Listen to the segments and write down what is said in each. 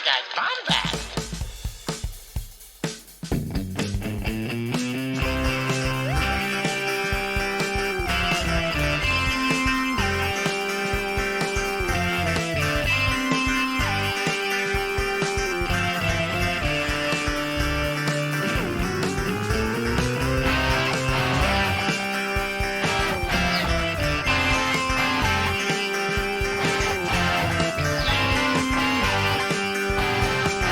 Podcast Podcast.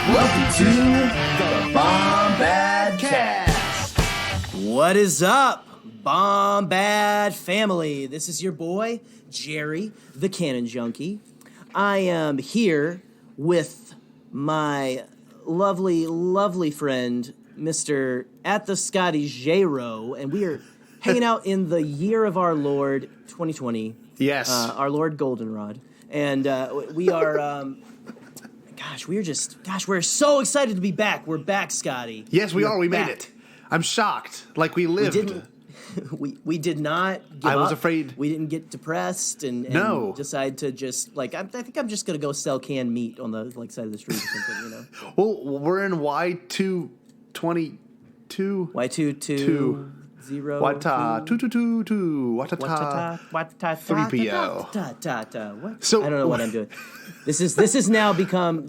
Welcome to the Podcastt. What is up, Bombad family? This is your boy, Jerry, the Cannon Junkie. I am here with my lovely, lovely friend, Mr. At the Scotty J-Ro, and we are hanging out in the year of our Lord, 2020. Yes. Our Lord Goldenrod. And we are... we're so excited to be back. We're back, Scotty. Yes, we are. We back. made it. I'm shocked. Like we lived. We did not give I was up. afraid. We didn't get depressed and decide to just, I think I'm just going to go sell canned meat on the side of the street or something, you know? Well, we're in Y222. Y220. Wata 222 Watata 3PO. What? So I don't know what I'm doing. This has now become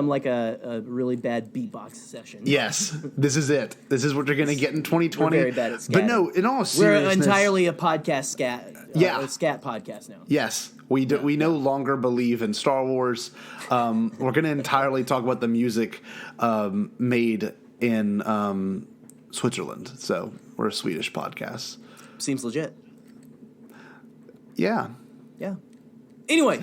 like a really bad beatbox session. Yes, this is it. This is what you're going to get in 2020. We're very bad at scatting. But no, in all seriousness, we're entirely a podcast scat. A scat podcast now. Yes, we no longer believe in Star Wars. We're going to entirely talk about the music made in Switzerland. So we're a Swedish podcast. Seems legit. Yeah. Anyway.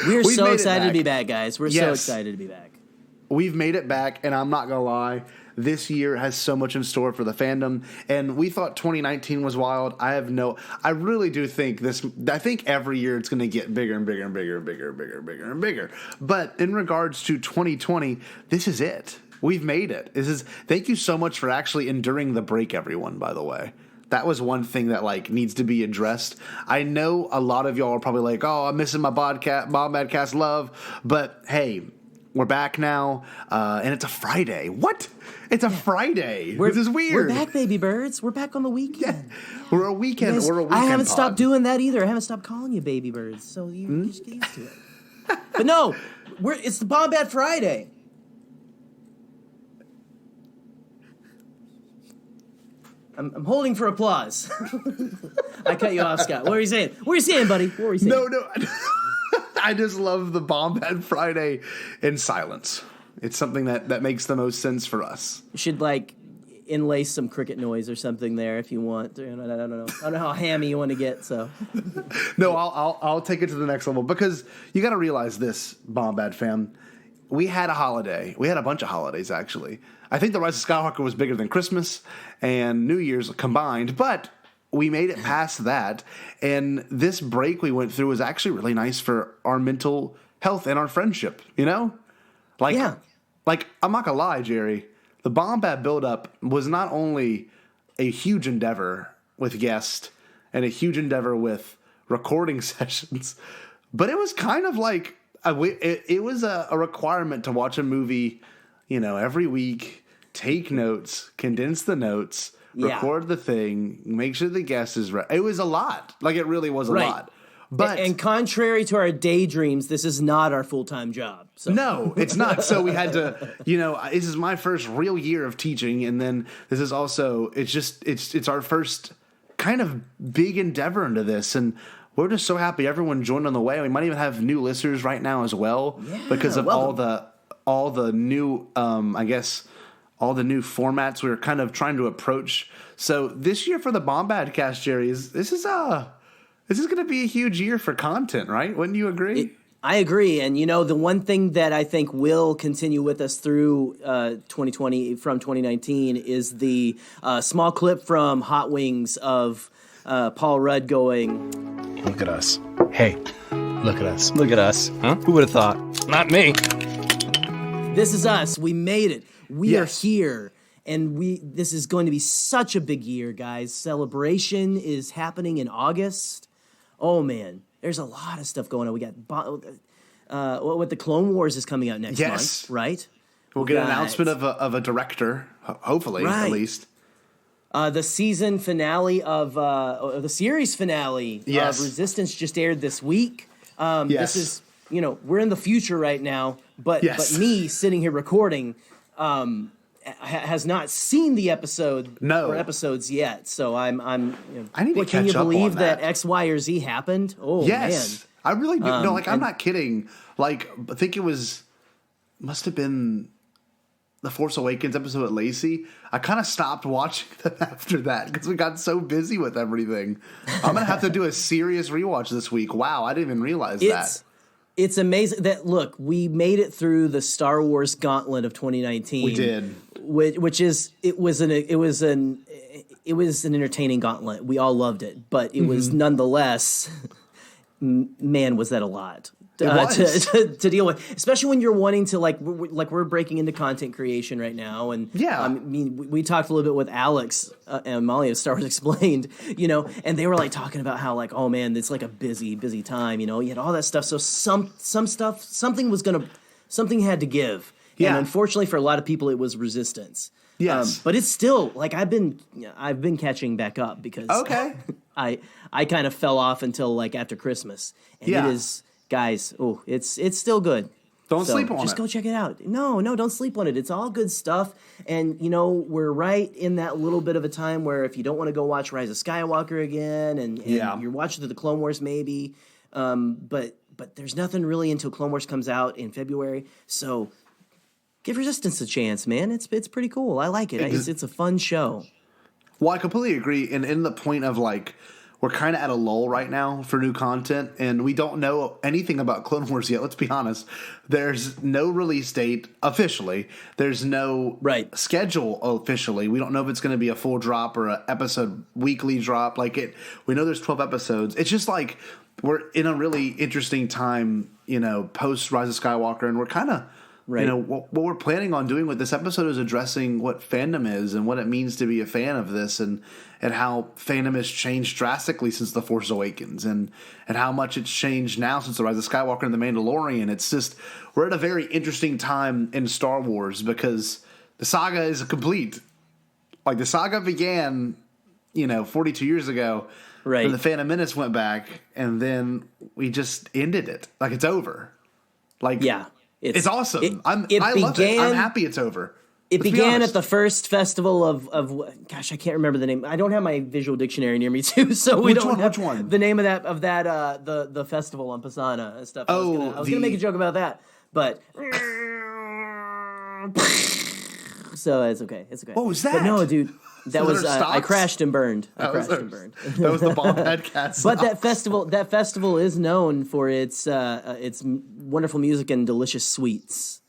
We're so excited to be back, guys. We're so excited to be back. We've made it back, and I'm not going to lie. This year has so much in store for the fandom, and we thought 2019 was wild. I really do think I think every year it's going to get bigger and bigger and bigger and bigger and bigger and bigger and bigger. But in regards to 2020, this is it. We've made it. Thank you so much for actually enduring the break, everyone, by the way. That was one thing that needs to be addressed. I know a lot of y'all are probably like, "Oh, I'm missing my Bombadcast love," but hey, we're back now, and it's a Friday. What? It's a Friday. This is weird. We're back, baby birds. We're back on the weekend. Yeah. We're a weekend. Guys, we're a weekend. I haven't pod. stopped doing that either. I haven't stopped calling you baby birds, so you just get used to it. But no, it's the Bombad Friday. I'm holding for applause. I cut you off, Scott. What were you saying? What were you saying, buddy? What were you saying? No. I just love the Bombad Friday in silence. It's something that makes the most sense for us. You should inlay some cricket noise or something there if you want. I don't know. I don't know how hammy you want to get. So no, I'll take it to the next level because you got to realize this, Bombad fam. We had a holiday. We had a bunch of holidays actually. I think the Rise of Skywalker was bigger than Christmas and New Year's combined, but we made it past that. And this break we went through was actually really nice for our mental health and our friendship, you know? I'm not gonna lie, Jerry. The Bombad build-up was not only a huge endeavor with guests and a huge endeavor with recording sessions, but it was kind of like it was a requirement to watch a movie, every week, take notes, condense the notes, record the thing, make sure the guest is right. It was a lot. It really was a lot. But and contrary to our daydreams, this is not our full-time job. So. No, it's not. So we had to, this is my first real year of teaching, and then this is also it's our first kind of big endeavor into this, and we're just so happy everyone joined on the way. We might even have new listeners right now as well because of all the new all the new formats we were kind of trying to approach. So this year for the Bombadcast, Jerry, this is going to be a huge year for content, right? Wouldn't you agree? I agree. And, the one thing that I think will continue with us through 2020 from 2019 is the small clip from Hot Wings of Paul Rudd going, "Look at us. Hey, look at us. Look at us. Huh? Who would have thought? Not me. This is us. We made it. We are here. And this is going to be such a big year, guys. Celebration is happening in August. Oh, man. There's a lot of stuff going on. We got what the Clone Wars is coming out next month, right? We'll get an announcement of a director, hopefully, at least. The season finale of the series finale of Resistance just aired this week. This is, we're in the future right now, but me sitting here recording has not seen the episode or episodes yet. So I need to catch up on that. Can you believe that X, Y, or Z happened? Oh, man. I really do. I'm not kidding. Like, I think must have been the Force Awakens episode at Lacey. I kind of stopped watching them after that because we got so busy with everything. I'm going to have to do a serious rewatch this week. Wow, I didn't even realize that. It's amazing that, look, we made it through the Star Wars gauntlet of 2019. We did. Which is, it was an entertaining gauntlet. We all loved it, but it was nonetheless, man, was that a lot. To deal with, especially when you're wanting to like we're breaking into content creation right now, and I mean we talked a little bit with Alex and Mollie of Star Wars Explained, and they were like talking about how like, oh man, it's like a busy time, you had all that stuff, so some stuff, something had to give, and unfortunately for a lot of people it was Resistance. But it's still like I've been catching back up because I kind of fell off until like after Christmas, and it is. Guys, it's still good. Don't sleep on it. Just go check it out. No, don't sleep on it. It's all good stuff. And, we're right in that little bit of a time where if you don't want to go watch Rise of Skywalker again and you're watching the Clone Wars maybe, but there's nothing really until Clone Wars comes out in February. So give Resistance a chance, man. It's pretty cool. I like it. It's a fun show. Well, I completely agree. And in the point of like, we're kind of at a lull right now for new content, and we don't know anything about Clone Wars yet. Let's be honest. There's no release date officially. There's no schedule officially. We don't know if it's going to be a full drop or an episode weekly drop. We know there's 12 episodes. It's just like we're in a really interesting time, post Rise of Skywalker, and we're kind of what we're planning on doing with this episode is addressing what fandom is and what it means to be a fan of this, and how fandom has changed drastically since The Force Awakens, and how much it's changed now since The Rise of Skywalker and The Mandalorian. It's just, we're at a very interesting time in Star Wars because the saga is complete. Like, the saga began, 42 years ago. Right. When The Phantom Menace went back, and then we just ended it. Like, it's over. Like, it's awesome. I love it. I'm happy it's over. It began at the first festival of gosh, I can't remember the name. I don't have my visual dictionary near me too, so we don't have the name of that the festival on Pisana and stuff. I was gonna make a joke about that, but so it's okay. What was that? But no, dude. That was I crashed and burned. That was the Bombhead. But that festival is known for its wonderful music and delicious sweets.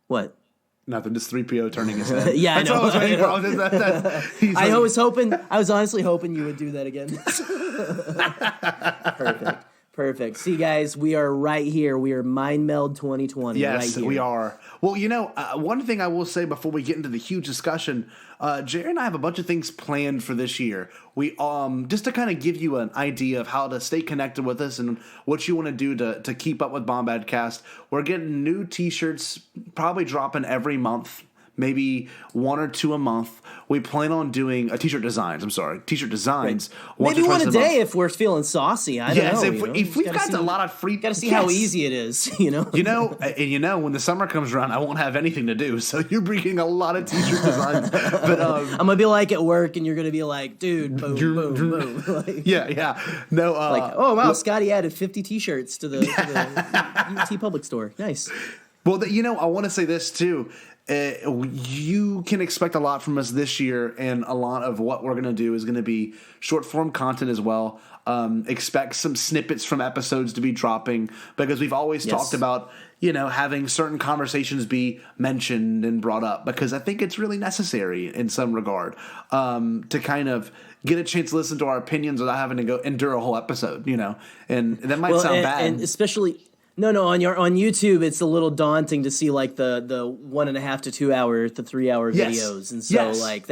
What? Nothing. Just 3PO turning his head. Yeah, I know. I was honestly hoping you would do that again. Perfect. See, guys, we are right here. We are Mind Meld 2020. Yes, right here. we are. Well, one thing I will say before we get into the huge discussion, Jerry and I have a bunch of things planned for this year. We just to kind of give you an idea of how to stay connected with us and what you want to do to keep up with Podcastt. We're getting new T-shirts, probably dropping every month. Maybe one or two a month. We plan on doing T-shirt designs. Right. Maybe one a day if we're feeling saucy. I don't know. If we've got a lot of free, got to see how easy it is. When the summer comes around, I won't have anything to do. So you're bringing a lot of T-shirt designs. But I'm gonna be like at work, and you're gonna be like, dude, boom, boom. Like, yeah. No. Oh wow, Scotty added 50 T-shirts to the UT Public Store. Nice. Well, I want to say this too. You can expect a lot from us this year, and a lot of what we're going to do is going to be short-form content as well. Expect some snippets from episodes to be dropping, because we've always talked about, having certain conversations be mentioned and brought up, because I think it's really necessary in some regard to kind of get a chance to listen to our opinions without having to go endure a whole episode, and that might sound bad. And especially... No. On YouTube, it's a little daunting to see like the 1.5 to 2 hour to 3 hour videos, and so like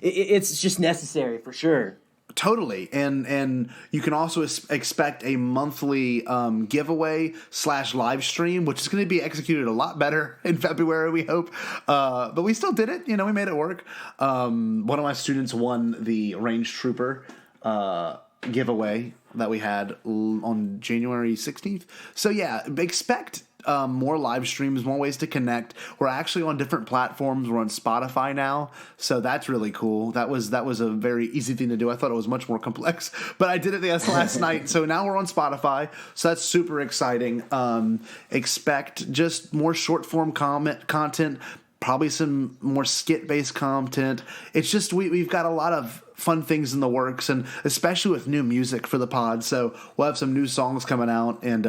it's just necessary for sure. Totally, and you can also expect a monthly giveaway / live stream, which is going to be executed a lot better in February, we hope. But we still did it. We made it work. One of my students won the Range Trooper giveaway that we had on January 16th. So yeah, expect more live streams, more ways to connect. We're actually on different platforms. We're on Spotify now, so that's really cool. That was a very easy thing to do. I thought it was much more complex, but I did it last night. So now we're on Spotify, so that's super exciting. Expect just more short form content, probably some more skit based content. It's just we've got a lot of fun things in the works, and especially with new music for the pod. So we'll have some new songs coming out, and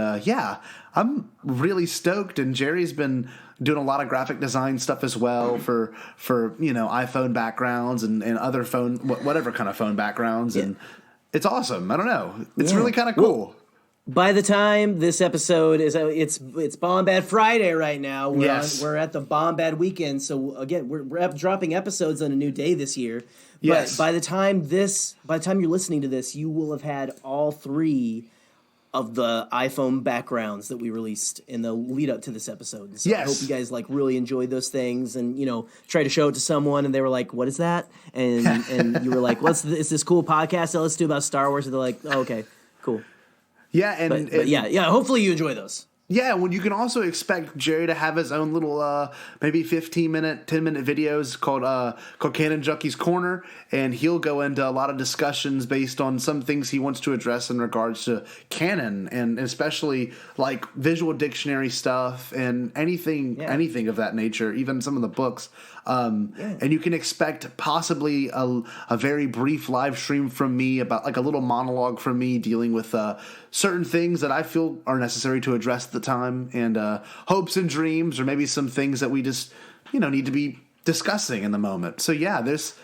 I'm really stoked. And Jerry's been doing a lot of graphic design stuff as well for iPhone backgrounds and other phone, whatever kind of phone backgrounds, and it's awesome. I don't know, it's really kind of cool. Well, by the time this episode is, it's Bombad Friday right now. We're at the Bombad weekend, so again we're dropping episodes on a new day this year. But by the time you're listening to this, you will have had all 3 of the iPhone backgrounds that we released in the lead up to this episode. So I hope you guys really enjoyed those things, and try to show it to someone, and they were like, "What is that?" And you were like, "It's this cool podcast that let's do about Star Wars." And they're like, "Oh, okay, cool." Yeah, but yeah. Hopefully you enjoy those. Yeah, well, you can also expect Jerry to have his own little maybe 15-minute, 10-minute videos called Canon Junkie's Corner, and he'll go into a lot of discussions based on some things he wants to address in regards to canon, and especially like visual dictionary stuff and anything of that nature, even some of the books. And you can expect possibly a very brief live stream from me about like a little monologue from me dealing with certain things that I feel are necessary to address at the time, and hopes and dreams, or maybe some things that we just need to be discussing in the moment. So yeah, this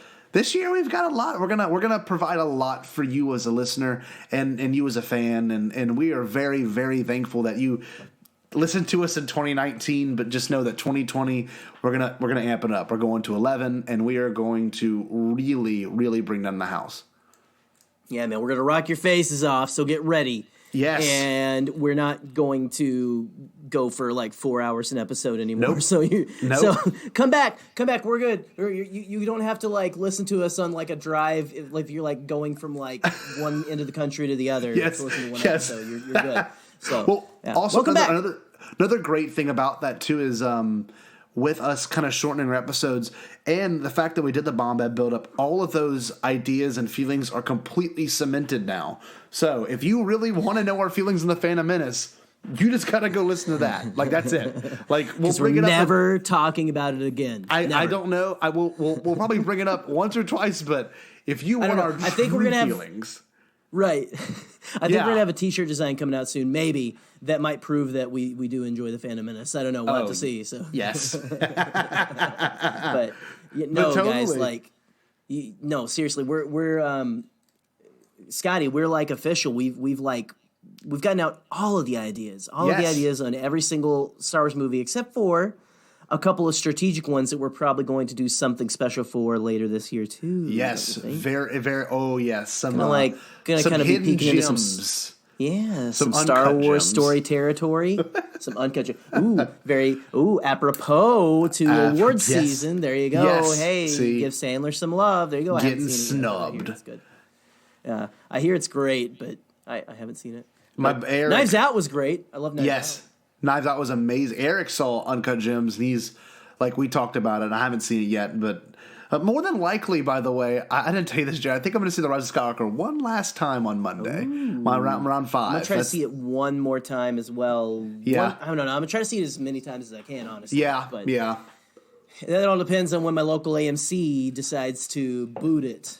year we've got a lot. We're gonna provide a lot for you as a listener and you as a fan, and we are very, very thankful that you listen to us in 2019, but just know that 2020 we're gonna amp it up. We're going to 11, and we are going to really, really bring down the house. Yeah, man, we're gonna rock your faces off. So get ready. Yes, and we're not going to go for like 4 hours an episode anymore. Nope. So come back. We're good. You don't have to like listen to us on like a drive. If you're like going from like one end of the country to the other. Yes. To listen to one episode. You're good. So also welcome another great thing about that too is with us kind of shortening our episodes and the fact that we did the Bombad build-up, all of those ideas and feelings are completely cemented now. So if you really want to know our feelings in the Phantom Menace, you just gotta go listen to that. Like that's it. Like we'll bring it up. Never talking about it again. I don't know. We'll probably bring it up once or twice, but if you want our feelings. Right. I think we're going to have a t-shirt design coming out soon, maybe, that might prove that we do enjoy the Phantom Menace. I don't know. We'll have to see. So yes. But totally. Guys, like, no, seriously, we're Scotty, we're like official. We've gotten out all of the ideas, of the ideas on every single Star Wars movie, except for a couple of strategic ones that we're probably going to do something special for later this year too. Yes, very, very. Oh yes, some gonna kind of be peeking into some Star Wars story territory, some uncut gems. Apropos to awards season. There you go. Yes. Hey, give Sandler some love. There you go. Getting snubbed. It's good. I hear it's great, but I haven't seen it. Eric, Knives Out was great. I love Knives Out. Yes. Knives Out was amazing. Eric saw Uncut Gems, and he's like, we talked about it. I haven't seen it yet, but more than likely, by the way, I didn't tell you this, Jared. I think I'm going to see The Rise of Skywalker one last time on Monday, around 5. I'm going to try to see it one more time as well. Yeah. I don't know. I'm going to try to see it as many times as I can, honestly. Yeah, but yeah. That all depends on when my local AMC decides to boot it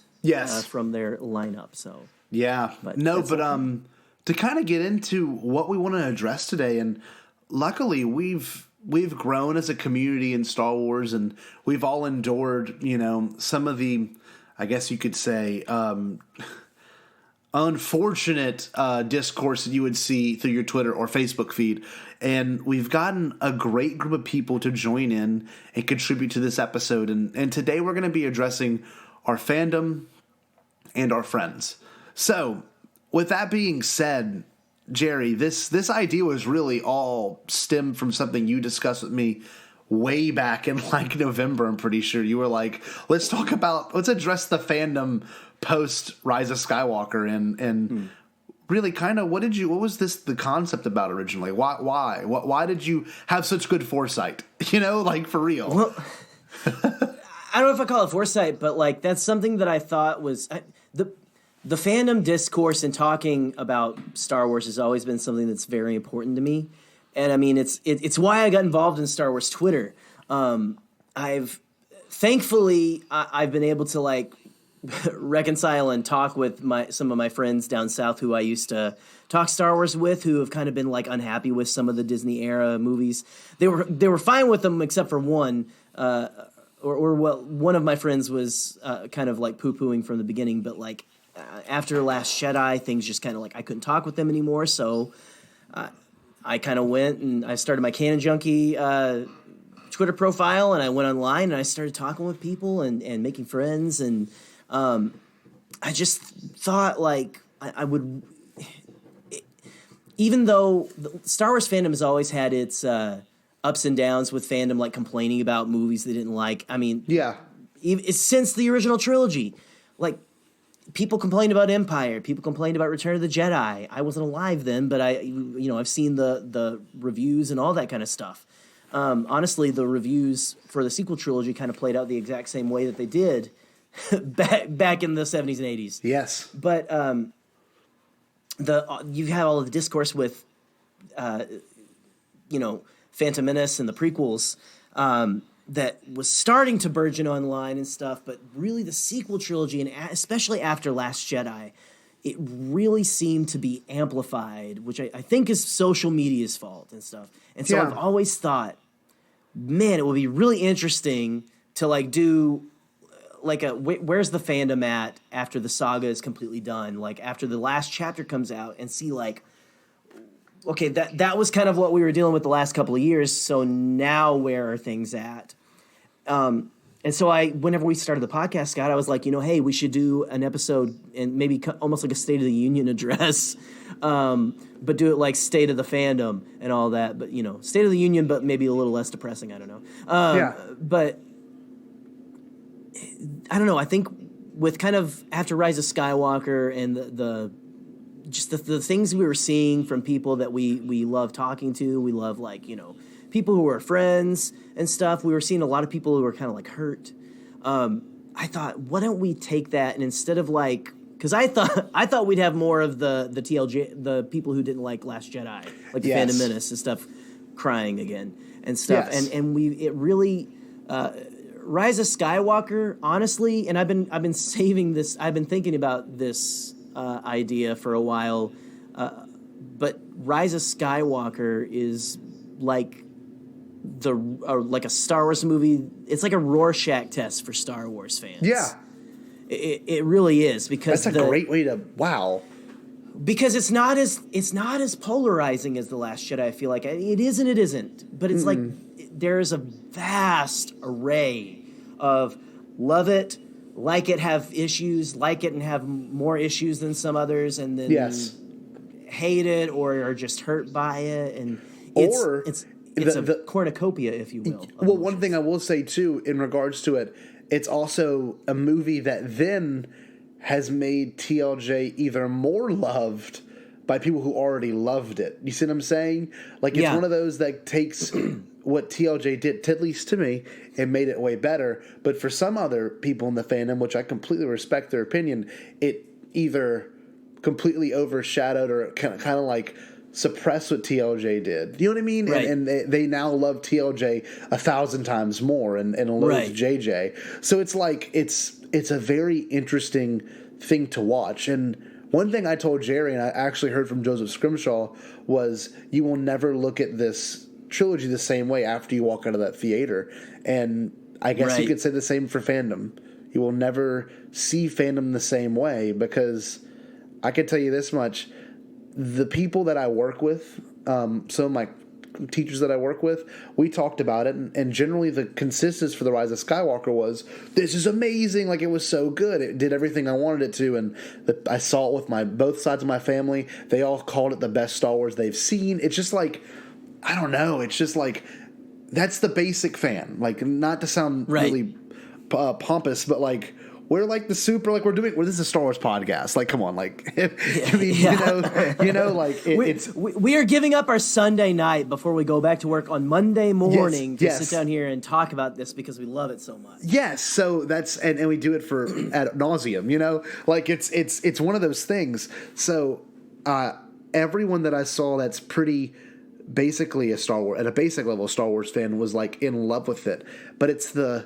from their lineup. So yeah. But to kind of get into what we want to address today, and luckily we've grown as a community in Star Wars, and we've all endured, some of the, I guess you could say, unfortunate discourse that you would see through your Twitter or Facebook feed. And we've gotten a great group of people to join in and contribute to this episode. And today we're going to be addressing our fandom and our friends. So, with that being said, Jerry, this idea was really all stemmed from something you discussed with me way back in like November. I'm pretty sure you were like, let's address the fandom post Rise of Skywalker and really kind of what was the concept about originally? Why did you have such good foresight? Like for real. Well, I don't know if I call it foresight, but like that's something that I thought was the fandom discourse and talking about Star Wars has always been something that's very important to me. And I mean, it's why I got involved in Star Wars Twitter. Thankfully I've been able to like reconcile and talk with some of my friends down south who I used to talk Star Wars with, who have kind of been like unhappy with some of the Disney era movies. They were fine with them except for one, one of my friends was kind of like poo-pooing from the beginning, but like after Last Jedi, things just kind of like I couldn't talk with them anymore. So I kind of went and I started my Canon Junkie Twitter profile, and I went online and I started talking with people and making friends. And I just thought like I would, even though the Star Wars fandom has always had its ups and downs with fandom, like complaining about movies they didn't like. I mean, yeah, it's since the original trilogy, like people complained about Empire, people complained about Return of the Jedi. I wasn't alive then, but I've seen the reviews and all that kind of stuff. Honestly, the reviews for the sequel trilogy kind of played out the exact same way that they did back in the 70s and 80s. Yes. But you have all of the discourse with, Phantom Menace and the prequels that was starting to burgeon online and stuff, but really the sequel trilogy, and especially after Last Jedi, it really seemed to be amplified, which I think is social media's fault and stuff. And so I've always thought, man, it would be really interesting to like do like where's the fandom at after the saga is completely done, like after the last chapter comes out, and see like, okay, that was kind of what we were dealing with the last couple of years. So now where are things at? And so whenever we started the podcast, Scott, I was like, hey, we should do an episode and maybe almost like a State of the Union address, but do it like State of the Fandom and all that. But, State of the Union, but maybe a little less depressing. I don't know. But I don't know. I think with kind of after Rise of Skywalker and the things we were seeing from people that we love talking to, we love like, people who are friends and stuff. We were seeing a lot of people who were kind of like hurt. I thought, why don't we take that and instead of like, because I thought we'd have more of the TLJ, the people who didn't like Last Jedi, like the Phantom Menace and stuff, crying again and stuff. Yes. And it really Rise of Skywalker, honestly, and I've been saving this. I've been thinking about this idea for a while, but Rise of Skywalker is like like a Star Wars movie. It's like a Rorschach test for Star Wars fans. Yeah, it really is, because that's a great way to because it's not as polarizing as The Last Jedi. I feel like it is and it isn't, but it's like there's a vast array of love it, like it, have issues, like it and have more issues than some others, and then hate it or are just hurt by it, and it's a cornucopia, if you will. Well, one thing I will say too in regards to it, it's also a movie that then has made TLJ either more loved by people who already loved it. You see what I'm saying? Like, it's one of those that takes what TLJ did, at least to me, and made it way better. But for some other people in the fandom, which I completely respect their opinion, it either completely overshadowed or kind of like suppress what TLJ did. You know what I mean? Right. And they now love TLJ 1,000 times more and loathe JJ. So it's like it's a very interesting thing to watch. And one thing I told Jerry, and I actually heard from Joseph Scrimshaw, was you will never look at this trilogy the same way after you walk out of that theater. And I guess you could say the same for fandom. You will never see fandom the same way, because I can tell you this much. The people that I work with, some of my teachers that I work with, we talked about it, and generally the consensus for The Rise of Skywalker was, this is amazing, like it was so good, it did everything I wanted it to, and I saw it with both sides of my family. They all called it the best Star Wars they've seen. It's just like, I don't know, it's just like, that's the basic fan. Like, not to sound really pompous, but like, we're like the super, like this is a Star Wars podcast. Like, come on, like, I mean, like we are giving up our Sunday night before we go back to work on Monday morning to sit down here and talk about this because we love it so much. Yes, so that's and we do it for ad nauseum. Like it's one of those things. So everyone that I saw that's pretty basically a Star Wars at a basic level Star Wars fan was like in love with it, but the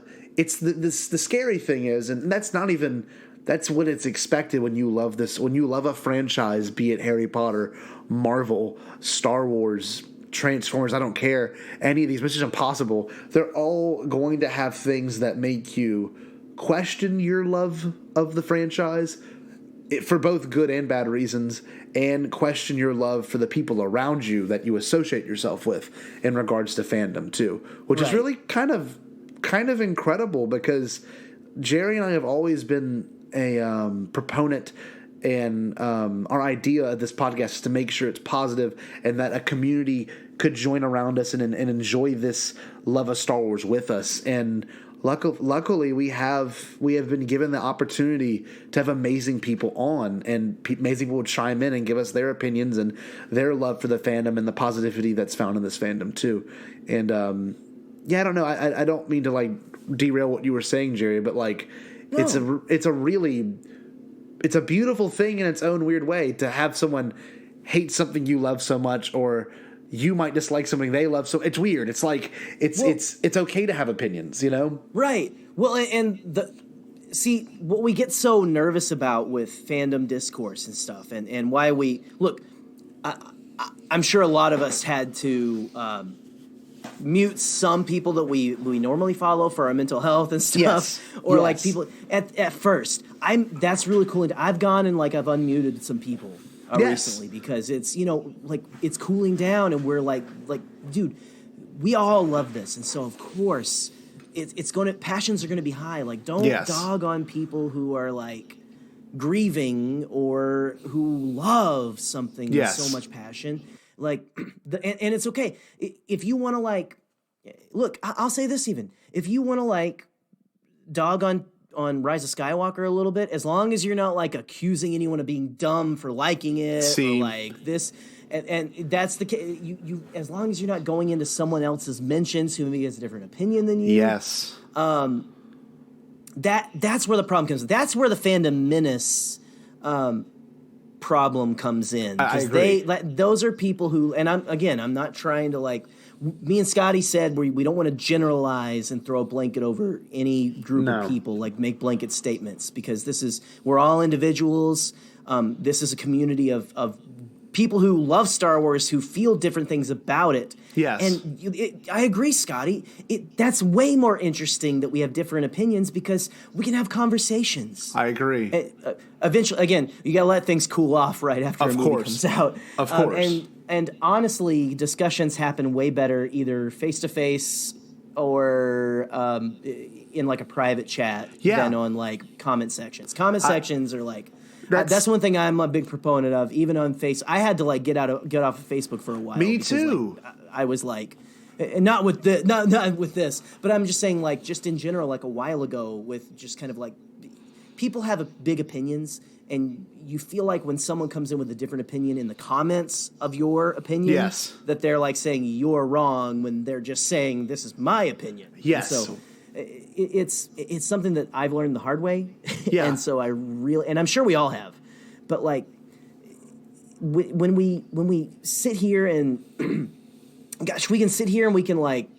scary thing is, and that's what it's expected when you love this, when you love a franchise, be it Harry Potter, Marvel, Star Wars, Transformers, I don't care, any of these, Mission Impossible, they're all going to have things that make you question your love of the franchise for both good and bad reasons, and question your love for the people around you that you associate yourself with in regards to fandom too, which is really kind of incredible, because Jerry and I have always been a proponent, and our idea of this podcast is to make sure it's positive and that a community could join around us and enjoy this love of Star Wars with us. And luckily we have been given the opportunity to have amazing people on, and amazing people would chime in and give us their opinions and their love for the fandom and the positivity that's found in this fandom too. And I don't know. I don't mean to like derail what you were saying, Jerry, but like it's a beautiful thing in its own weird way to have someone hate something you love so much, or you might dislike something they love. So it's weird. It's like it's okay to have opinions, Right. Well, and what we get so nervous about with fandom discourse and stuff, and why we look, I'm sure a lot of us had to mute some people that we normally follow for our mental health and stuff, like people at first. That's really cool. And I've gone and like I've unmuted some people recently because it's it's cooling down, and we're like dude, we all love this, and so of course passions are gonna be high. Like, don't dog on people who are like grieving or who love something with so much passion. Like, and it's okay if you want to like. Look, I'll say this even if you want to like dog on Rise of Skywalker a little bit, as long as you're not like accusing anyone of being dumb for liking it or like this, and that's the case. You as long as you're not going into someone else's mentions who maybe has a different opinion than you. Yes. That's where the problem comes. That's where the fandom menace problem comes in. I agree. Those are people who, and I'm not trying to like. Me and Scotty said we don't want to generalize and throw a blanket over any group of people, like make blanket statements, because we're all individuals. This is a community of people who love Star Wars, who feel different things about it. Yes. And I agree, Scotty. That's way more interesting that we have different opinions, because we can have conversations. I agree. Eventually, again, you got to let things cool off right after a movie comes out. Of course. And honestly, discussions happen way better either face-to-face or in like a private chat than on like comment sections. Comment sections are like... That's one thing I'm a big proponent of, even on Facebook. I had to like get off of Facebook for a while. Me too. Like, I was like... Not with this, but I'm just saying, like, just in general, like a while ago, with just kind of like... People have big opinions, and you feel like when someone comes in with a different opinion in the comments of your opinion, that they're like saying you're wrong when they're just saying this is my opinion. Yes. And so it's something that I've learned the hard way. Yeah. And so and I'm sure we all have, but like when we sit here and gosh, we can sit here and we can like,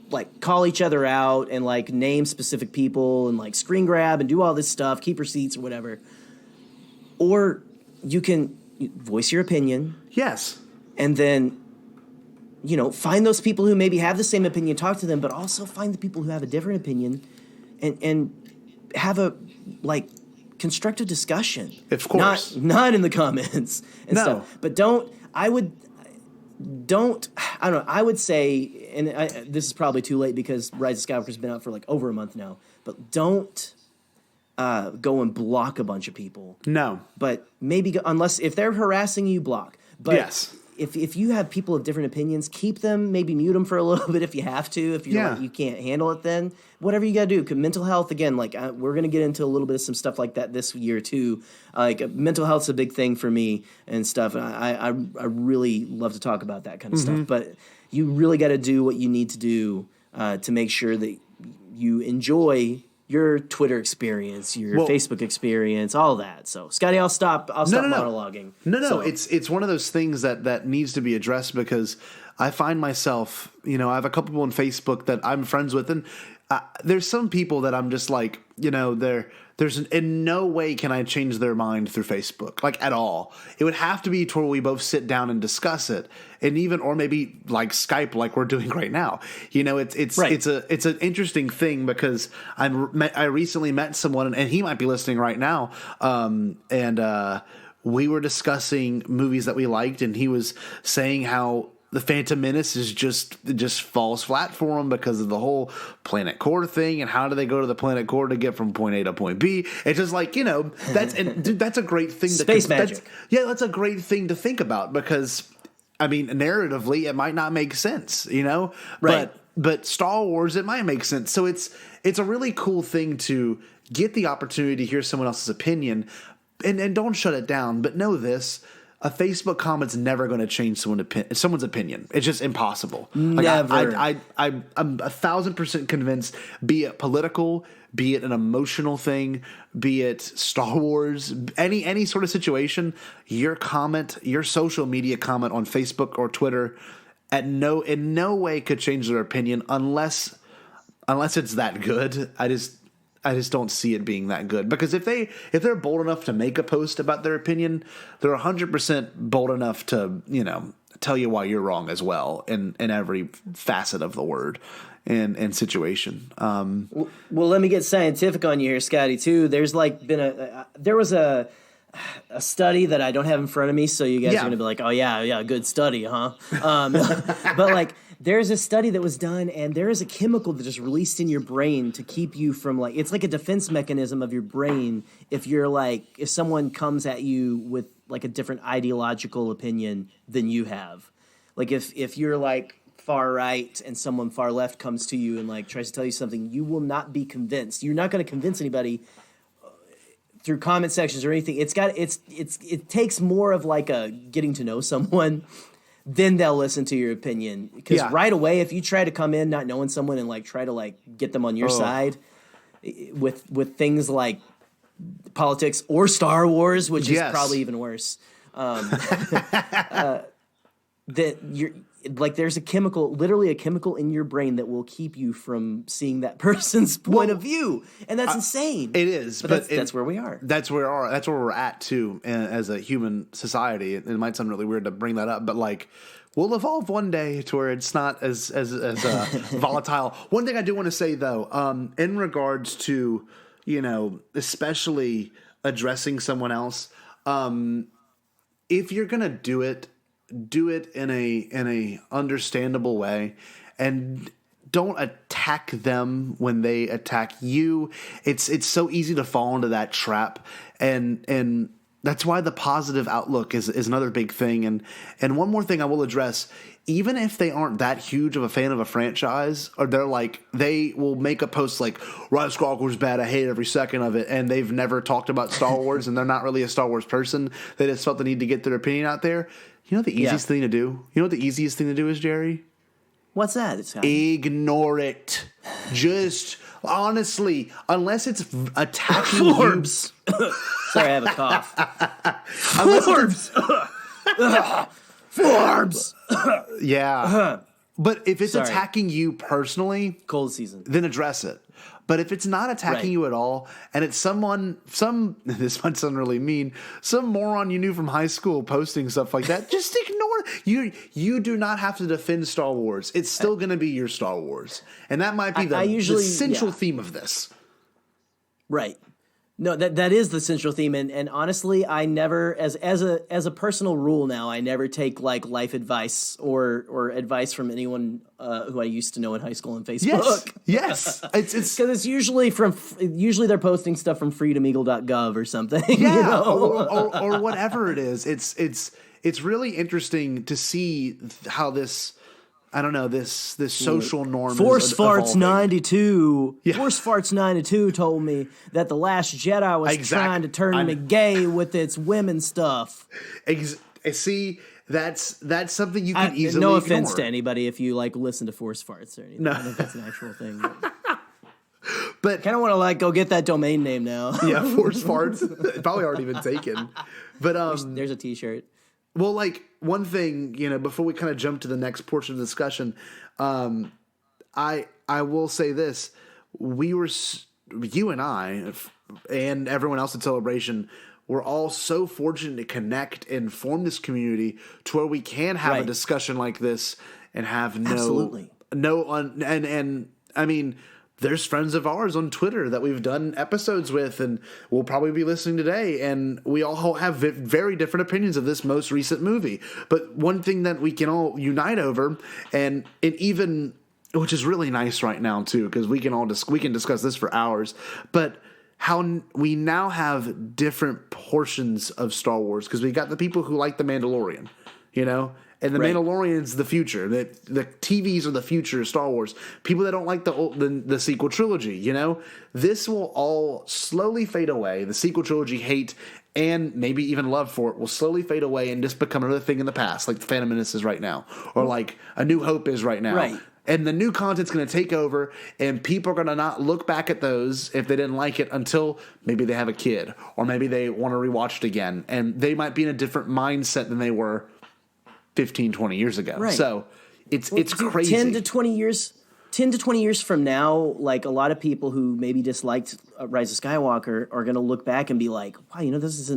like call each other out and like name specific people and like screen grab and do all this stuff, keep receipts or whatever. Or you can voice your opinion. Yes. And then, find those people who maybe have the same opinion, talk to them, but also find the people who have a different opinion and have a like constructive discussion. Of course. Not in the comments and stuff. But don't, I don't know, I would say, and this is probably too late because Rise of Skywalker's been out for like over a month now, but don't go and block a bunch of people. No. But maybe, unless, if they're harassing you, block. But yes. If you have people of different opinions, keep them, maybe mute them for a little bit if you have to, if you're like, you can't handle it then. Whatever you got to do. 'Cause mental health, again, like we're going to get into a little bit of some stuff like that this year too. Like mental health's a big thing for me and stuff. And I really love to talk about that kind of stuff. But you really got to do what you need to do to make sure that you enjoy your Twitter experience, your Facebook experience, all that. So, Scotty, I'll stop monologuing. No, so, it's one of those things that needs to be addressed because I find myself, I have a couple people on Facebook that I'm friends with, and there's some people that I'm just like, there's in no way can I change their mind through Facebook, like at all. It would have to be to where we both sit down and discuss it, and even or maybe like Skype, like we're doing right now. It's an interesting thing because I recently met someone, and he might be listening right now, and we were discussing movies that we liked, and he was saying how the Phantom Menace is just falls flat for him because of the whole Planet Core thing, and how do they go to the Planet Core to get from point A to point B? It's just like, that's a great thing. Space magic. That's a great thing to think about because, I mean, narratively, it might not make sense, Right. But Star Wars, it might make sense. So it's a really cool thing to get the opportunity to hear someone else's opinion, and don't shut it down. But know this. A Facebook comment's never going to change someone's opinion. It's just impossible. Never. I'm 1,000% convinced, be it political, be it an emotional thing, be it Star Wars, any sort of situation, your comment, your social media comment on Facebook or Twitter in no way could change their opinion unless it's that good. I just don't see it being that good because if they're bold enough to make a post about their opinion, they're 100% bold enough to tell you why you're wrong as well in every facet of the word and situation. Well, let me get scientific on you here, Scotty. Too. There's there was a study that I don't have in front of me, so you guys are going to be like, oh yeah, good study, huh? But like. There's a study that was done, and there is a chemical that is released in your brain to keep you from it's like a defense mechanism of your brain. If someone comes at you with like a different ideological opinion than you have, like if you're like far right and someone far left comes to you and like tries to tell you something, you will not be convinced. You're not going to convince anybody through comment sections or anything. It takes more of like a getting to know someone. Then they'll listen to your opinion. Because right away, if you try to come in not knowing someone and like try to like get them on your side with things like politics or Star Wars, which is probably even worse, that you're like there's literally a chemical in your brain that will keep you from seeing that person's point of view, and that's insane. It is, but that's where we are. That's where we're at too, as a human society. It might sound really weird to bring that up, but like we'll evolve one day to where it's not as volatile. One thing I do want to say though, in regards to especially addressing someone else, if you're gonna do it in a understandable way, and don't attack them when they attack you. It's so easy to fall into that trap, and that's why the positive outlook is another big thing. And one more thing I will address: even if they aren't that huge of a fan of a franchise, or they will make a post like Rise of Skywalker's bad, I hate every second of it, and they've never talked about Star Wars and they're not really a Star Wars person. They just felt the need to get their opinion out there. You know what the easiest thing to do? You know what the easiest thing to do is, Jerry? What's that? Ignore it. Just honestly, unless it's attacking Forbes. Sorry, I have a cough. Forbes. Forbes. Yeah. But if it's attacking you personally, cold season, then address it. But if it's not attacking you at all, and it's this might sound really mean, some moron you knew from high school posting stuff like that, just ignore it. You do not have to defend Star Wars. It's still going to be your Star Wars. And that might be the central theme of this. Right. No, that is the central theme, and honestly, I never, as a personal rule now, I never take like life advice or advice from anyone who I used to know in high school on Facebook. Yes, it's because it's usually they're posting stuff from freedomeagle.gov or something. Yeah, you know? or whatever it is. It's really interesting to see how this. I don't know, this social norm Force is Farts evolving. 92. Yeah. Force Farts 92 told me that the Last Jedi was trying to turn me gay with its women stuff. See, that's something you can easily no offense ignore. to anybody if you like listen to Force Farts or anything. No. I don't know if that's an actual thing. But kind of want to like go get that domain name now. Yeah, Force Farts. It's probably already been taken. But there's a t-shirt. Well, like one thing, before we kind of jump to the next portion of the discussion, I will say this: you and I, and everyone else at Celebration, we're all so fortunate to connect and form this community to where we can have a discussion like this and have and I mean. There's friends of ours on Twitter that we've done episodes with, and we'll probably be listening today, and we all have very different opinions of this most recent movie. But one thing that we can all unite over, and even, which is really nice right now too, because we can discuss this for hours, but how we now have different portions of Star Wars, because we got the people who like The Mandalorian, and the Mandalorian's the future. The TVs are the future of Star Wars. People that don't like the sequel trilogy, this will all slowly fade away. The sequel trilogy hate and maybe even love for it will slowly fade away and just become another thing in the past, like the Phantom Menace is right now, or like A New Hope is right now. Right. And the new content's going to take over, and people are going to not look back at those if they didn't like it until maybe they have a kid, or maybe they want to rewatch it again, and they might be in a different mindset than they were 15, 20 years ago. Right. So it's crazy. 10 to 20 years from now, like a lot of people who maybe disliked Rise of Skywalker are going to look back and be like, wow, this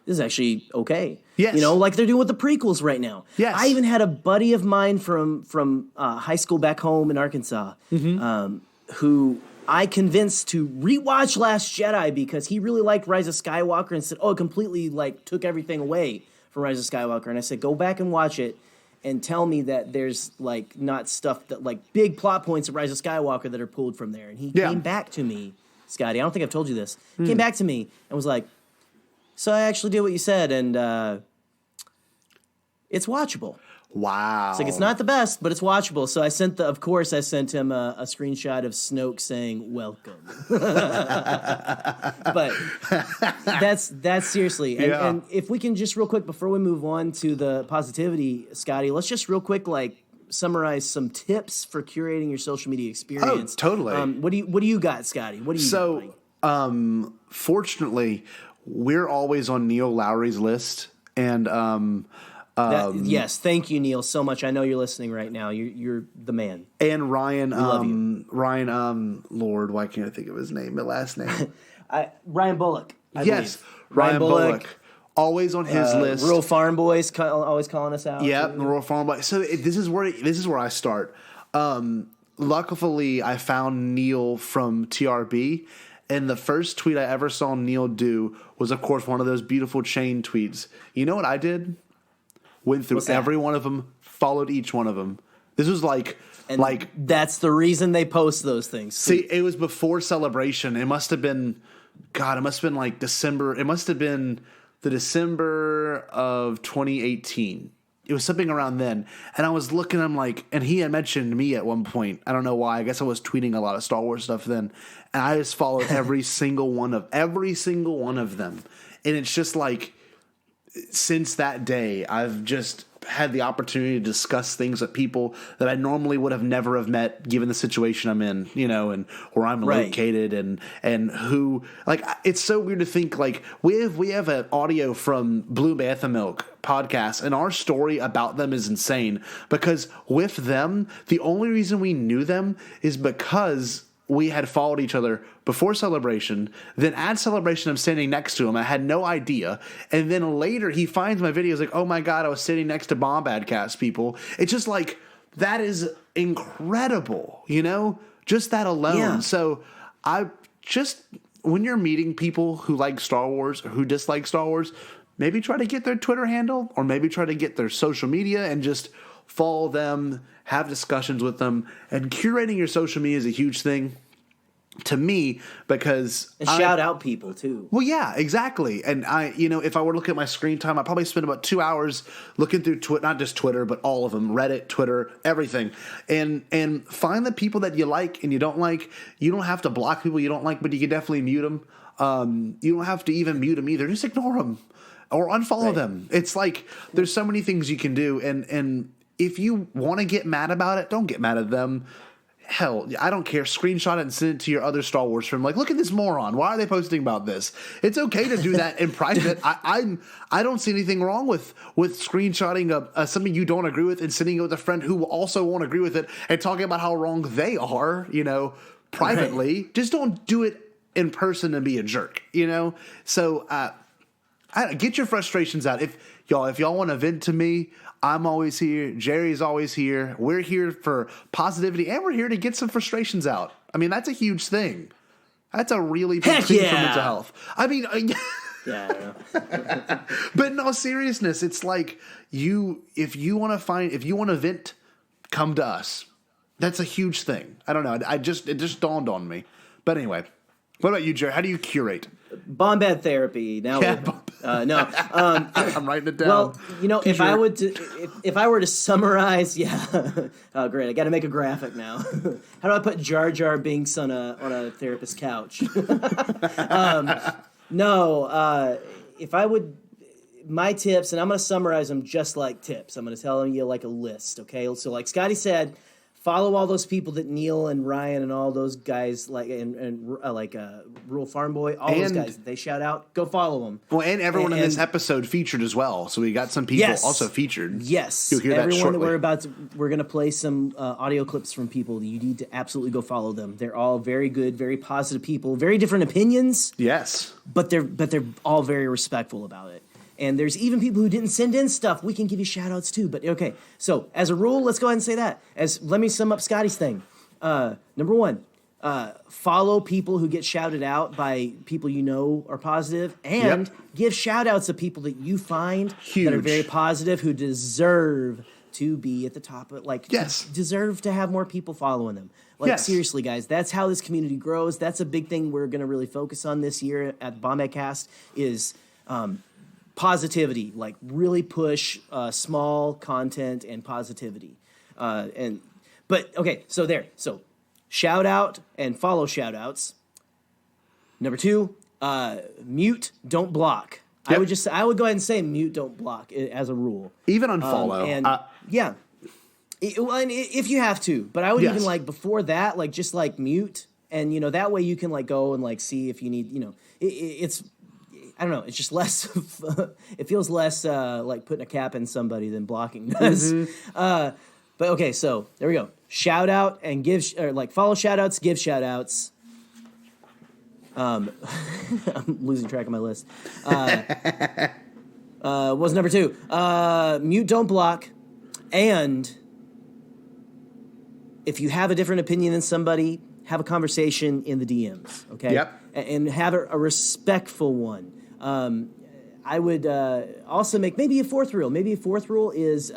is actually okay. Yes. Like they're doing with the prequels right now. Yes. I even had a buddy of mine from high school back home in Arkansas who I convinced to rewatch Last Jedi because he really liked Rise of Skywalker and said, it completely like took everything away from Rise of Skywalker. And I said, go back and watch it and tell me that there's like not stuff that like big plot points of Rise of Skywalker that are pulled from there. And he came back to me, Scotty, I don't think I've told you this. He came back to me and was like, so I actually did what you said, and it's watchable. Wow. It's like, it's not the best, but it's watchable. So I sent him a screenshot of Snoke saying, welcome. But that's seriously. And if we can just real quick, before we move on to the positivity, Scotty, let's just real quick, like, summarize some tips for curating your social media experience. Oh, totally. What do you got, Scotty? What do you got? Fortunately, we're always on Neil Lowry's list, and yes, thank you, Neil, so much. I know you're listening right now. You're the man. And Ryan, love you. Lord, why can't I think of his name? My last name. Ryan Bullock. I Yes, believe. Ryan Bullock. Always on his list. Rural Farm Boys always calling us out. Yeah, Rural Farm Boy. So this is where I start. Luckily, I found Neil from TRB, and the first tweet I ever saw Neil do was, of course, one of those beautiful chain tweets. You know what I did? Went through every one of them, followed each one of them. This was like that's the reason they post those things. See, it was before Celebration. It must have been like December. It must have been the December of 2018. It was something around then. And I was looking, I'm like, and he had mentioned me at one point. I don't know why. I guess I was tweeting a lot of Star Wars stuff then. And I just followed every single one of them. And it's just like, since that day, I've just had the opportunity to discuss things with people that I normally would have never have met, given the situation I'm in, and where I'm located, and who, like, it's so weird to think, like, we have an audio from Blue Bantha Milk podcast, and our story about them is insane, because with them, the only reason we knew them is because we had followed each other before Celebration. Then at Celebration, I'm standing next to him. I had no idea. And then later, he finds my videos like, oh my God, I was sitting next to Podcastt people. It's just like, that is incredible, just that alone. Yeah. So I just, when you're meeting people who like Star Wars or who dislike Star Wars, maybe try to get their Twitter handle or maybe try to get their social media and just follow them, have discussions with them. And curating your social media is a huge thing to me because and shout out people too. Well, yeah, exactly. And if I were to look at my screen time, I'd probably spend about 2 hours looking through not just Twitter, but all of them, Reddit, Twitter, everything. And find the people that you like and you don't like. You don't have to block people you don't like, but you can definitely mute them. You don't have to even mute them either. Just ignore them or unfollow them. It's like there's so many things you can do. And if you want to get mad about it, don't get mad at them. Hell, I don't care. Screenshot it and send it to your other Star Wars friend. Like, look at this moron. Why are they posting about this? It's okay to do that in private. I don't see anything wrong with screenshotting something you don't agree with and sending it with a friend who also won't agree with it and talking about how wrong they are, privately. Right. Just don't do it in person and be a jerk, So get your frustrations out. If y'all want to vent to me, I'm always here. Jerry's always here. We're here for positivity, and we're here to get some frustrations out. I mean, that's a huge thing. That's a really big thing for mental health. I mean, yeah, I know. But in all seriousness, it's like if you want to vent, come to us. That's a huge thing. I don't know. It just dawned on me. But anyway, what about you, Jerry? How do you curate? Bombad therapy. Now, no. I'm writing it down. Well, if I were to summarize, oh great, I got to make a graphic now. How do I put Jar Jar Binks on a therapist's couch? If I would, my tips, and I'm going to summarize them just like tips. I'm going to tell you like a list. Okay, so like Scotty said. Follow all those people that Neil and Ryan and all those guys and RuralFarmboy, all those guys that they shout out. Go follow them. Well, and everyone in this episode featured as well. So we got some people also featured. Yes, you'll hear everyone that we're going to play some audio clips from people. You need to absolutely go follow them. They're all very good, very positive people, very different opinions. Yes, but they're all very respectful about it. And there's even people who didn't send in stuff. We can give you shout-outs too. But, okay, so as a rule, let's go ahead and say that. Let me sum up Scotty's thing. Number one, follow people who get shouted out by people you know are positive. And give shout-outs to people that you find that are very positive who deserve to be at the top of deserve to have more people following them. Seriously, guys, that's how this community grows. That's a big thing we're going to really focus on this year at Podcastt is positivity, like really push small content and positivity. So shout out and follow shout outs. Number two, mute, don't block. Yep. I would go ahead and say mute, don't block as a rule. Even unfollow. If you have to, but I would even before that, just mute and, that way you can go and see if you need, it's, I don't know. It's just less. It feels less like putting a cap in somebody than blocking does. Mm-hmm. But okay, so there we go. Shout out and give follow shout outs, give shout outs. I'm losing track of my list. Was number two. Mute, don't block, and if you have a different opinion than somebody, have a conversation in the DMs. Okay. Yep. And have a respectful one. I would also make maybe a fourth rule. Maybe a fourth rule is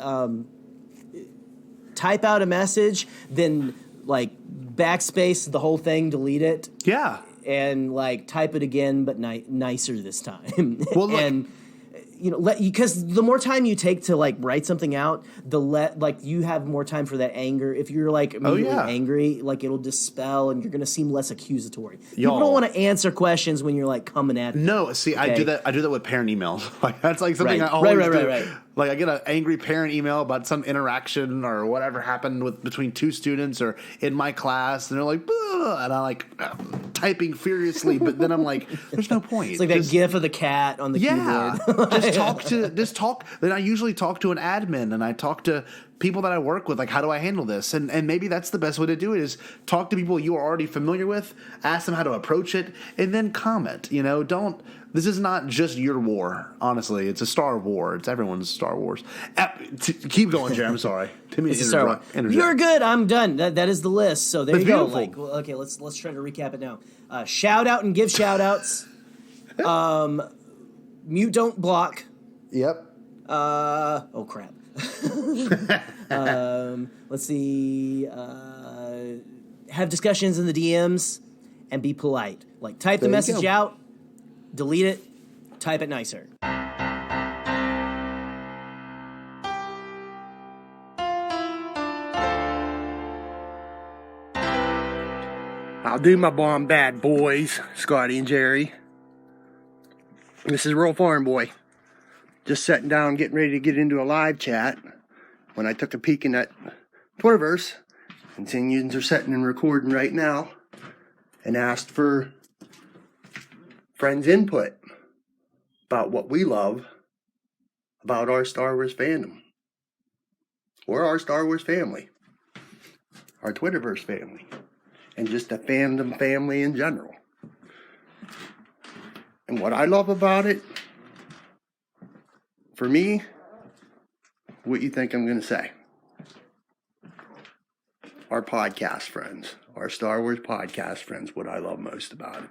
type out a message, then backspace the whole thing, delete it. Yeah. And type it again, but nicer this time. Well, look, and because the more time you take to write something out, you have more time for that anger. If you're immediately angry, it'll dispel and you're gonna seem less accusatory. People don't want to answer questions when you're coming at them. No, see, okay? I do that with parent emails. That's something I always do. Right. I get an angry parent email about some interaction or whatever happened between two students or in my class, and they're like, "Bah," and I'm typing furiously, but then I'm like, there's no point. It's that gif of the cat on the keyboard. Just talk. Then I usually talk to an admin, and I talk to people that I work with, like, how do I handle this? And maybe that's the best way to do it, is talk to people you are already familiar with, ask them how to approach it, and then comment. This is not just your war, honestly. It's a Star War. It's everyone's Star Wars. Keep going, Jerry. I'm sorry. You're good. I'm done. That is the list. So there you go. Beautiful. Okay, let's try to recap it now. Shout out and give shout outs. Mute, don't block. Yep. Oh crap. Let's see. Have discussions in the DMs and be polite. Like, type the message out, delete it, type it nicer. I'll do my bomb bad boys, Scotty and Jerry. This is RuralFarmboy. Just sitting down, getting ready to get into a live chat when I took a peek in that Twitterverse, and seeing yous are sitting and recording right now, and asked for friends' input about what we love about our Star Wars fandom, or our Star Wars family, our Twitterverse family, and just the fandom family in general. And what I love about it, for me, what you think I'm going to say? Our podcast friends, our Star Wars podcast friends, what I love most about it.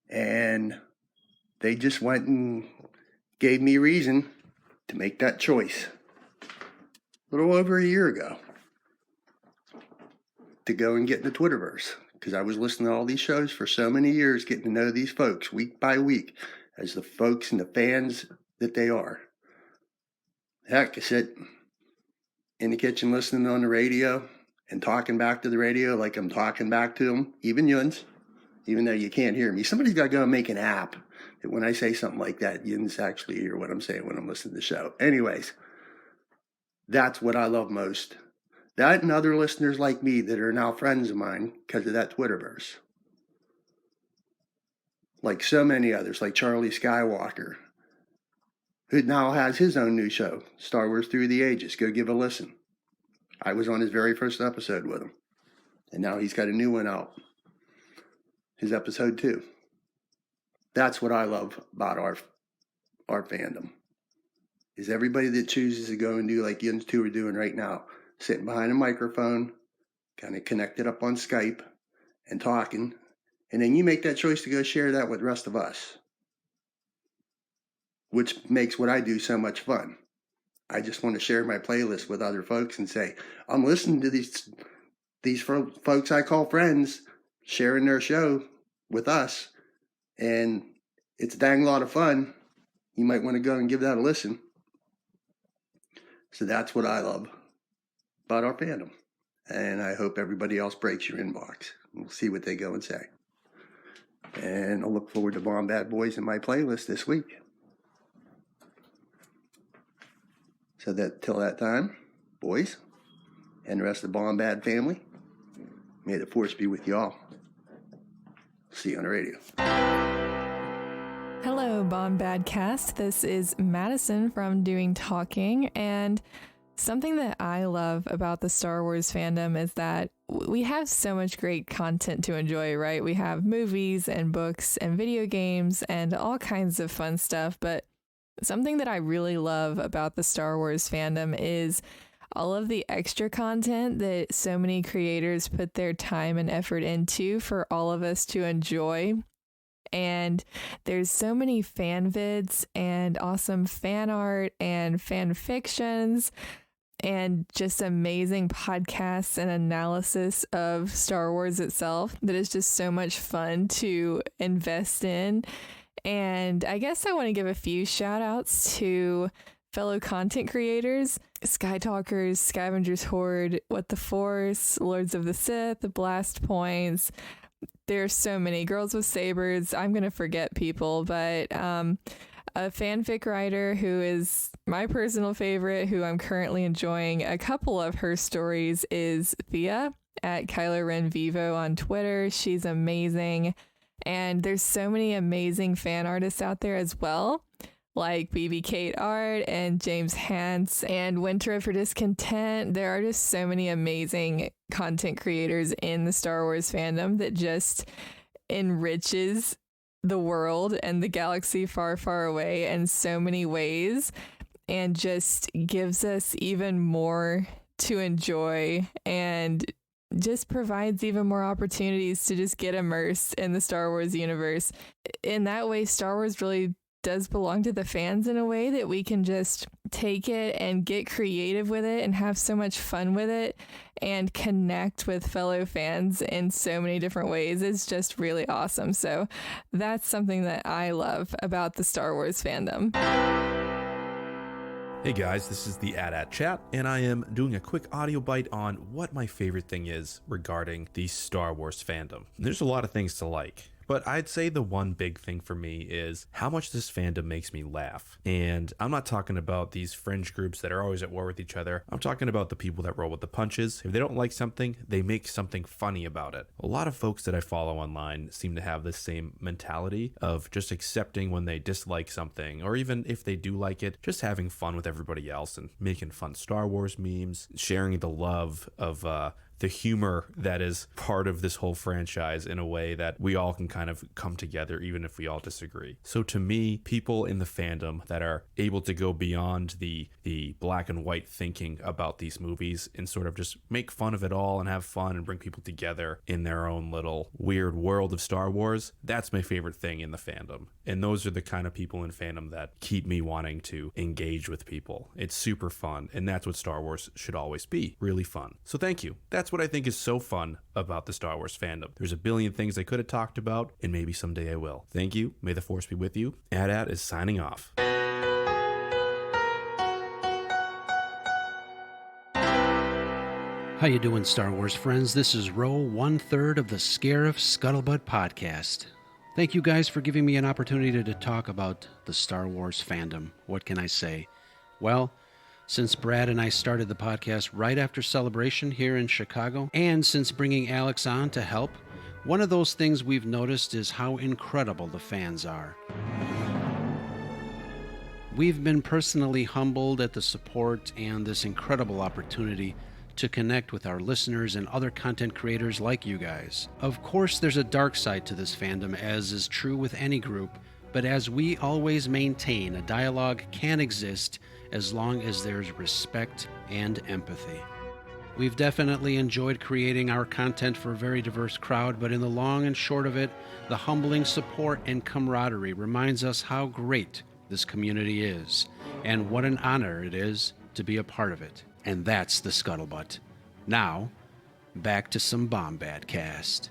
And they just went and gave me reason to make that choice a little over a year ago to go and get in the Twitterverse, because I was listening to all these shows for so many years, getting to know these folks week by week as the folks and the fans that they are. Heck, I sit in the kitchen listening on the radio and talking back to the radio like I'm talking back to them, even yuns, even though you can't hear me. Somebody's got to go and make an app that when I say something like that, yuns actually hear what I'm saying when I'm listening to the show. Anyways, that's what I love most. That and other listeners like me that are now friends of mine because of that Twitterverse. Like so many others, like Charlie Skywalker, who now has his own new show, Star Wars Through the Ages. Go give a listen. I was on his very first episode with him. And now he's got a new one out. His episode 2. That's what I love about our fandom. Is everybody that chooses to go and do like you two are doing right now, sitting behind a microphone, kind of connected up on Skype and talking. And then you make that choice to go share that with the rest of us, which makes what I do so much fun. I just want to share my playlist with other folks and say, I'm listening to these folks I call friends sharing their show with us, and it's a dang lot of fun. You might want to go and give that a listen. So that's what I love about our fandom. And I hope everybody else breaks your inbox. We'll see what they go and say. And I'll look forward to Bomb Bad Boys in my playlist this week. So that till that time, boys, and the rest of the Bomb Bad family, may the force be with y'all. See you on the radio. Hello, Bomb Badcast. This is Madison from Doing Talking, and something that I love about the Star Wars fandom is that we have so much great content to enjoy, right? We have movies and books and video games and all kinds of fun stuff, but something that I really love about the Star Wars fandom is all of the extra content that so many creators put their time and effort into for all of us to enjoy. And there's so many fan vids and awesome fan art and fan fictions and just amazing podcasts and analysis of Star Wars itself that is just so much fun to invest in. And I guess I want to give a few shout outs to fellow content creators, Sky Talkers, Scavengers Horde, What the Force, Lords of the Sith, The Blast Points. There's so many. Girls with Sabers. I'm going to forget people, but a fanfic writer who is my personal favorite, who I'm currently enjoying a couple of her stories, is Thea at Kylo Ren Vivo on Twitter. She's amazing. And there's so many amazing fan artists out there as well. like BB-Kate Art and James Hance and Winter for Discontent. There are just so many amazing content creators in the Star Wars fandom that just enriches the world and the galaxy far, far away in so many ways, and just gives us even more to enjoy and just provides even more opportunities to just get immersed in the Star Wars universe. In that way, Star Wars really does belong to the fans in a way that we can just take it and get creative with it and have so much fun with it and connect with fellow fans in so many different ways. It's just really awesome. So that's something that I love about the Star Wars fandom. Hey guys, this is the AT Chat, and I am doing a quick audio bite on what my favorite thing is regarding the Star Wars fandom. There's a lot of things to like, but I'd say the one big thing for me is how much this fandom makes me laugh. And I'm not talking about these fringe groups that are always at war with each other. I'm talking about the people that roll with the punches. If they don't like something, they make something funny about it. A lot of folks that I follow online seem to have this same mentality of just accepting when they dislike something, or even if they do like it, just having fun with everybody else and making fun Star Wars memes, sharing the love of the humor that is part of this whole franchise in a way that we all can kind of come together even if we all disagree. So to me, people in the fandom that are able to go beyond the black and white thinking about these movies and sort of just make fun of it all and have fun and bring people together in their own little weird world of Star Wars, that's my favorite thing in the fandom. And those are the kind of people in fandom that keep me wanting to engage with people. It's super fun, and that's what Star Wars should always be, really fun. So thank you. That's what I think is so fun about the Star Wars fandom. There's a billion things I could have talked about, and maybe someday I will. Thank you. May the Force be with you. AT is signing off. How you doing, Star Wars friends? This is row 1/3 of the Scarif Scuttlebutt podcast. Thank you guys for giving me an opportunity to talk about the Star Wars fandom. What can I say? Well, since Brad and I started the podcast right after Celebration here in Chicago, and since bringing Alex on to help, one of those things we've noticed is how incredible the fans are. We've been personally humbled at the support and this incredible opportunity to connect with our listeners and other content creators like you guys. Of course, there's a dark side to this fandom, as is true with any group, but as we always maintain, a dialogue can exist as long as there's respect and empathy. We've definitely enjoyed creating our content for a very diverse crowd, but in the long and short of it, the humbling support and camaraderie reminds us how great this community is, and what an honor it is to be a part of it. And that's the Scuttlebutt. Now, back to some Bombadcast.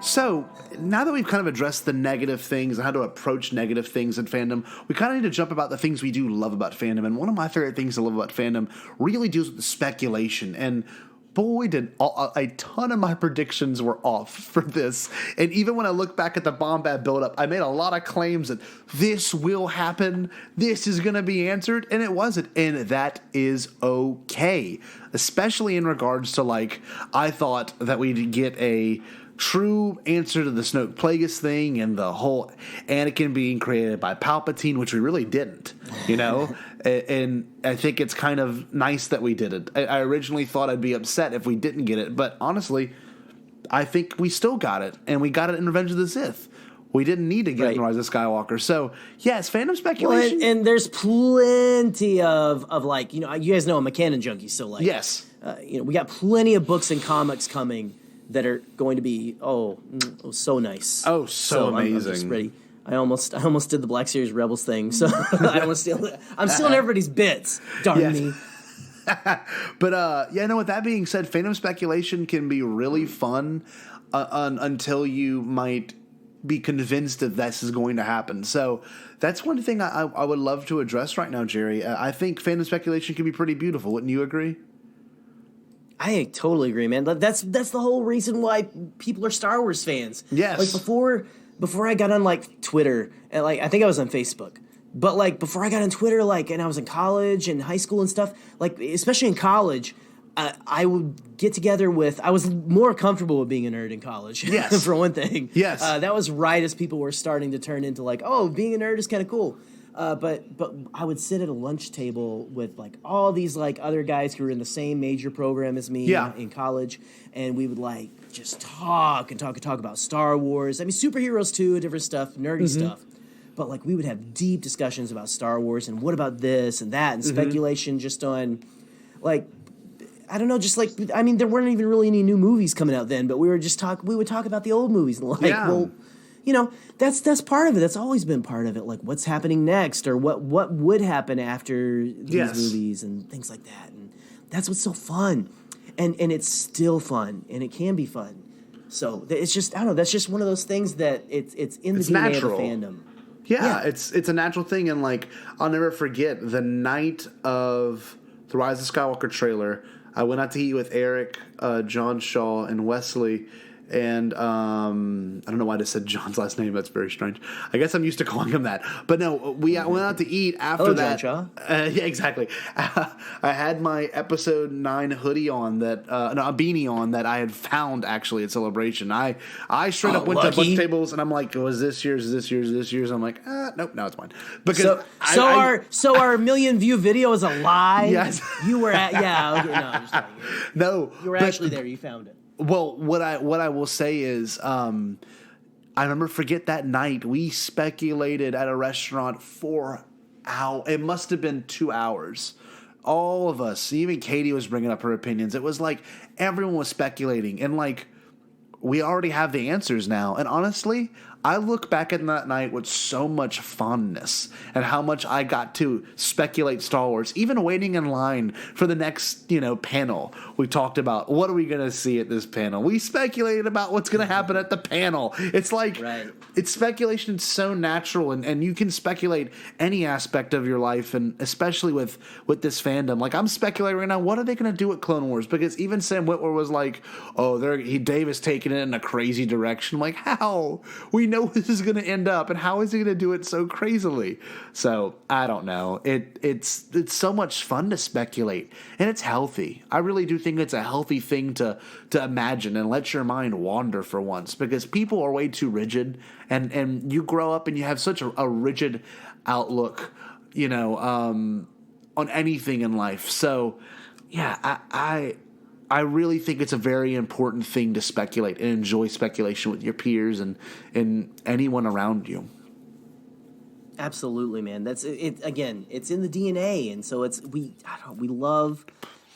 So, now that we've kind of addressed the negative things and how to approach negative things in fandom, we kind of need to jump about the things we do love about fandom. And one of my favorite things to love about fandom really deals with the speculation. And boy, did a ton of my predictions were off for this. And even when I look back at the Bombad buildup, I made a lot of claims that this will happen, this is going to be answered, and it wasn't. And that is okay. Especially in regards to, like, I thought that we'd get a true answer to the Snoke Plagueis thing and the whole Anakin being created by Palpatine, which we really didn't, you know? And I think it's kind of nice that we did it. I originally thought I'd be upset if we didn't get it, but honestly, I think we still got it, and we got it in Revenge of the Sith. We didn't need to get it in Rise of Skywalker. So, yes, fandom speculation. Well, and there's plenty of like, you know, you guys know I'm a canon junkie, so like, yes, you know, we got plenty of books and comics coming that are going to be so nice. Oh, so amazing. I'm just ready. I almost did the Black Series Rebels thing, so I'm stealing everybody's bits. Darn me. But yeah, no. With that being said, fandom speculation can be really fun until you might be convinced that this is going to happen. So that's one thing I would love to address right now, Jerry. I think fandom speculation can be pretty beautiful. Wouldn't you agree? I totally agree, man. That's the whole reason why people are Star Wars fans. Yes. Like before I got on like Twitter and like I think I was on Facebook, But like before I got on Twitter, like, and I was in college and high school and stuff, like especially in college, I would get together with. I was more comfortable with being a nerd in college. Yes. For one thing. Yes. That was right as people were starting to turn into like, oh, being a nerd is kind of cool. But I would sit at a lunch table with like all these like other guys who were in the same major program as me in college, and we would like just talk about Star Wars. I mean, superheroes too, different stuff, nerdy stuff. But like we would have deep discussions about Star Wars and what about this and that and speculation just on like. I don't know, just like, I mean, there weren't even really any new movies coming out then, but we would talk about the old movies and like, well, you know, that's part of it. That's always been part of it. Like what's happening next or what would happen after these movies and things like that. And that's what's so fun. And it's still fun and it can be fun. So it's just, I don't know, that's just one of those things that it's in the DNA natural. of the fandom. Yeah, it's a natural thing. And like, I'll never forget the night of the Rise of Skywalker trailer. I went out to eat with Eric, John Shaw, and Wesley, and I don't know why I just said John's last name. That's very strange. I guess I'm used to calling him that. But no, we went out to eat after that. John Shaw. Yeah, exactly. I had my episode 9 hoodie on that, a beanie on that I had found actually at Celebration. I straight up went to a bunch of tables and I'm like, was this yours? Is this yours? Is this yours? I'm like, nope, no, it's mine. Because our million view video is a lie. Yes. You were at okay, no, I'm just kidding. No, you were actually there. You found it. Well, what I will say is, I remember forget that night we speculated at a restaurant for hours. It must have been 2 hours. All of us, even Katie was bringing up her opinions. It was like everyone was speculating, and like we already have the answers now. And honestly, I look back at that night with so much fondness and how much I got to speculate Star Wars. Even waiting in line for the next, panel, we talked about what are we going to see at this panel. We speculated about what's going to happen at the panel. It's like, it's speculation so natural, and you can speculate any aspect of your life, and especially with this fandom. Like I'm speculating right now, what are they going to do with Clone Wars? Because even Sam Witwer was like, oh, Dave is taking it in a crazy direction. I'm like, how? We know this is going to end up, and how is he going to do it so crazily? So I don't know. It's so much fun to speculate, and it's healthy. I really do think it's a healthy thing to imagine and let your mind wander for once, because people are way too rigid, and you grow up and you have such a rigid outlook, on anything in life. So yeah, I really think it's a very important thing to speculate and enjoy speculation with your peers and anyone around you. Absolutely, man. That's it. Again, it's in the DNA, and so we love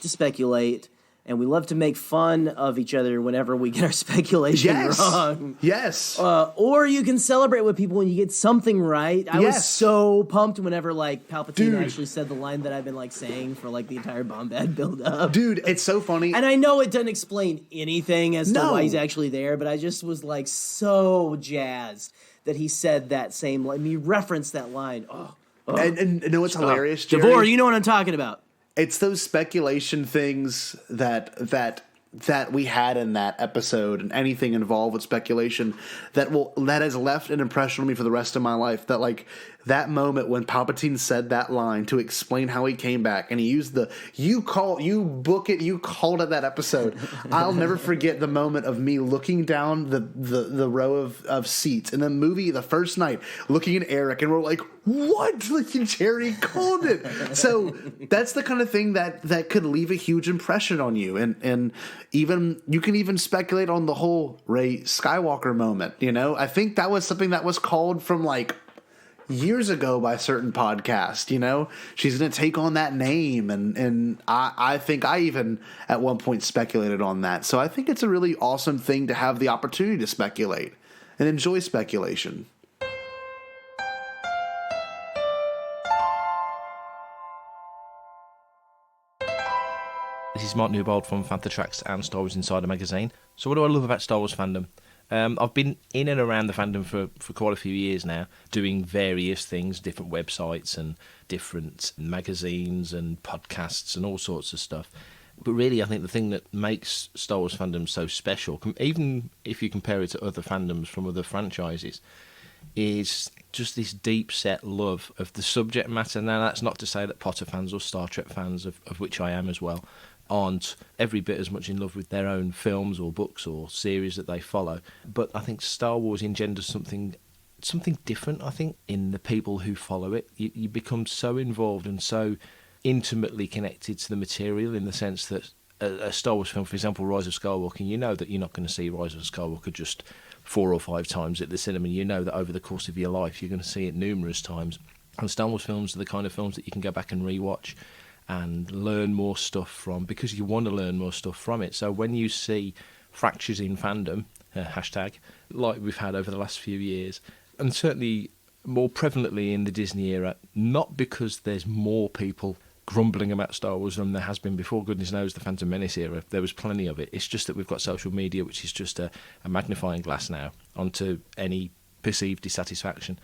to speculate, and we love to make fun of each other whenever we get our speculation wrong. Yes. Or you can celebrate with people when you get something right. I was so pumped whenever like Palpatine actually said the line that I've been like saying for like the entire Bombad build up. Dude, it's so funny. And I know it doesn't explain anything as to why he's actually there, but I just was like so jazzed that he said that same line. He referenced that line. And you know what's hilarious, Jerry? Javor, you know what I'm talking about. It's those speculation things that we had in that episode, and anything involved with speculation that has left an impression on me for the rest of my life. That like that moment when Palpatine said that line to explain how he came back, and he used you called it that episode. I'll never forget the moment of me looking down the row of seats in the movie the first night, looking at Eric, and we're like, what? Like Jerry called it. So that's the kind of thing that could leave a huge impression on you, and even you can even speculate on the whole Rey Skywalker moment. I think that was something that was called from like years ago by a certain podcast. She's going to take on that name, and I think I even at one point speculated on that. So I think it's a really awesome thing to have the opportunity to speculate and enjoy speculation. This is Mark Newbold from Fantha Tracks and Star Wars Insider magazine. So what do I love about Star Wars fandom? I've been in and around the fandom for quite a few years now, doing various things, different websites and different magazines and podcasts and all sorts of stuff. But really, I think the thing that makes Star Wars fandom so special, even if you compare it to other fandoms from other franchises, is just this deep set love of the subject matter. Now, that's not to say that Potter fans or Star Trek fans, of which I am as well, aren't every bit as much in love with their own films or books or series that they follow. But I think Star Wars engenders something different, I think, in the people who follow it. You become so involved and so intimately connected to the material, in the sense that a Star Wars film, for example, Rise of Skywalking, you know that you're not going to see Rise of Skywalker just 4 or 5 times at the cinema. You know that over the course of your life you're going to see it numerous times. And Star Wars films are the kind of films that you can go back and rewatch and learn more stuff from, because you want to learn more stuff from it. So when you see fractures in fandom, hashtag, like we've had over the last few years, and certainly more prevalently in the Disney era, not because there's more people grumbling about Star Wars than there has been before. Goodness knows the Phantom Menace era, there was plenty of it. It's just that we've got social media, which is just a magnifying glass now onto any perceived dissatisfaction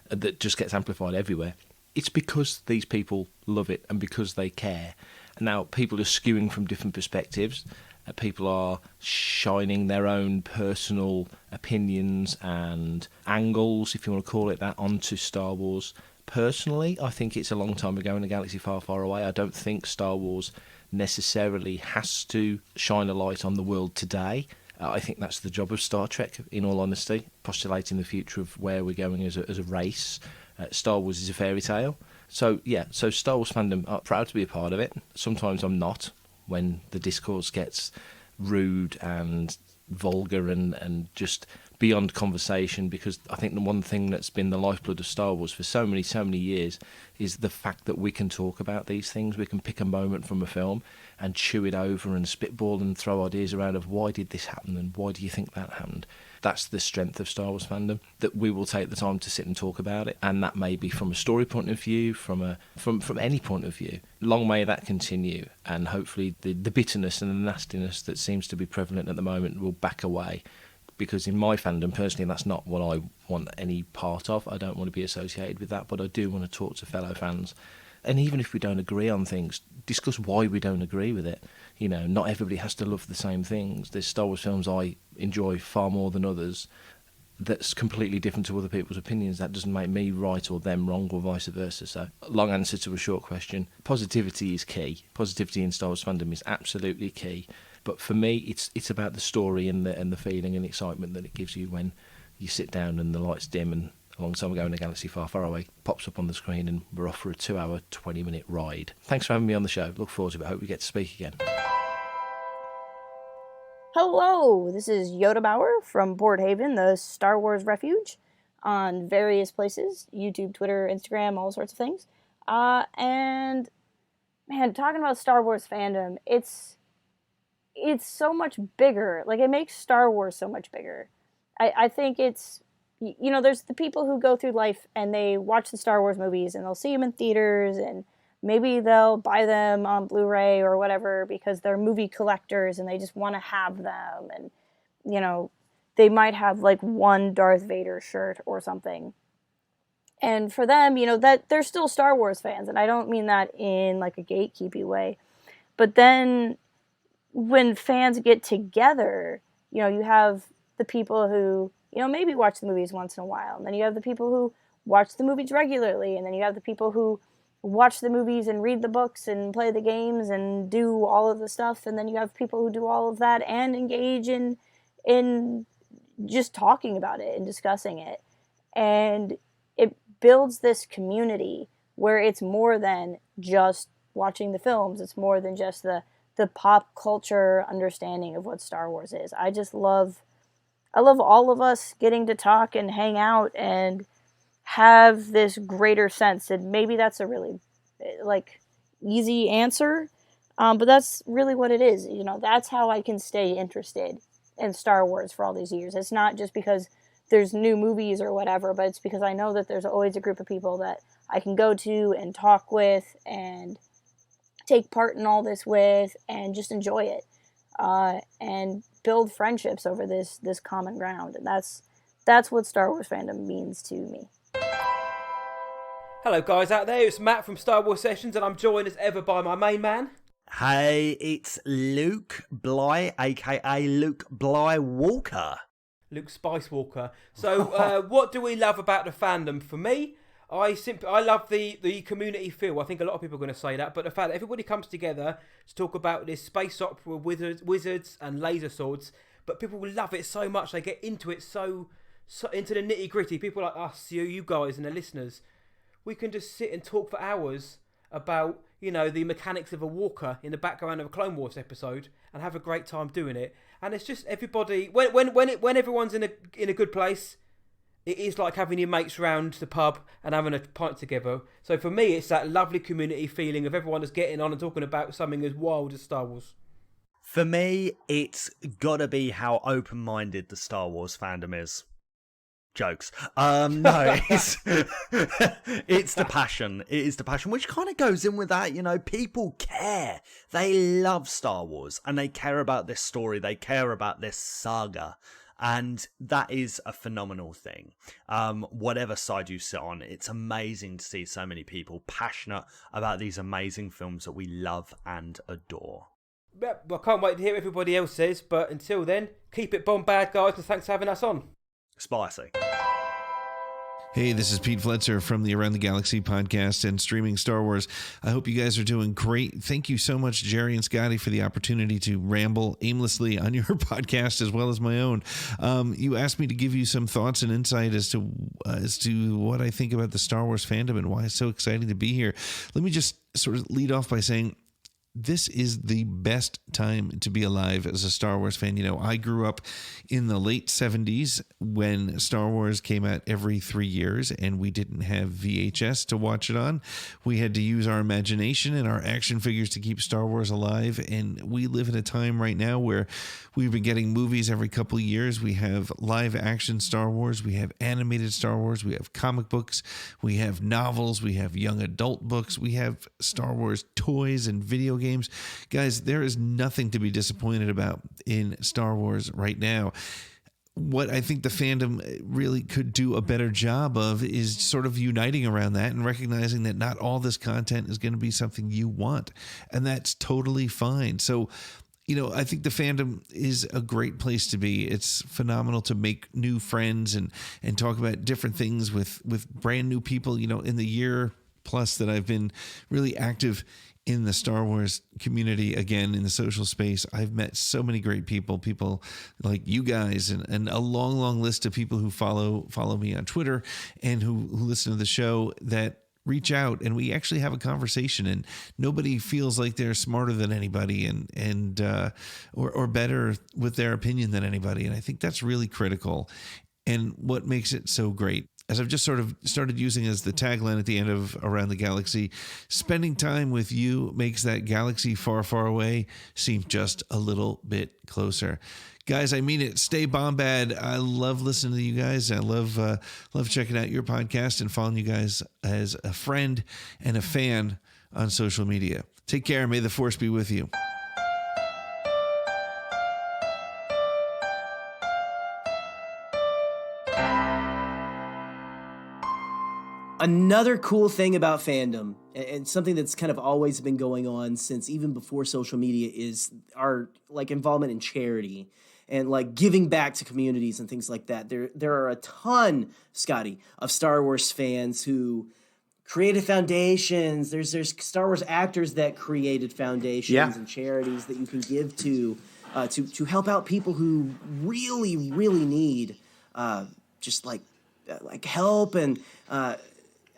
that just gets amplified everywhere. It's because these people love it and because they care. Now, people are skewing from different perspectives. People are shining their own personal opinions and angles, if you want to call it that, onto Star Wars. Personally, I think it's a long time ago in a galaxy far, far away. I don't think Star Wars necessarily has to shine a light on the world today. I think that's the job of Star Trek, in all honesty, postulating the future of where we're going as a race. Star Wars is a fairy tale. So Star Wars fandom, I'm proud to be a part of it. Sometimes I'm not, when the discourse gets rude and vulgar and just beyond conversation, because I think the one thing that's been the lifeblood of Star Wars for so many years is the fact that we can talk about these things. We can pick a moment from a film and chew it over and spitball and throw ideas around of why did this happen and why do you think that happened. That's the strength of Star Wars fandom, that we will take the time to sit and talk about it, and that may be from a story point of view, from any point of view. Long may that continue, and hopefully the bitterness and the nastiness that seems to be prevalent at the moment will back away, because in my fandom, personally, that's not what I want any part of. I don't want to be associated with that, but I do want to talk to fellow fans. And even if we don't agree on things, discuss why we don't agree with it. You know, not everybody has to love the same things. There's Star Wars films I enjoy far more than others that's completely different to other people's opinions. That doesn't make me right or them wrong, or vice versa. So, long answer to a short question. Positivity is key. Positivity in Star Wars fandom is absolutely key. But for me, it's about the story and the feeling and excitement that it gives you when you sit down and the lights dim and a long time ago in a galaxy far, far away pops up on the screen and we're off for a 2-hour, 20-minute ride. Thanks for having me on the show. Look forward to it. I hope we get to speak again. Hello, this is Yoda Bauer from Boardhaven, the Star Wars Refuge, on various places, YouTube, Twitter, Instagram, all sorts of things. And, man, talking about Star Wars fandom, it's so much bigger. Like, it makes Star Wars so much bigger. I think it's, you know, there's the people who go through life and they watch the Star Wars movies and they'll see them in theaters and maybe they'll buy them on Blu-ray or whatever because they're movie collectors and they just want to have them. And, you know, they might have like one Darth Vader shirt or something. And for them, you know, that they're still Star Wars fans. And I don't mean that in like a gatekeepy way. But then when fans get together, you know, you have the people who, you know, maybe watch the movies once in a while. And then you have the people who watch the movies regularly. And then you have the people who watch the movies and read the books and play the games and do all of the stuff. And then you have people who do all of that and engage in just talking about it and discussing it. And it builds this community where it's more than just watching the films. It's more than just the pop culture understanding of what Star Wars is. I love all of us getting to talk and hang out and have this greater sense. And maybe that's a really like easy answer, but that's really what it is. You know, that's how I can stay interested in Star Wars for all these years. It's not just because there's new movies or whatever, but it's because I know that there's always a group of people that I can go to and talk with and take part in all this with and just enjoy it. And build friendships over this common ground. And that's what Star Wars fandom means to me. Hello guys out there, it's Matt from Star Wars Sessions and I'm joined as ever by my main man. Hey, it's Luke Bly, aka Luke Bly Walker. Luke Spicewalker. So, what do we love about the fandom? For me, I love the community feel. I think a lot of people are going to say that, but the fact that everybody comes together to talk about this space opera with wizards and laser swords, but people will love it so much. They get into it so into the nitty gritty. People like us, you guys, and the listeners, we can just sit and talk for hours about, you know, the mechanics of a walker in the background of a Clone Wars episode and have a great time doing it. And it's just everybody, when everyone's in a good place, it is like having your mates round the pub and having a pint together. So for me, it's that lovely community feeling of everyone just getting on and talking about something as wild as Star Wars. For me, it's gotta be how open-minded the Star Wars fandom is. Jokes. No, it's the passion. It is the passion, which kind of goes in with that. You know, people care. They love Star Wars and they care about this story. They care about this saga. And that is a phenomenal thing. Whatever side you sit on, it's amazing to see so many people passionate about these amazing films that we love and adore. Well, I can't wait to hear what everybody else says, but until then, keep it bombad, guys, and thanks for having us on. Spicy. Hey, this is Pete Fletzer from the Around the Galaxy podcast and streaming Star Wars. I hope you guys are doing great. Thank you so much, Jerry and Scotty, for the opportunity to ramble aimlessly on your podcast as well as my own. You asked me to give you some thoughts and insight as to what I think about the Star Wars fandom and why it's so exciting to be here. Let me just sort of lead off by saying, this is the best time to be alive as a Star Wars fan. You know, I grew up in the late 70s when Star Wars came out every 3 years and we didn't have VHS to watch it on. We had to use our imagination and our action figures to keep Star Wars alive. And we live in a time right now where we've been getting movies every couple of years. We have live action Star Wars. We have animated Star Wars. We have comic books. We have novels. We have young adult books. We have Star Wars toys and video games. Guys, there is nothing to be disappointed about in Star Wars right now. What I think the fandom really could do a better job of is sort of uniting around that and recognizing that not all this content is going to be something you want, and that's totally fine. So, you know, I think the fandom is a great place to be. It's phenomenal to make new friends and talk about different things with brand new people. You know, in the year plus that I've been really active in the Star Wars community, again, in the social space, I've met so many great people like you guys and a long, long list of people who follow me on Twitter and who listen to the show that reach out and we actually have a conversation, and nobody feels like they're smarter than anybody or better with their opinion than anybody. And I think that's really critical and what makes it so great. As I've just sort of started using as the tagline at the end of Around the Galaxy, spending time with you makes that galaxy far, far away seem just a little bit closer. Guys, I mean it. Stay bombad. I love listening to you guys. I love checking out your podcast and following you guys as a friend and a fan on social media. Take care. May the Force be with you. Another cool thing about fandom, and something that's kind of always been going on since even before social media, is our like involvement in charity and like giving back to communities and things like that. There are a ton, Scotty, of Star Wars fans who created foundations. There's Star Wars actors that created foundations and charities that you can give to help out people who really, really need just like help and.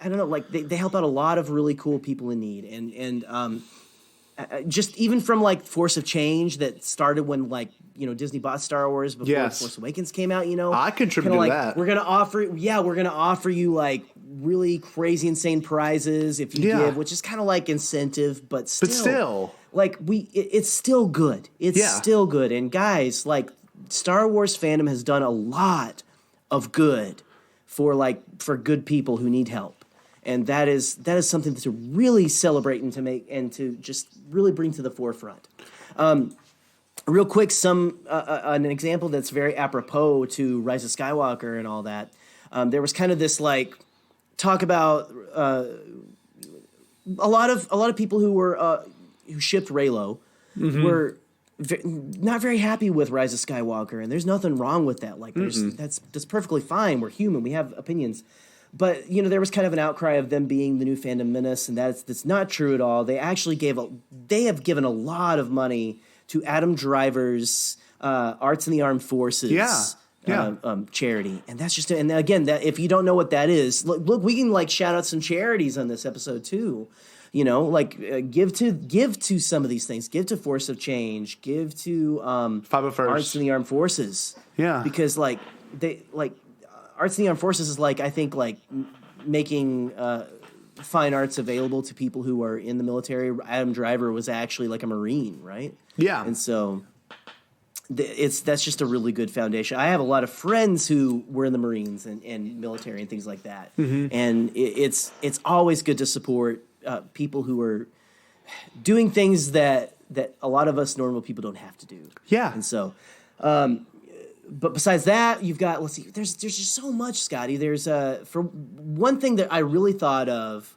I don't know, like they help out a lot of really cool people in need, and just even from like Force of Change that started when like Disney bought Star Wars before Force Awakens came out. I contributed to that. We're gonna offer you like really crazy insane prizes if you give, which is kind of like incentive, but still like it's still good. It's still good, and guys, like Star Wars fandom has done a lot of good for good people who need help. And that is something to really celebrate and to make and to just really bring to the forefront. Real quick, an example that's very apropos to Rise of Skywalker and all that. There was kind of this like talk about a lot of people who were who shipped Reylo were not very happy with Rise of Skywalker, and there's nothing wrong with that. Like, that's perfectly fine. We're human. We have opinions. But, there was kind of an outcry of them being the new fandom menace, and that's not true at all. They actually they have given a lot of money to Adam Driver's Arts in the Armed Forces charity. And that's just, and again, that if you don't know what that is, look, we can shout out some charities on this episode too. Give to some of these things. Give to Force of Change. Give to 501st Arts in the Armed Forces. Yeah, because Arts in the Armed Forces is I think making fine arts available to people who are in the military. Adam Driver was actually a Marine, right? Yeah, and so that's just a really good foundation. I have a lot of friends who were in the Marines and military and things like that, and it's always good to support people who are doing things that a lot of us normal people don't have to do. Yeah. And so, but besides that, you've got, let's see, there's just so much, Scotty. There's, for one thing that I really thought of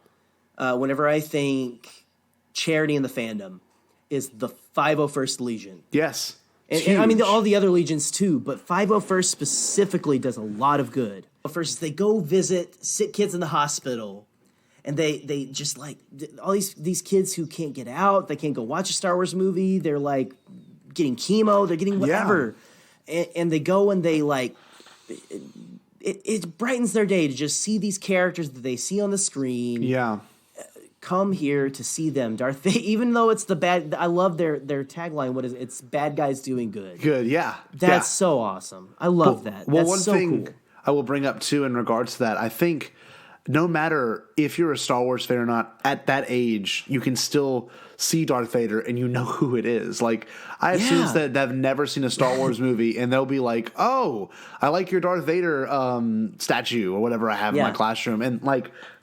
whenever I think charity in the fandom is the 501st Legion. Yes. And I mean, all the other legions too, but 501st specifically does a lot of good. First, they go visit sick kids in the hospital. And they just all these kids who can't get out, they can't go watch a Star Wars movie. They're getting chemo, they're getting whatever, and they go and they it brightens their day to just see these characters that they see on the screen. Yeah, come here to see them, Darth Vader. Even though it's the bad, I love their tagline. What is it? It's bad guys doing good. Good, yeah, that's so awesome. I love that. Well, that's one so thing cool. I will bring up too in regards to that, I think, no matter if you're a Star Wars fan or not, at that age, you can still see Darth Vader and you know who it is. I have students that have never seen a Star Wars movie, and they'll be like, "Oh, I like your Darth Vader statue or whatever I have in my classroom," and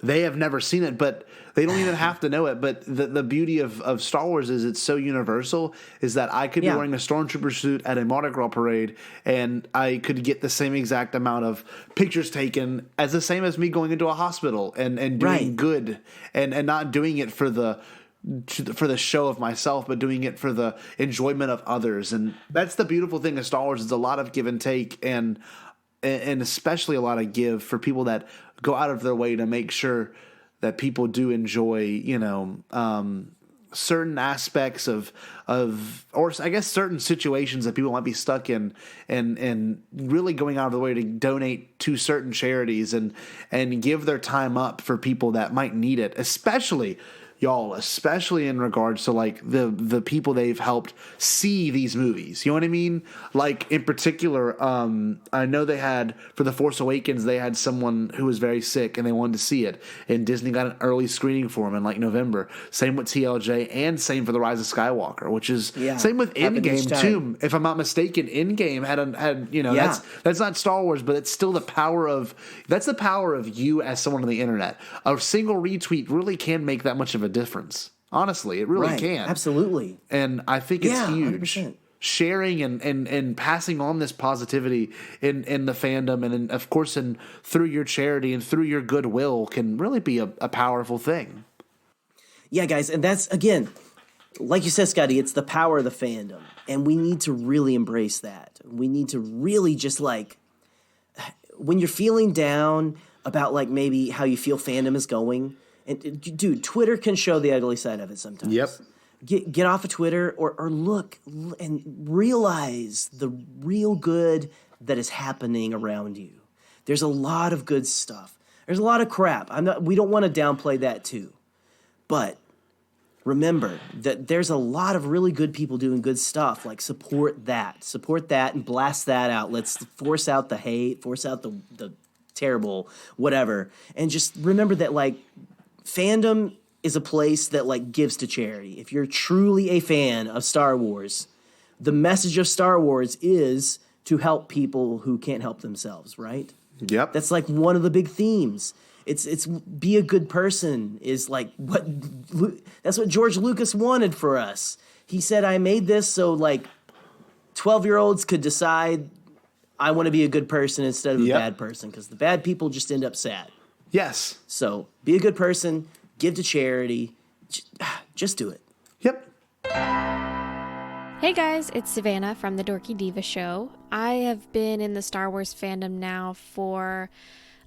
they have never seen it, but they don't even have to know it. But the beauty of Star Wars is it's so universal, is that I could be wearing a Stormtrooper suit at a Mardi Gras parade, and I could get the same exact amount of pictures taken as the same as me going into a hospital and doing good and not doing it for the show of myself, but doing it for the enjoyment of others. And that's the beautiful thing of Star Wars, is a lot of give and take, and especially a lot of give for people that go out of their way to make sure that people do enjoy, certain aspects of, or I guess certain situations that people might be stuck in, and really going out of the way to donate to certain charities and give their time up for people that might need it, especially in regards to the people they've helped see these movies. You know what I mean? In particular, I know they had, for The Force Awakens, they had someone who was very sick and they wanted to see it, and Disney got an early screening for him in November. Same with TLJ, and same for The Rise of Skywalker, which is same with Endgame too. If I'm not mistaken, Endgame had that's not Star Wars, but it's still the power of you as someone on the internet. A single retweet really can make that much of a difference. Honestly, it really can. Absolutely. And I think it's huge. 100%. Sharing and passing on this positivity in the fandom, and of course through your charity and through your goodwill, can really be a powerful thing. Yeah, guys, and that's, again, like you said, Scotty, it's the power of the fandom, and we need to really embrace that. We need to really just when you're feeling down about maybe how you feel fandom is going. And dude, Twitter can show the ugly side of it sometimes. Yep. Get off of Twitter or look and realize the real good that is happening around you. There's a lot of good stuff. There's a lot of crap. We don't want to downplay that too. But remember that there's a lot of really good people doing good stuff. Support that and blast that out. Let's force out the hate, force out the terrible whatever. And just remember that fandom is a place that gives to charity. If you're truly a fan of Star Wars, the message of Star Wars is to help people who can't help themselves, right? Yep. That's one of the big themes. It's be a good person is that's what George Lucas wanted for us. He said, I made this so 12-year-olds could decide I want to be a good person instead of a bad person, because the bad people just end up sad. Yes. So be a good person, give to charity, just do it. Yep. Hey guys, it's Savanna from the Dorky Diva show. I have been in the Star Wars fandom now for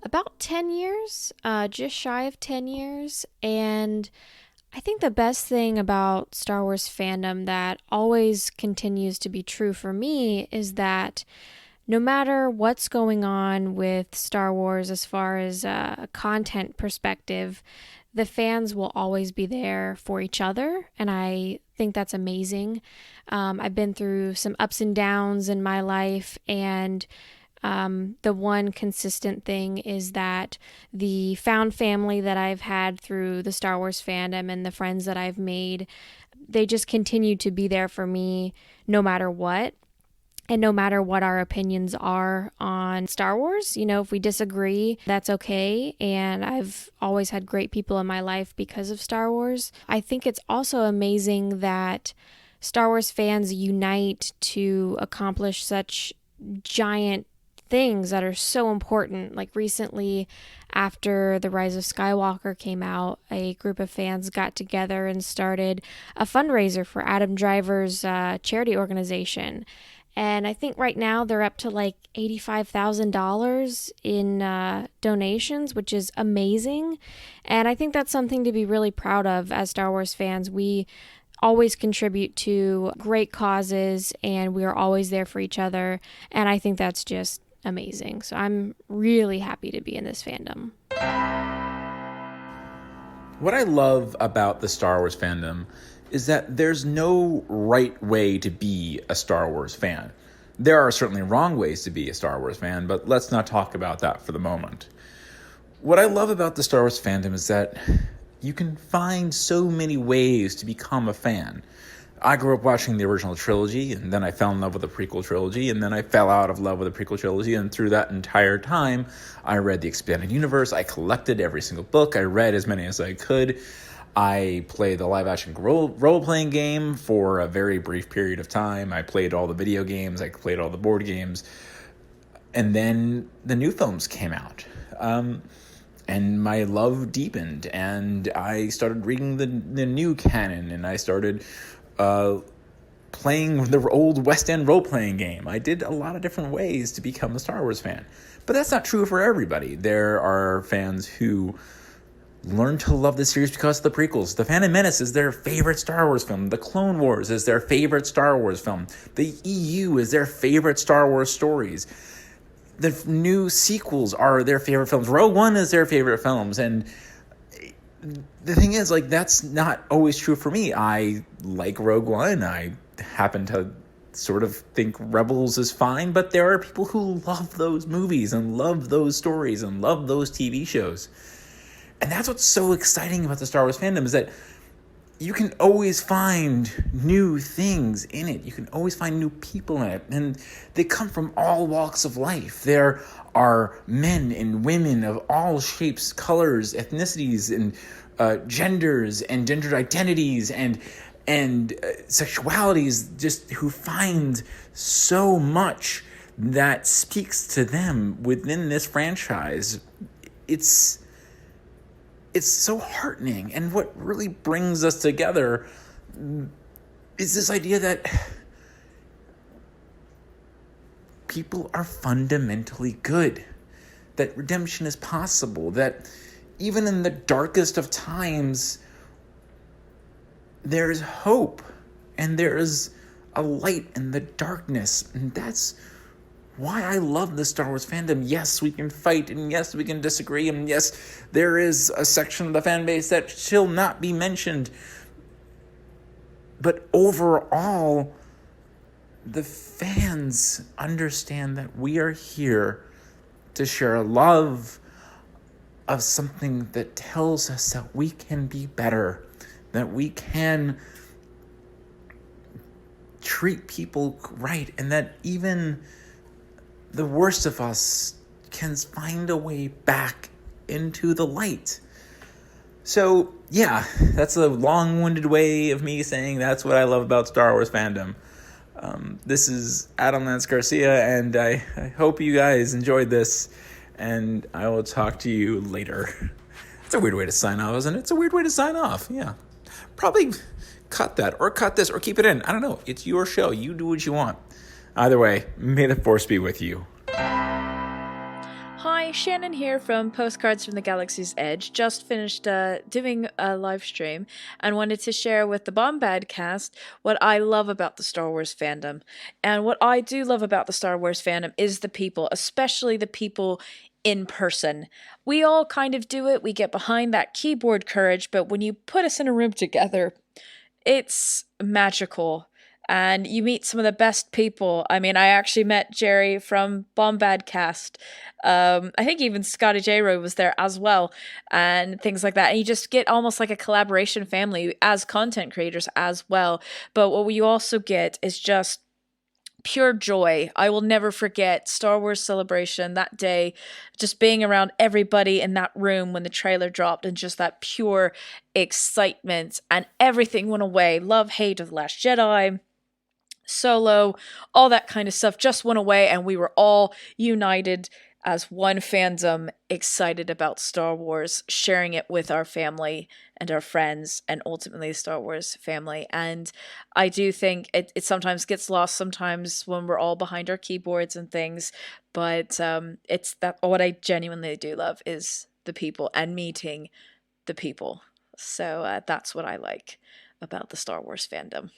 about 10 years, just shy of 10 years, and I think the best thing about Star Wars fandom that always continues to be true for me is that no matter what's going on with Star Wars as far as a content perspective, the fans will always be there for each other, and I think that's amazing. I've been through some ups and downs in my life, and the one consistent thing is that the found family that I've had through the Star Wars fandom and the friends that I've made, they just continue to be there for me no matter what. And no matter what our opinions are on Star Wars, you know, if we disagree, that's okay. And I've always had great people in my life because of Star Wars. I think it's also amazing that Star Wars fans unite to accomplish such giant things that are so important. Like recently, after The Rise of Skywalker came out, a group of fans got together and started a fundraiser for Adam Driver's charity organization. And I think right now they're up to like $85,000 in donations, which is amazing. And I think that's something to be really proud of as Star Wars fans. We always contribute to great causes and we are always there for each other. And I think that's just amazing. So I'm really happy to be in this fandom. What I love about the Star Wars fandom is that there's no right way to be a Star Wars fan. There are certainly wrong ways to be a Star Wars fan, but let's not talk about that for the moment. What I love about the Star Wars fandom is that you can find so many ways to become a fan. I grew up watching the original trilogy, and then I fell in love with the prequel trilogy, and then I fell out of love with the prequel trilogy, and through that entire time, I read the expanded universe, I collected every single book, I read as many as I could. I played the live-action role-playing game for a very brief period of time. I played all the video games. I played all the board games. And then the new films came out. And my love deepened. And I started reading the new canon. And I started playing the old West End role-playing game. I did a lot of different ways to become a Star Wars fan. But that's not true for everybody. There are fans who learn to love the series because of the prequels. The Phantom Menace is their favorite Star Wars film. The Clone Wars is their favorite Star Wars film. The EU is their favorite Star Wars stories. The new sequels are their favorite films. Rogue One is their favorite films. And the thing is, like, that's not always true for me. I like Rogue One. I happen to sort of think Rebels is fine, but there are people who love those movies and love those stories and love those TV shows. And that's what's so exciting about the Star Wars fandom is that you can always find new things in it. You can always find new people in it. And they come from all walks of life. There are men and women of all shapes, colors, ethnicities, and genders, and gendered identities, and sexualities, just who find so much that speaks to them within this franchise. It's so heartening. And what really brings us together is this idea that people are fundamentally good, that redemption is possible, that even in the darkest of times, there is hope and there is a light in the darkness. And that's why I love the Star Wars fandom. Yes, we can fight, and yes, we can disagree, and yes, there is a section of the fan base that shall not be mentioned. But overall, the fans understand that we are here to share a love of something that tells us that we can be better, that we can treat people right, and that even the worst of us can find a way back into the light. So, yeah, that's a long-winded way of me saying that's what I love about Star Wars fandom. This is Adam Lance Garcia, and I hope you guys enjoyed this, and I will talk to you later. It's a weird way to sign off, isn't it? It's a weird way to sign off, yeah. Probably cut that or cut this or keep it in. I don't know. It's your show. You do what you want. Either way, may the force be with you. Hi, Shannan here from Postcards from the Galaxy's Edge. Just finished doing a live stream and wanted to share with the Podcastt what I love about the Star Wars fandom. And what I do love about the Star Wars fandom is the people, especially the people in person. We all kind of do it. We get behind that keyboard courage, but when you put us in a room together, it's magical. And you meet some of the best people. I mean, I actually met Jerry from Podcastt. I think even Scotty J. Rowe was there as well, and things like that. And you just get almost like a collaboration family as content creators as well. But what you also get is just pure joy. I will never forget Star Wars Celebration that day, just being around everybody in that room when the trailer dropped, and just that pure excitement, and everything went away. Love, hate of The Last Jedi, Solo, all that kind of stuff just went away, and we were all united as one fandom, excited about Star Wars, sharing it with our family and our friends, and ultimately the Star Wars family. And I do think it sometimes gets lost sometimes when we're all behind our keyboards and things, but it's that what I genuinely do love is the people and meeting the people. So that's what I like about the Star Wars fandom.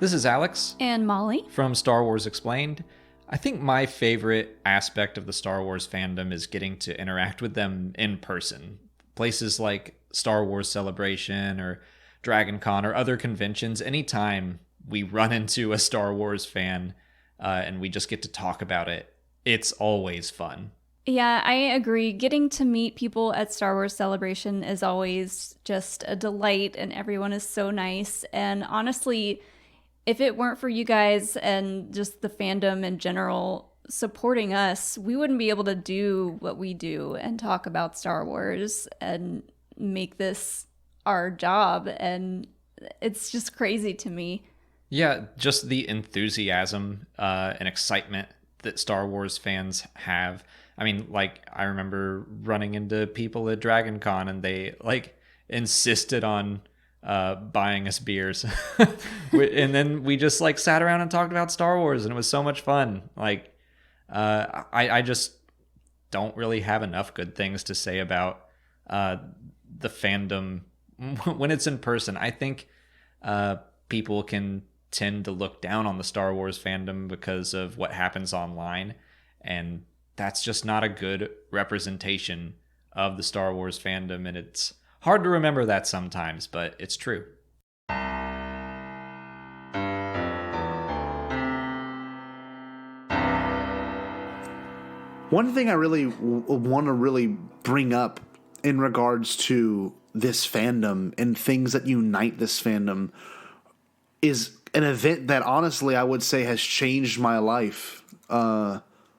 This is Alex. And Mollie. From Star Wars Explained. I think my favorite aspect of the Star Wars fandom is getting to interact with them in person. Places like Star Wars Celebration or Dragon Con or other conventions, anytime we run into a Star Wars fan and we just get to talk about it, it's always fun. Yeah, I agree. Getting to meet people at Star Wars Celebration is always just a delight, and everyone is so nice. And honestly, if it weren't for you guys and just the fandom in general supporting us, we wouldn't be able to do what we do and talk about Star Wars and make this our job. And it's just crazy to me. Yeah, just the enthusiasm and excitement that Star Wars fans have. I mean, like, I remember running into people at Dragon Con and they, like, insisted on buying us beers. And then we just, like, sat around and talked about Star Wars, and it was so much fun. Like, I just don't really have enough good things to say about the fandom when it's in person. I think people can tend to look down on the Star Wars fandom because of what happens online, and that's just not a good representation of the Star Wars fandom, and it's hard to remember that sometimes, but it's true. One thing I really want to really bring up in regards to this fandom and things that unite this fandom is an event that honestly I would say has changed my life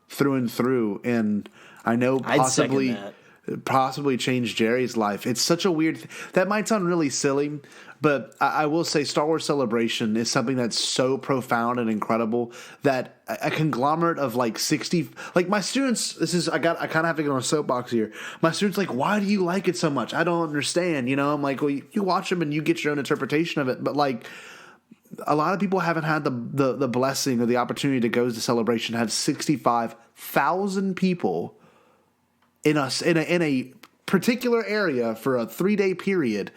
through and through, and I know possibly changed Jerry's life. It's such a weird that might sound really silly, but I will say Star Wars Celebration is something that's so profound and incredible that a conglomerate of like 60, like my students, I kind of have to get on a soapbox here. My students like, why do you like it so much? I don't understand. You know, I'm like, well, you watch them and you get your own interpretation of it, but like, a lot of people haven't had the blessing or the opportunity to go to Celebration. Had 65,000 people in a particular area for a 3-day period,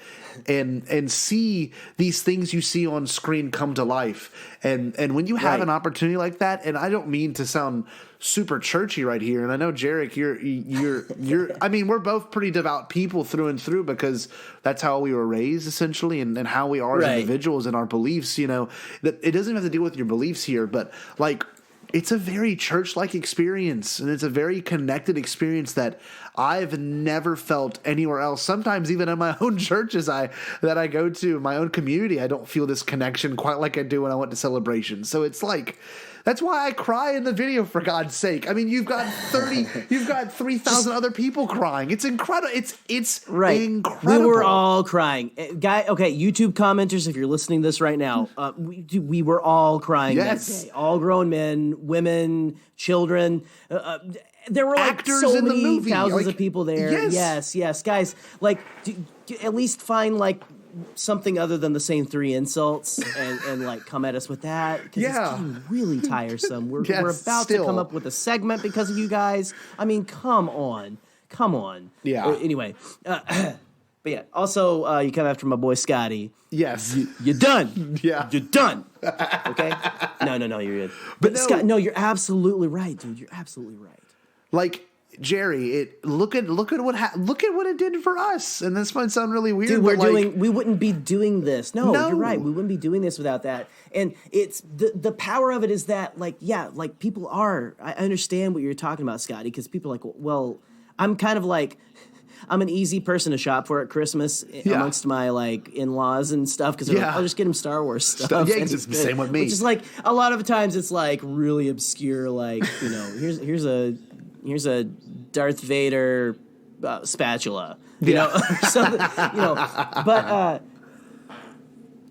and see these things you see on screen come to life. And when you have an opportunity like that, and I don't mean to sound super churchy right here, and I know Jarek, you're I mean, we're both pretty devout people through and through because that's how we were raised essentially, and how we are as individuals and our beliefs. You know, that it doesn't have to deal with your beliefs here, but like, it's a very church-like experience, and it's a very connected experience that I've never felt anywhere else. Sometimes even in my own churches that I go to, my own community, I don't feel this connection quite like I do when I went to Celebration. So it's like, that's why I cry in the video, for God's sake. I mean, you've got 3,000 other people crying. It's incredible. It's incredible. We were all crying. YouTube commenters, if you're listening to this right now, we were all crying that day. All grown men, women, children. there were like actors so in the many movie. thousands Like, of people there. Yes, guys. Like, at least find like something other than the same 3 insults and like come at us with that, because it's getting really tiresome. We're about to come up with a segment because of you guys. I mean, come on. Yeah. Anyway, but yeah. Also, you come after my boy Scotty. Yes. You're done. Yeah. You're done. Okay. No, you're good. But no. Scott, no, you're absolutely right, dude. You're absolutely right. Like, Jerry, look at what it did for us, and this might sound really weird. Dude, but we wouldn't be doing this. No, you're right. We wouldn't be doing this without that. And it's the power of it is that, like, yeah, like people are. I understand what you're talking about, Scotty, because people are like, well, I'm kind of like, I'm an easy person to shop for at Christmas amongst my like in-laws and stuff, because like, I'll just get them Star Wars stuff. Yeah, it's the same with me. Which is like a lot of times it's like really obscure, like, you know, here's a Darth Vader spatula, you know, so you know, but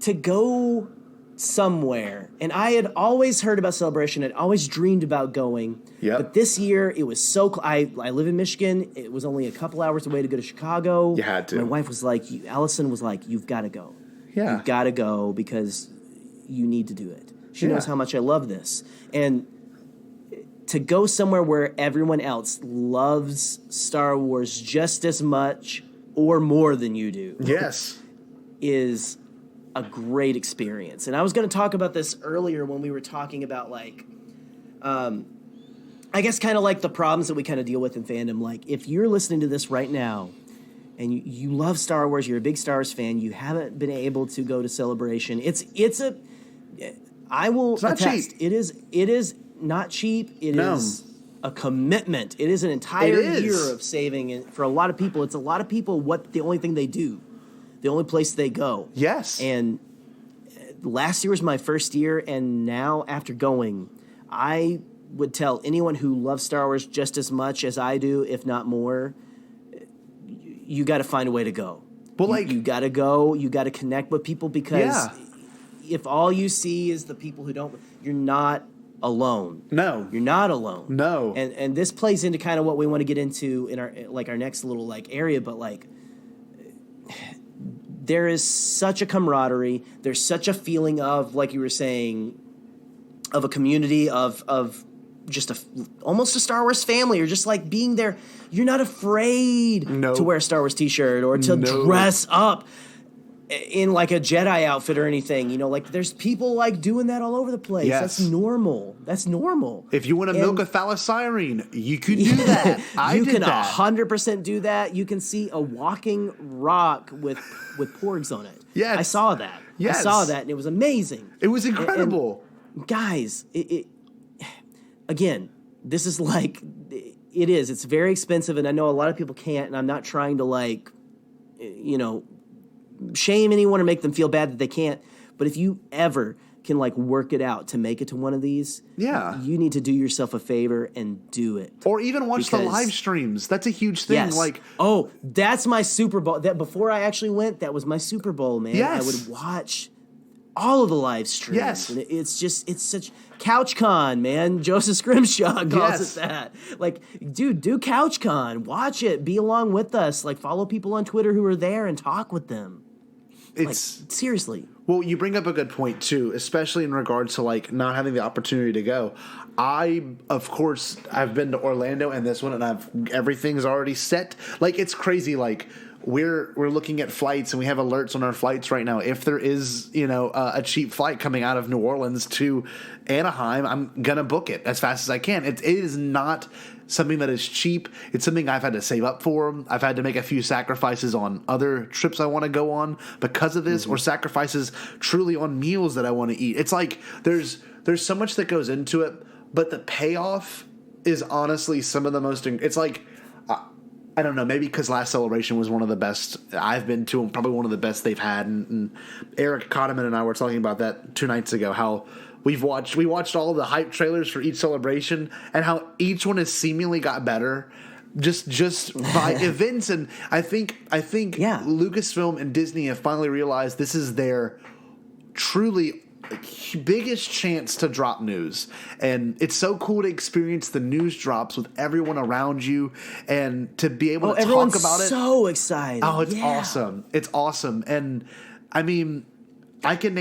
to go somewhere, and I had always heard about Celebration, I'd always dreamed about going. But this year it was so I live in Michigan. It was only a couple hours away to go to Chicago. You had to. My wife was like, Allison was like, you've got to go. Yeah. You've got to go because you need to do it. She knows how much I love this. And to go somewhere where everyone else loves Star Wars just as much or more than you do. Yes. Is a great experience. And I was going to talk about this earlier when we were talking about like, I guess kind of like the problems that we kind of deal with in fandom. Like if you're listening to this right now and you love Star Wars, you're a big Star Wars fan, you haven't been able to go to Celebration. I will attest, it is not cheap. It is a commitment. It is an entire year of saving. And for a lot of people, it's a lot of people the only thing they do, the only place they go. Yes. And last year was my first year, and now after going, I would tell anyone who loves Star Wars just as much as I do, if not more, you got to find a way to go. Well, you got to go. You got to connect with people, because if all you see is the people who don't, you're not alone. No, you're not alone. No. And this plays into kind of what we want to get into in our next little like area, but like there is such a camaraderie. There's such a feeling of, like you were saying, of a community of just almost a Star Wars family, or just like being there. You're not afraid to wear a Star Wars t-shirt or to dress up in like a Jedi outfit or anything, you know, like there's people like doing that all over the place. Yes. That's normal. If you want to milk a thalassarine, you could do that. You can 100% do that. You can see a walking rock with porgs on it. Yes. I saw that. Yes. I saw that, and it was amazing. It was incredible. And guys, again, this is like, it's very expensive, and I know a lot of people can't, and I'm not trying to like, you know, shame anyone or make them feel bad that they can't, but if you ever can like work it out to make it to one of these, you need to do yourself a favor and do it. Or even watch the live streams. That's a huge thing. Yes. Like, oh, that's my Super Bowl. That before I actually went, that was my Super Bowl, man. Yes. I would watch all of the live streams. Yes. And it's such CouchCon, man. Joseph Scrimshaw calls it that. Like, dude, do CouchCon. Watch it. Be along with us. Like, follow people on Twitter who are there and talk with them. It's like, seriously. Well, you bring up a good point too, especially in regards to like not having the opportunity to go. Of course, I've been to Orlando and this one, and everything's already set. Like, it's crazy. Like, we're looking at flights, and we have alerts on our flights right now. If there is, you know, a cheap flight coming out of New Orleans to Anaheim, I'm gonna book it as fast as I can. It is not something that is cheap. It's something I've had to save up for. I've had to make a few sacrifices on other trips I want to go on because of this, or sacrifices truly on meals that I want to eat. It's like there's so much that goes into it, but the payoff is honestly some of the most. It's like, I don't know, maybe because last Celebration was one of the best I've been to, and probably one of the best they've had. And Eric Cotterman and I were talking about that 2 nights ago, how we watched all the hype trailers for each Celebration, and how each one has seemingly got better just by events. And I think Lucasfilm and Disney have finally realized this is their truly biggest chance to drop news, and it's so cool to experience the news drops with everyone around you and to be able to talk about it. So excited! Oh, it's awesome! It's awesome, and I mean, I can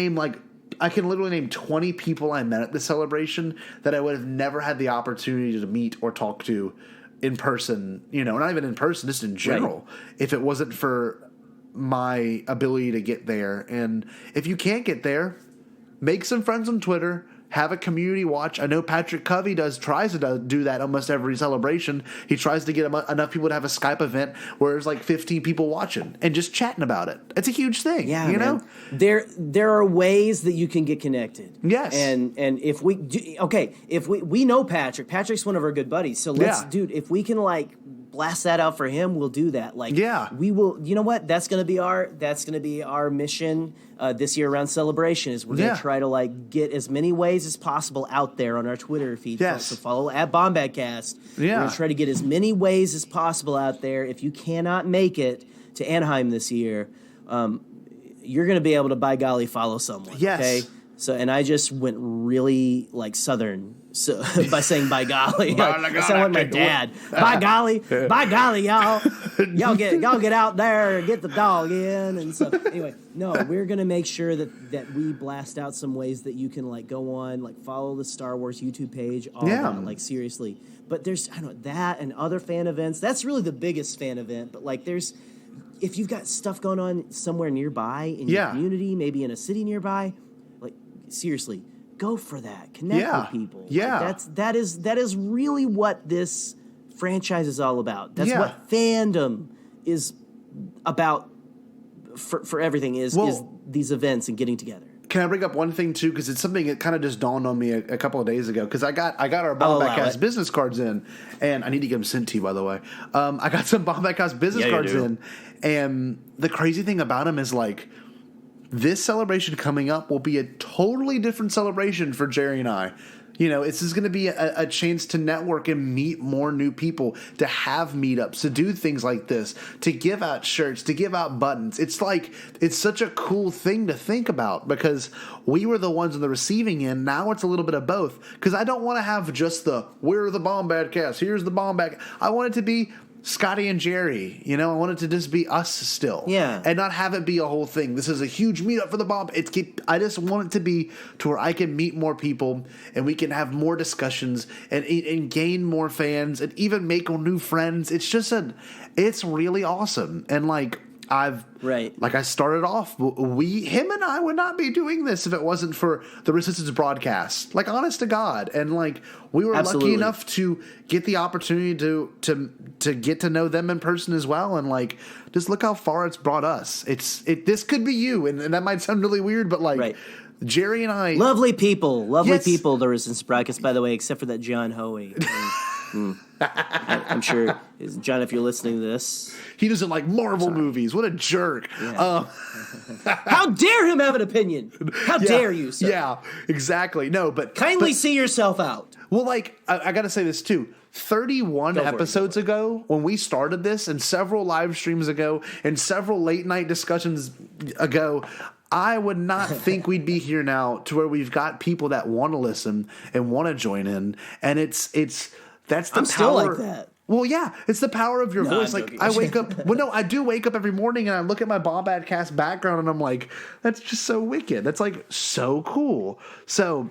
literally name 20 people I met at the celebration that I would have never had the opportunity to meet or talk to in person. Not even in person, just in general. Right. If it wasn't for my ability to get there, and if you can't get there, make some friends on Twitter, have a community watch. I know Patrick Covey tries to do that almost every celebration. He tries to get enough people to have a Skype event where there's like 15 people watching and just chatting about it. It's a huge thing. Yeah, you know? There are ways that you can get connected. Yes. And if we do, if we know Patrick's one of our good buddies. So dude, if we can blast that out for him, we'll do that. We will. You know what? That's gonna be our mission this year around celebration. Is we're gonna try to get as many ways as possible out there on our Twitter feed. Yes. So follow at Podcastt. Yeah. We're gonna try to get as many ways as possible out there. If you cannot make it to Anaheim this year, you're gonna be able to by golly follow someone. Yes. Okay. So, and I just went really Southern by saying by golly. I sound like my dad. By golly, y'all. Y'all get out there and get the dog in. And so anyway, no, we're gonna make sure that we blast out some ways that you can go on, follow the Star Wars YouTube page. All that, seriously. But there's that and other fan events. That's really the biggest fan event. But there's, if you've got stuff going on somewhere nearby in your community, maybe in a city nearby. Seriously, go for that. Connect with people. Yeah. That is really what this franchise is all about. That's what fandom is about for everything is these events and getting together. Can I bring up one thing too? Because it's something that kind of just dawned on me a couple of days ago. Because I got our Podcastt business cards in, and I need to get them sent to you, by the way. I got some Podcastt business cards in, and the crazy thing about them is this celebration coming up will be a totally different celebration for Jerry and I. This is going to be a chance to network and meet more new people, to have meetups, to do things like this, to give out shirts, to give out buttons. It's such a cool thing to think about because we were the ones on the receiving end. Now it's a little bit of both because I don't want to have just we're the Podcastt, here's the Podcastt. I want it to be Scotty and Jerry, I want it to just be us still. Yeah. And not have it be a whole thing. This is a huge meetup for the bomb. I just want it to be to where I can meet more people and we can have more discussions and gain more fans and even make new friends. It's just it's really awesome. And I started off, him and I would not be doing this if it wasn't for the Resistance broadcast. Honest to God. And we were lucky enough to get the opportunity to get to know them in person as well. And just look how far it's brought us. This could be you, and that might sound really weird, but Jerry and I, lovely people, the Resistance broadcast, by the way, except for that John Hoey. I'm sure, John, if you're listening to this, he doesn't like Marvel movies. What a jerk! Yeah. How dare him have an opinion? How dare you, sir? Yeah, exactly. No, but kindly see yourself out. Well, I got to say this too. 31 episodes ago, when we started this, and several live streams ago, and several late night discussions ago, I would not think we'd be here now to where we've got people that want to listen and want to join in, and that's the I'm power. Still like that. Well, yeah, it's the power of your voice. I wake up. Well, no, I do wake up every morning and I look at my Podcastt background and I'm like, that's just so wicked. That's so cool. So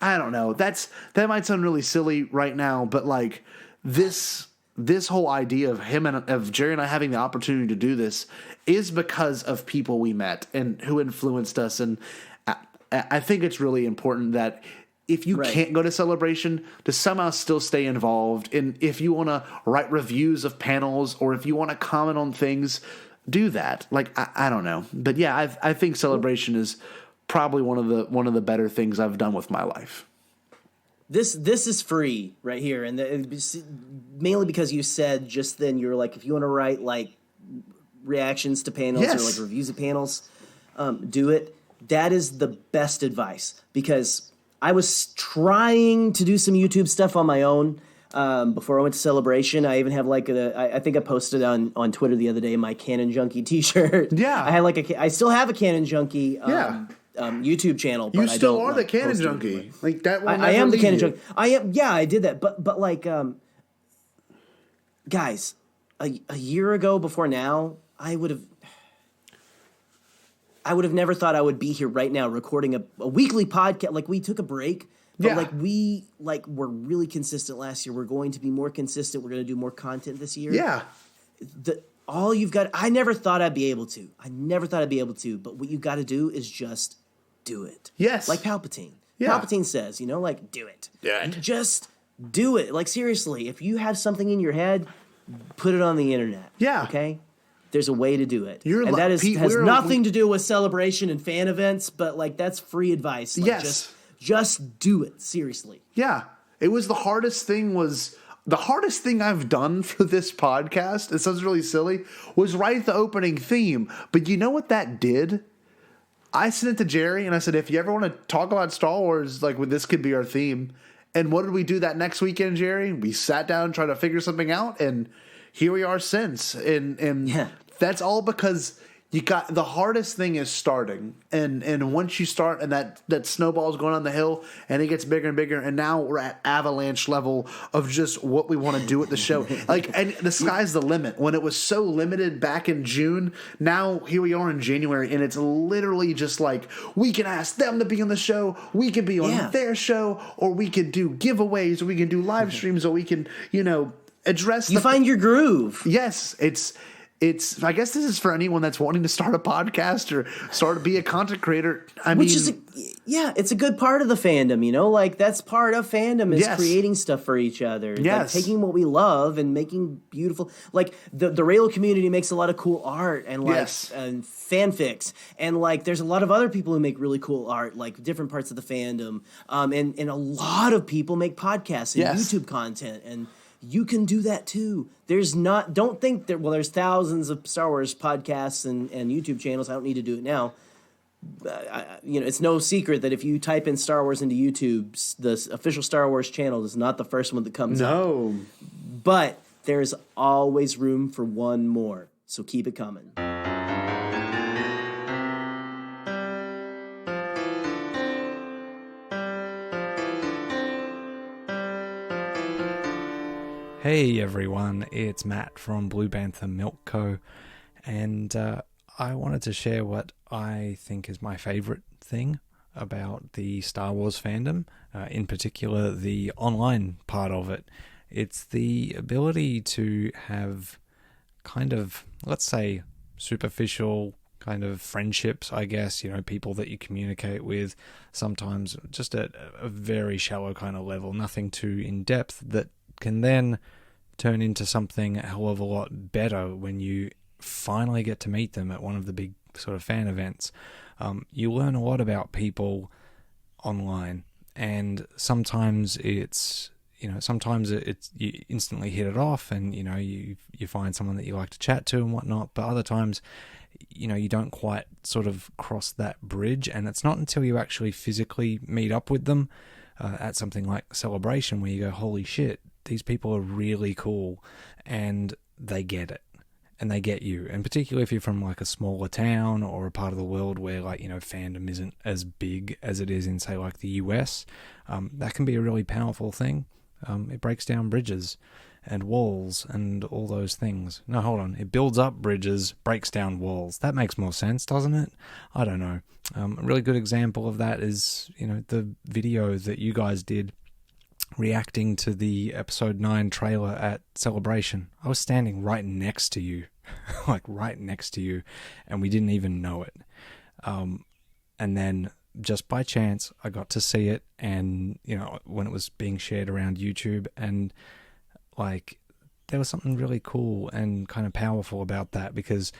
I don't know. That might sound really silly right now, but this whole idea of Jerry and I having the opportunity to do this is because of people we met and who influenced us. And I think it's really important that if you can't go to Celebration, to somehow still stay involved. And if you want to write reviews of panels or if you want to comment on things, do that. I don't know. But yeah, I think Celebration is probably one of the better things I've done with my life. This is free right here. And mainly because you said just then, you're if you want to write reactions to panels or reviews of panels, do it. That is the best advice because I was trying to do some YouTube stuff on my own before I went to Celebration. I even have I think I posted on Twitter the other day my Canon Junkie T-shirt. Yeah, I had I still have a Canon Junkie YouTube channel. But You still don't, are the canon post junkie. anymore. Like that. Will I never am the leave canon you. junkie. I am. Yeah, I did that. But like, guys, a year ago before now, I would have never thought I would be here right now recording a weekly podcast. Like, we took a break. But we were really consistent last year. We're going to be more consistent. We're going to do more content this year. Yeah. All you've got, I never thought I'd be able to. But what you got to do is just do it. Yes. Like Palpatine. Yeah. Palpatine says, do it. Just do it. Like, seriously, if you have something in your head, put it on the internet. Yeah. Okay? There's a way to do it. And that has nothing to do with celebration and fan events, but like, that's free advice. Like, Yes. Just do it. Seriously. Yeah. It was the hardest thing I've done for this podcast. It sounds really silly. Was write the opening theme. But you know what that did? I sent it to Jerry and I said, if you ever want to talk about Star Wars, like, this could be our theme. And what did we do that next weekend, Jerry? We sat down and tried to figure something out, and here we are since. And that's all because the hardest thing is starting. And once you start and that snowball's going on the hill and it gets bigger and bigger, and now we're at avalanche level of just what we want to do at the show. And the sky's the limit. When it was so limited back in June, now here we are in January, and it's literally just like, we can ask them to be on the show, we can be on their show, or we can do giveaways, or we can do live streams, or we can, address. You find your groove. Yes, it's. I guess this is for anyone that's wanting to start a podcast or be a content creator. It's a good part of the fandom, like, that's part of fandom is creating stuff for each other. Yes. Like, taking what we love and making beautiful, like, the Raylo community makes a lot of cool art and and fanfics, and like, there's a lot of other people who make really cool art, like different parts of the fandom. And a lot of people make podcasts and YouTube content, and you can do that too. Don't think that, there's thousands of Star Wars podcasts and YouTube channels. I don't need to do it now. It's no secret that if you type in Star Wars into YouTube, the official Star Wars channel is not the first one that comes up. No. But there's always room for one more. So keep it coming. Hey everyone, it's Matt from Blue Bantha Milk Co. And I wanted to share what I think is my favorite thing about the Star Wars fandom, in particular the online part of it. It's the ability to have kind of, let's say, superficial kind of friendships, I guess, people that you communicate with, sometimes just at a very shallow kind of level, nothing too in-depth, that can then turn into something a hell of a lot better when you finally get to meet them at one of the big sort of fan events. You learn a lot about people online, and sometimes it's you instantly hit it off, and you find someone that you like to chat to and whatnot. But other times, you don't quite sort of cross that bridge, and it's not until you actually physically meet up with them at something like Celebration where you go, holy shit, these people are really cool, and they get it, and they get you. And particularly if you're from like a smaller town or a part of the world where fandom isn't as big as it is in, say, like the US, that can be a really powerful thing. It breaks down bridges and walls and all those things. No, hold on. It builds up bridges, breaks down walls. That makes more sense, doesn't it? I don't know. A really good example of that is, the video that you guys did reacting to the episode 9 trailer at Celebration. I was standing right next to you, right next to you, and we didn't even know it. And then just by chance, I got to see it, and, when it was being shared around YouTube, and there was something really cool and kind of powerful about that, because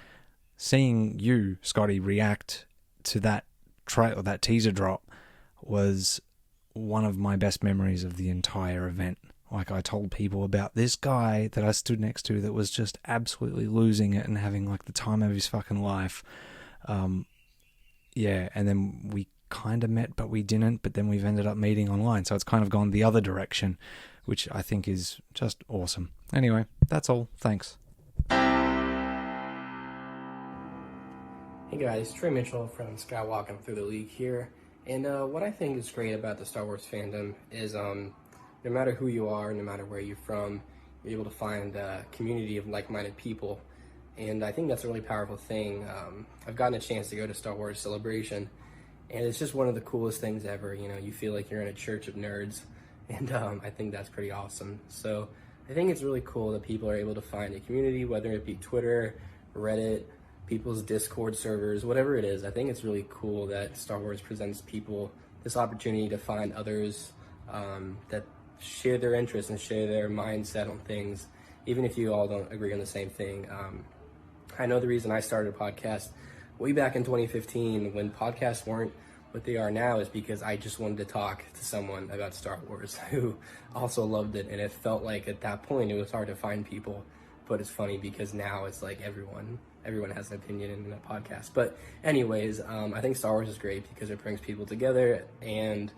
seeing you, Scotty, react to that trailer, that teaser drop, was one of my best memories of the entire event. I told people about this guy that I stood next to that was just absolutely losing it and having the time of his fucking life. And then we kind of met, but we didn't, but then we've ended up meeting online. So it's kind of gone the other direction, which I think is just awesome. Anyway, that's all. Thanks. Hey guys, Trey Mitchell from Skywalking Through the League here. And what I think is great about the Star Wars fandom is no matter who you are, no matter where you're from, you're able to find a community of like-minded people. And I think that's a really powerful thing. I've gotten a chance to go to Star Wars Celebration, and it's just one of the coolest things ever. You know, you feel like you're in a church of nerds, and I think that's pretty awesome. So I think it's really cool that people are able to find a community, whether it be Twitter, Reddit, people's Discord servers, whatever it is. I think it's really cool that Star Wars presents people this opportunity to find others that share their interests and share their mindset on things, even if you all don't agree on the same thing. I know the reason I started a podcast way back in 2015 when podcasts weren't what they are now is because I just wanted to talk to someone about Star Wars who also loved it, and it felt like at that point it was hard to find people. But it's funny because now it's like everyone has an opinion in a podcast. But anyways, I think Star Wars is great because it brings people together, and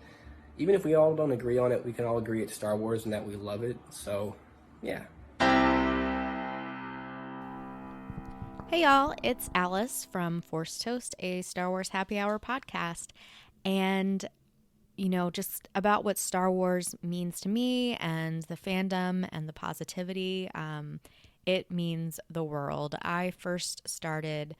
even if we all don't agree on it, we can all agree it's Star Wars and that we love it. So, yeah. Hey y'all, it's Alyce from Force Toast, a Star Wars happy hour podcast. And, you know, just about what Star Wars means to me and the fandom and the positivity, it means the world. I first started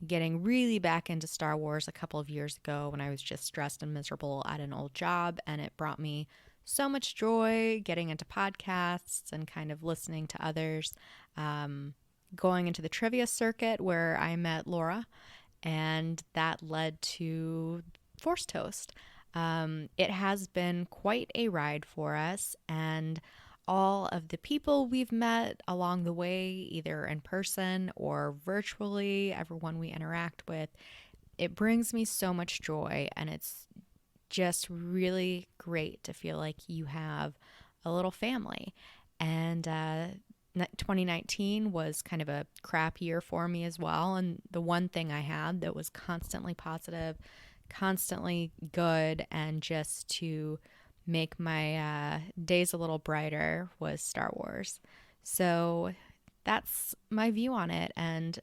getting really back into Star Wars a couple of years ago when I was just stressed and miserable at an old job, and it brought me so much joy getting into podcasts and kind of listening to others, going into the trivia circuit where I met Laura, and that led to Force Toast. It has been quite a ride for us, and all of the people we've met along the way, either in person or virtually, everyone we interact with, it brings me so much joy, and it's just really great to feel like you have a little family. And 2019 was kind of a crap year for me as well, and the one thing I had that was constantly positive, constantly good, and just to make my days a little brighter was Star Wars. So that's my view on it, and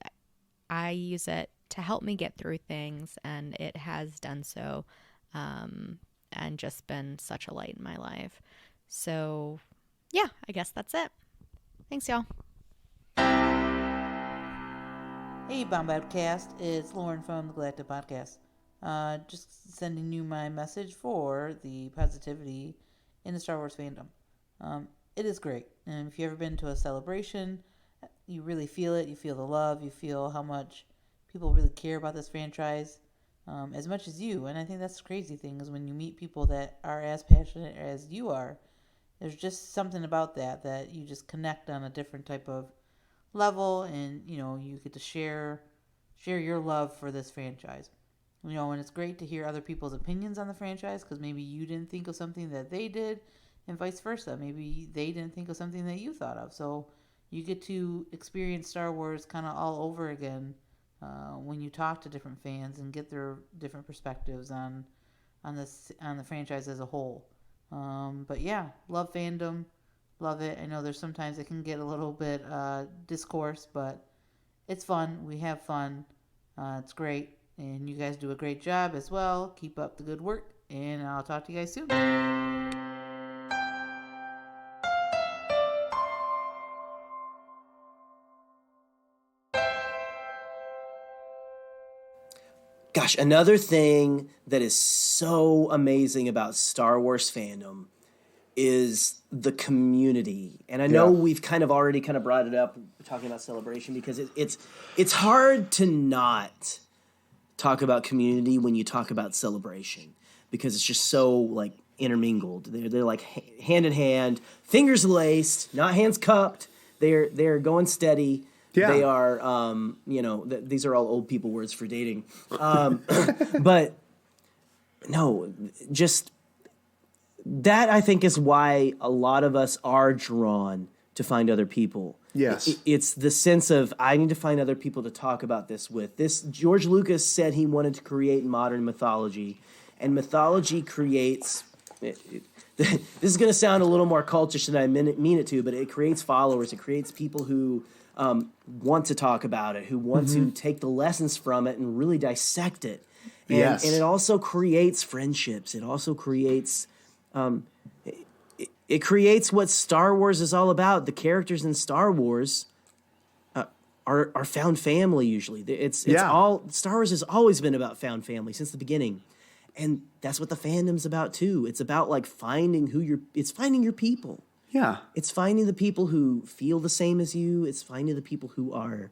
I use it to help me get through things, and it has done so, and just been such a light in my life. So yeah, I guess that's it. Thanks, y'all. Hey, Podcast, it's Lauren from the GALactic Podcast. Just sending you my message for the positivity in the Star Wars fandom. It is great. And if you've ever been to a celebration, you really feel it. You feel the love. You feel how much people really care about this franchise as much as you. And I think that's the crazy thing is when you meet people that are as passionate as you are, there's just something about that you just connect on a different type of level, and, you know, you get to share your love for this franchise. You know, and it's great to hear other people's opinions on the franchise because maybe you didn't think of something that they did and vice versa. Maybe they didn't think of something that you thought of. So you get to experience Star Wars kind of all over again when you talk to different fans and get their different perspectives on the franchise as a whole. But yeah, love fandom, love it. I know there's sometimes it can get a little bit discourse, but it's fun. We have fun. It's great. And you guys do a great job as well. Keep up the good work, and I'll talk to you guys soon. Gosh, another thing that is so amazing about Star Wars fandom is the community. And I know we've kind of already kind of brought it up talking about Celebration because it's hard to not talk about community when you talk about Celebration because it's just so like intermingled. They're like hand in hand, fingers laced, not hands cupped. They're going steady. Yeah. They are, these are all old people words for dating. But no, just that I think is why a lot of us are drawn to find other people. Yes. It's the sense of, I need to find other people to talk about this with. George Lucas said he wanted to create modern mythology, and mythology creates, this is going to sound a little more cultish than I mean it to, but it creates followers. It creates people who want to talk about it, who want to take the lessons from it and really dissect it. And, Yes. and it also creates friendships. It also creates it creates what Star Wars is all about. The characters in Star Wars are found family usually. It's all Star Wars has always been about found family since the beginning. And that's what the fandom's about too. It's about like finding finding your people. Yeah. It's finding the people who feel the same as you. It's finding the people who are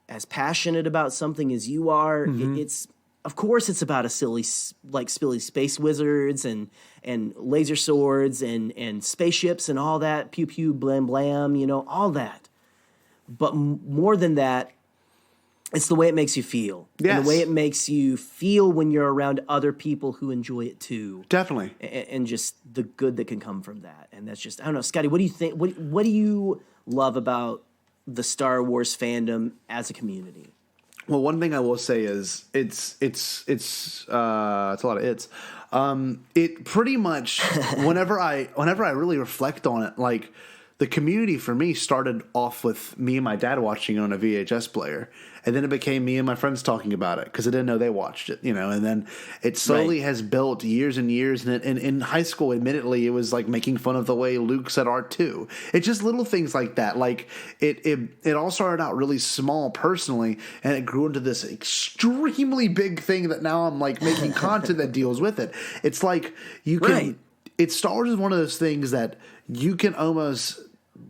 as passionate about something as you are. It's of course it's about a silly space wizards and laser swords and spaceships and all that, pew pew blam blam, all that. But more than that, it's the way it makes you feel. Yes. And the way it makes you feel when you're around other people who enjoy it too. Definitely. And just the good that can come from that. And that's just, I don't know, Scotty, what do you think? What do you love about the Star Wars fandom as a community? Well, one thing I will say is it's a lot of it's. It pretty much whenever I really reflect on it, like the community for me started off with me and my dad watching it on a VHS player. And then it became me and my friends talking about it because I didn't know they watched it, and then it slowly has built years and years. And in high school, admittedly, it was like making fun of the way Luke said R2. It's just little things like that. Like it all started out really small personally, and it grew into this extremely big thing that now I'm like making content that deals with it. It's like you can, Star Wars is one of those things that you can almost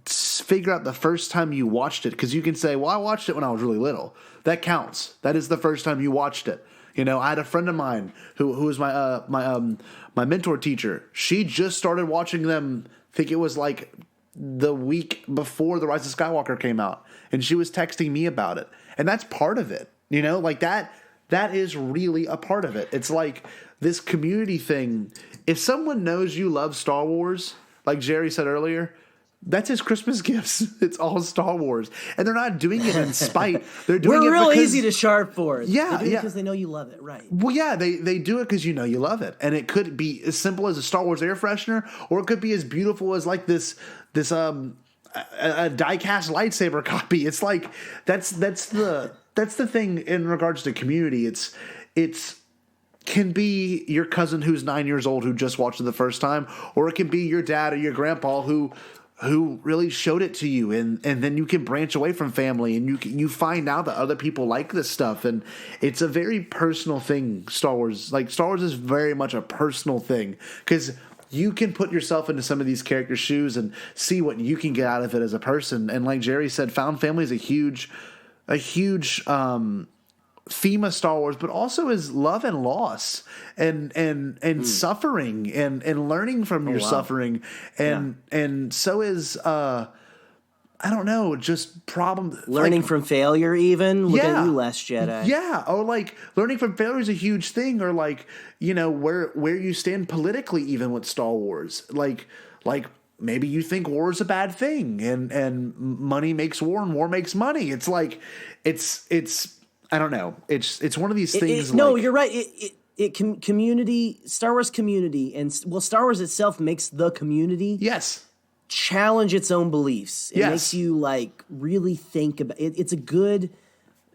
figure out the first time you watched it, because you can say, well, I watched it when I was really little. That counts. That is the first time you watched it. I had a friend of mine who was my mentor teacher. She just started watching them, I think it was like the week before The Rise of Skywalker came out, and she was texting me about it. And that's part of it. Like that is really a part of it. It's like this community thing. If someone knows you love Star Wars, like Jerry said earlier, that's his Christmas gifts. It's all Star Wars. And they're not doing it in spite. They're doing it real because, easy to sharp for. Yeah, they do it because they know you love it, right? Well, yeah, they do it because you love it. And it could be as simple as a Star Wars air freshener, or it could be as beautiful as like this a die-cast lightsaber copy. It's like that's the thing in regards to community. It's can be your cousin who's 9 years old who just watched it the first time, or it can be your dad or your grandpa who really showed it to you, and then you can branch away from family and you find out that other people like this stuff, and it's a very personal thing. Star Wars is very much a personal thing, because you can put yourself into some of these characters' shoes and see what you can get out of it as a person. And like Jerry said, found family is a huge theme of Star Wars, but also is love and loss and suffering and learning from your suffering. And so is I don't know, just learning from failure, even. Look at you, Last Jedi. Yeah, or like learning from failure is a huge thing, or like, where you stand politically, even with Star Wars. Like maybe you think war is a bad thing, and money makes war and war makes money. It's like it's I don't know. It's one of these things. No, you're right. Community, Star Wars community, and Star Wars itself makes the community. Yes. Challenge its own beliefs. It makes you like really think about it. It's a good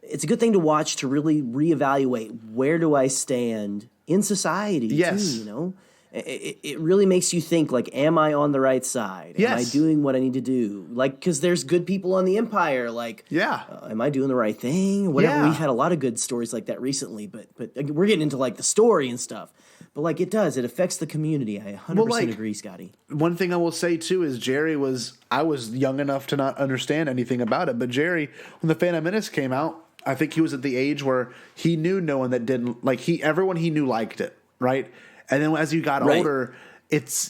thing to watch, to really reevaluate, where do I stand in society too, It really makes you think, like, am I on the right side? Am I doing what I need to do? Like, because there's good people on the Empire. Like, am I doing the right thing? Whatever. We've had a lot of good stories like that recently, but we're getting into like the story and stuff. But like it affects the community. I 100% agree, Scotty. One thing I will say too is I was young enough to not understand anything about it, but Jerry, when the Phantom Menace came out, I think he was at the age where he knew no one that didn't like everyone he knew liked it, right? And then as you got older,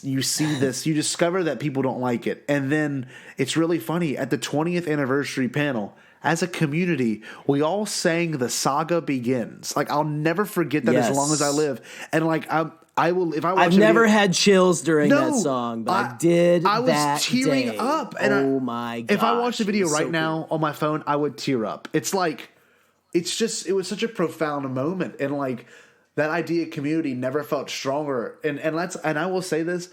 you see this, you discover that people don't like it. And then it's really funny, at the 20th anniversary panel, as a community, we all sang The Saga Begins. Like, I'll never forget that as long as I live. And like, I will, if I watch I've never had chills during that song, but I did. I was tearing up. And oh my god! If I watched the video right now on my phone, I would tear up. It's like, it was such a profound moment. And like, that idea of community never felt stronger. And I will say this,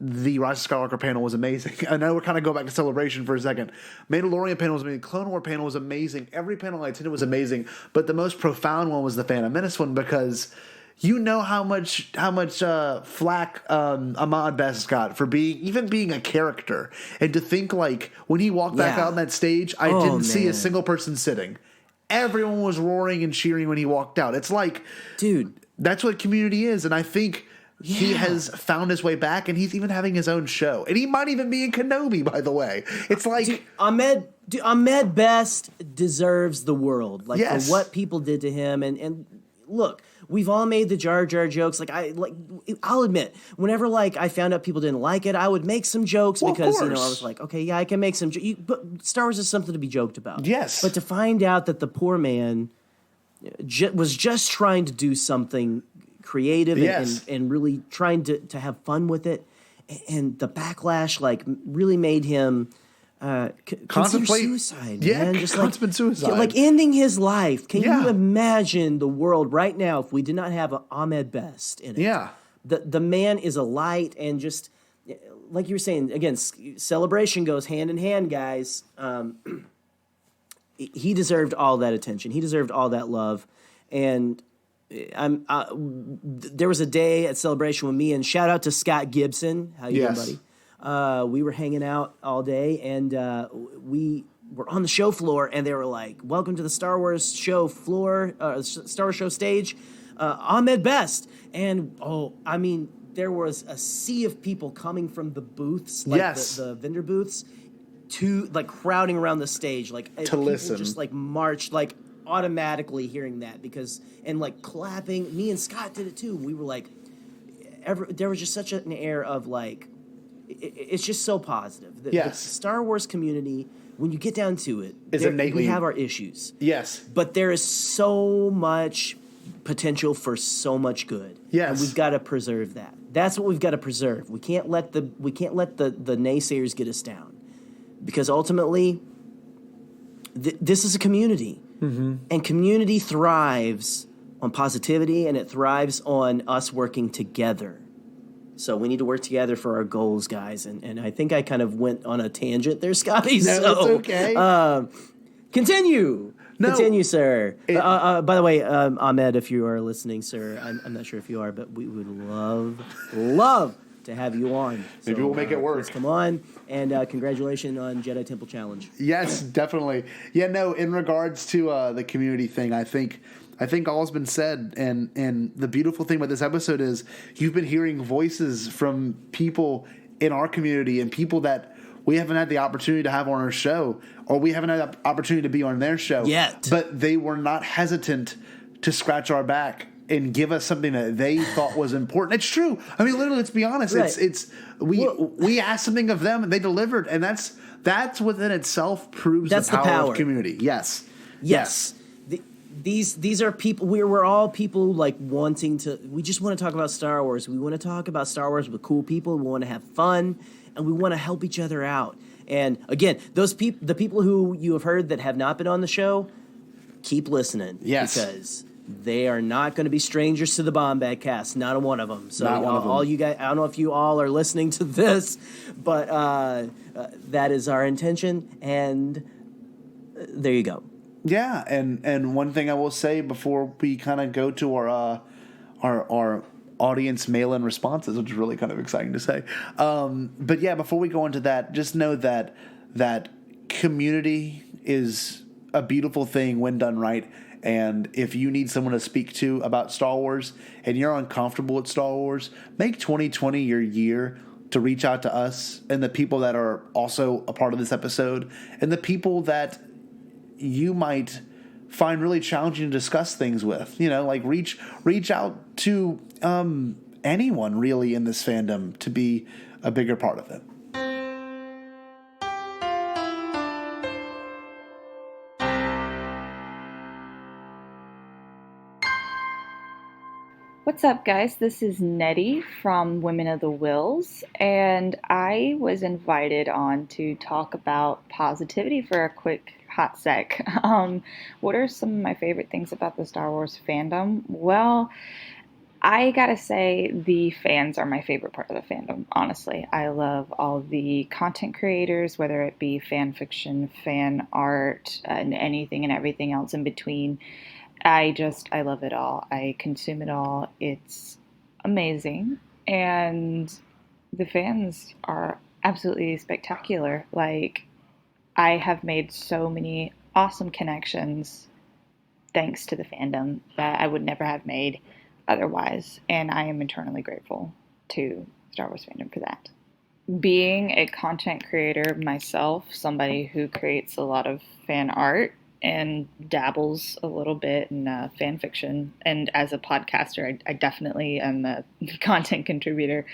the Rise of Skywalker panel was amazing. I know we're kind of going back to Celebration for a second. Mandalorian panel was amazing. Clone War panel was amazing. Every panel I attended was amazing. But the most profound one was the Phantom Menace one, because you know how much flack Ahmad Best got for being a character. And to think, like, when he walked back out on that stage, I didn't see a single person sitting. Everyone was roaring and cheering when he walked out. It's like, dude, that's what Community is. And I think he has found his way back, and he's even having his own show. And he might even be in Kenobi, by the way. It's like... Ahmed Best deserves the world. Like, Yes. for what people did to him. And look, we've all made the Jar Jar jokes. I'll admit, whenever, like, I found out people didn't like it, I would make some jokes because, you know, I was like, okay, yeah, I can make some jokes. But Star Wars is something to be joked about. Yes. But to find out that the poor man was just trying to do something creative and really trying to have fun with it, and the backlash like really made him contemplate suicide. Man. Just contemplate suicide, like ending his life. Can you imagine the world right now if we did not have Ahmed Best in it? Yeah, the man is a light, and just like you were saying again, Celebration goes hand in hand, guys. He deserved all that attention. He deserved all that love, and there was a day at Celebration with me, and shout out to Scott Gibson. How you doing, buddy? We were hanging out all day, and we were on the show floor, and they were like, "Welcome to the Star Wars show floor, Star Wars show stage, Ahmed Best." And I mean, there was a sea of people coming from the booths, like the vendor booths, to like crowding around the stage, like to people listen, just like marched, like automatically hearing that and like clapping. Me and Scott did it too. We were like, there was just such an air of like, it's just so positive. The Star Wars community, when you get down to it, we have our issues. Yes, but there is so much potential for so much good. Yes, and we've got to preserve that. That's what we've got to preserve. We can't let the naysayers get us down, because ultimately, this is a community. Mm-hmm. And community thrives on positivity, and it thrives on us working together. So we need to work together for our goals, guys. And I think I kind of went on a tangent there, Scotty. No, so, it's okay. Continue. Continue, sir. By the way, Ahmed, if you are listening, sir, I'm not sure if you are, but we would love to have you on. Maybe we'll make it work. Come on, and congratulations on Jedi Temple Challenge. Yes, definitely. Yeah, no, in regards to the community thing, I think all's been said, and the beautiful thing about this episode is you've been hearing voices from people in our community and people that we haven't had the opportunity to have on our show, or we haven't had the opportunity to be on their show yet. But they were not hesitant to scratch our back and give us something that they thought was important. It's true. I mean, literally, let's be honest. Right. We asked something of them and they delivered, and that's within itself proves the power of community. Yes. These are people. We're all people like wanting to. We just want to talk about Star Wars. We want to talk about Star Wars with cool people. We want to have fun, and we want to help each other out. And again, the people who you have heard that have not been on the show, keep listening. Yes, because they are not going to be strangers to the Podcastt. Not a one of them. So all you guys, I don't know if you all are listening to this, but that is our intention. And there you go. Yeah, and one thing I will say before we kind of go to our audience mail-in responses, which is really kind of exciting to say. But yeah, before we go into that, just know that community is a beautiful thing when done right. And if you need someone to speak to about Star Wars and you're uncomfortable with Star Wars, make 2020 your year to reach out to us and the people that are also a part of this episode and the people that you might find really challenging to discuss things with. You know, like reach out to anyone really in this fandom to be a bigger part of it. What's up, guys? This is Nedi from Women of the Wills, and I was invited on to talk about positivity for a quick hot sec. What are some of my favorite things about the Star Wars fandom? Well, I gotta say, the fans are my favorite part of the fandom, honestly. I love all the content creators, whether it be fan fiction, fan art, and anything and everything else in between. I love it all. I consume it all. It's amazing. And the fans are absolutely spectacular. Like, I have made so many awesome connections thanks to the fandom that I would never have made otherwise, and I am eternally grateful to Star Wars Fandom for that. Being a content creator myself, somebody who creates a lot of fan art and dabbles a little bit in fan fiction, and as a podcaster, I definitely am a content contributor.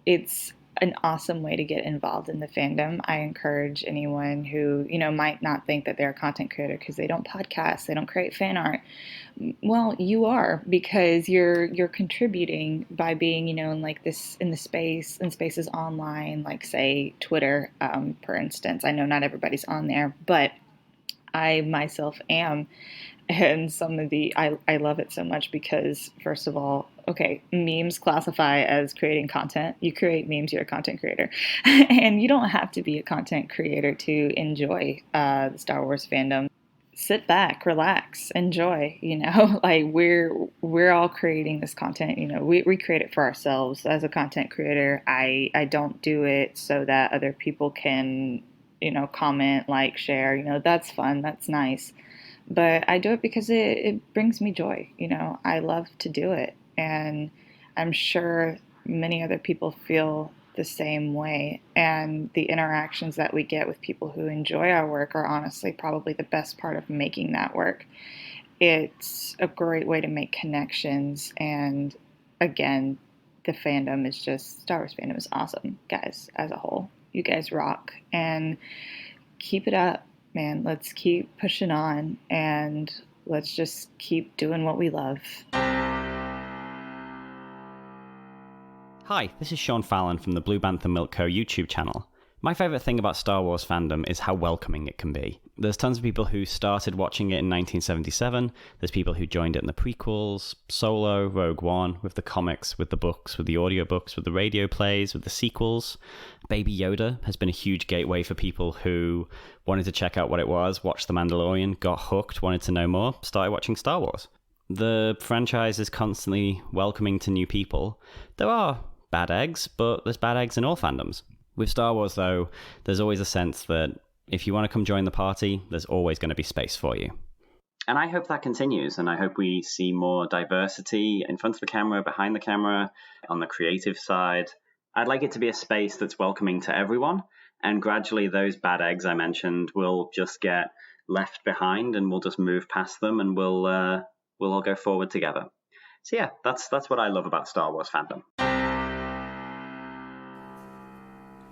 It's an awesome way to get involved in the fandom. I encourage anyone who, might not think that they're a content creator because they don't podcast, they don't create fan art. Well, you are, because you're contributing by being, in the spaces online, like say Twitter, for instance. I know not everybody's on there, but I myself am. And I love it so much because, first of all, okay, memes classify as creating content. You create memes, you're a content creator. And you don't have to be a content creator to enjoy the Star Wars fandom. Sit back, relax, enjoy, like we're all creating this content, we create it for ourselves. As a content creator, I don't do it so that other people can, comment, like, share, that's fun, that's nice. But I do it because it brings me joy. I love to do it. And I'm sure many other people feel the same way. And the interactions that we get with people who enjoy our work are honestly probably the best part of making that work. It's a great way to make connections. And again, the fandom is Star Wars fandom is awesome, guys, as a whole. You guys rock. And keep it up. Man, let's keep pushing on, and let's just keep doing what we love. Hi, this is Sean Fallon from the Blue Bantha Milk Co. YouTube channel. My favourite thing about Star Wars fandom is how welcoming it can be. There's tons of people who started watching it in 1977, there's people who joined it in the prequels, Solo, Rogue One, with the comics, with the books, with the audiobooks, with the radio plays, with the sequels. Baby Yoda has been a huge gateway for people who wanted to check out what it was, watched The Mandalorian, got hooked, wanted to know more, started watching Star Wars. The franchise is constantly welcoming to new people. There are bad eggs, but there's bad eggs in all fandoms. With Star Wars, though, there's always a sense that if you want to come join the party, there's always going to be space for you. And I hope that continues, and I hope we see more diversity in front of the camera, behind the camera, on the creative side. I'd like it to be a space that's welcoming to everyone, and gradually those bad eggs I mentioned will just get left behind, and we'll just move past them, and we'll all go forward together. So yeah, that's what I love about Star Wars fandom.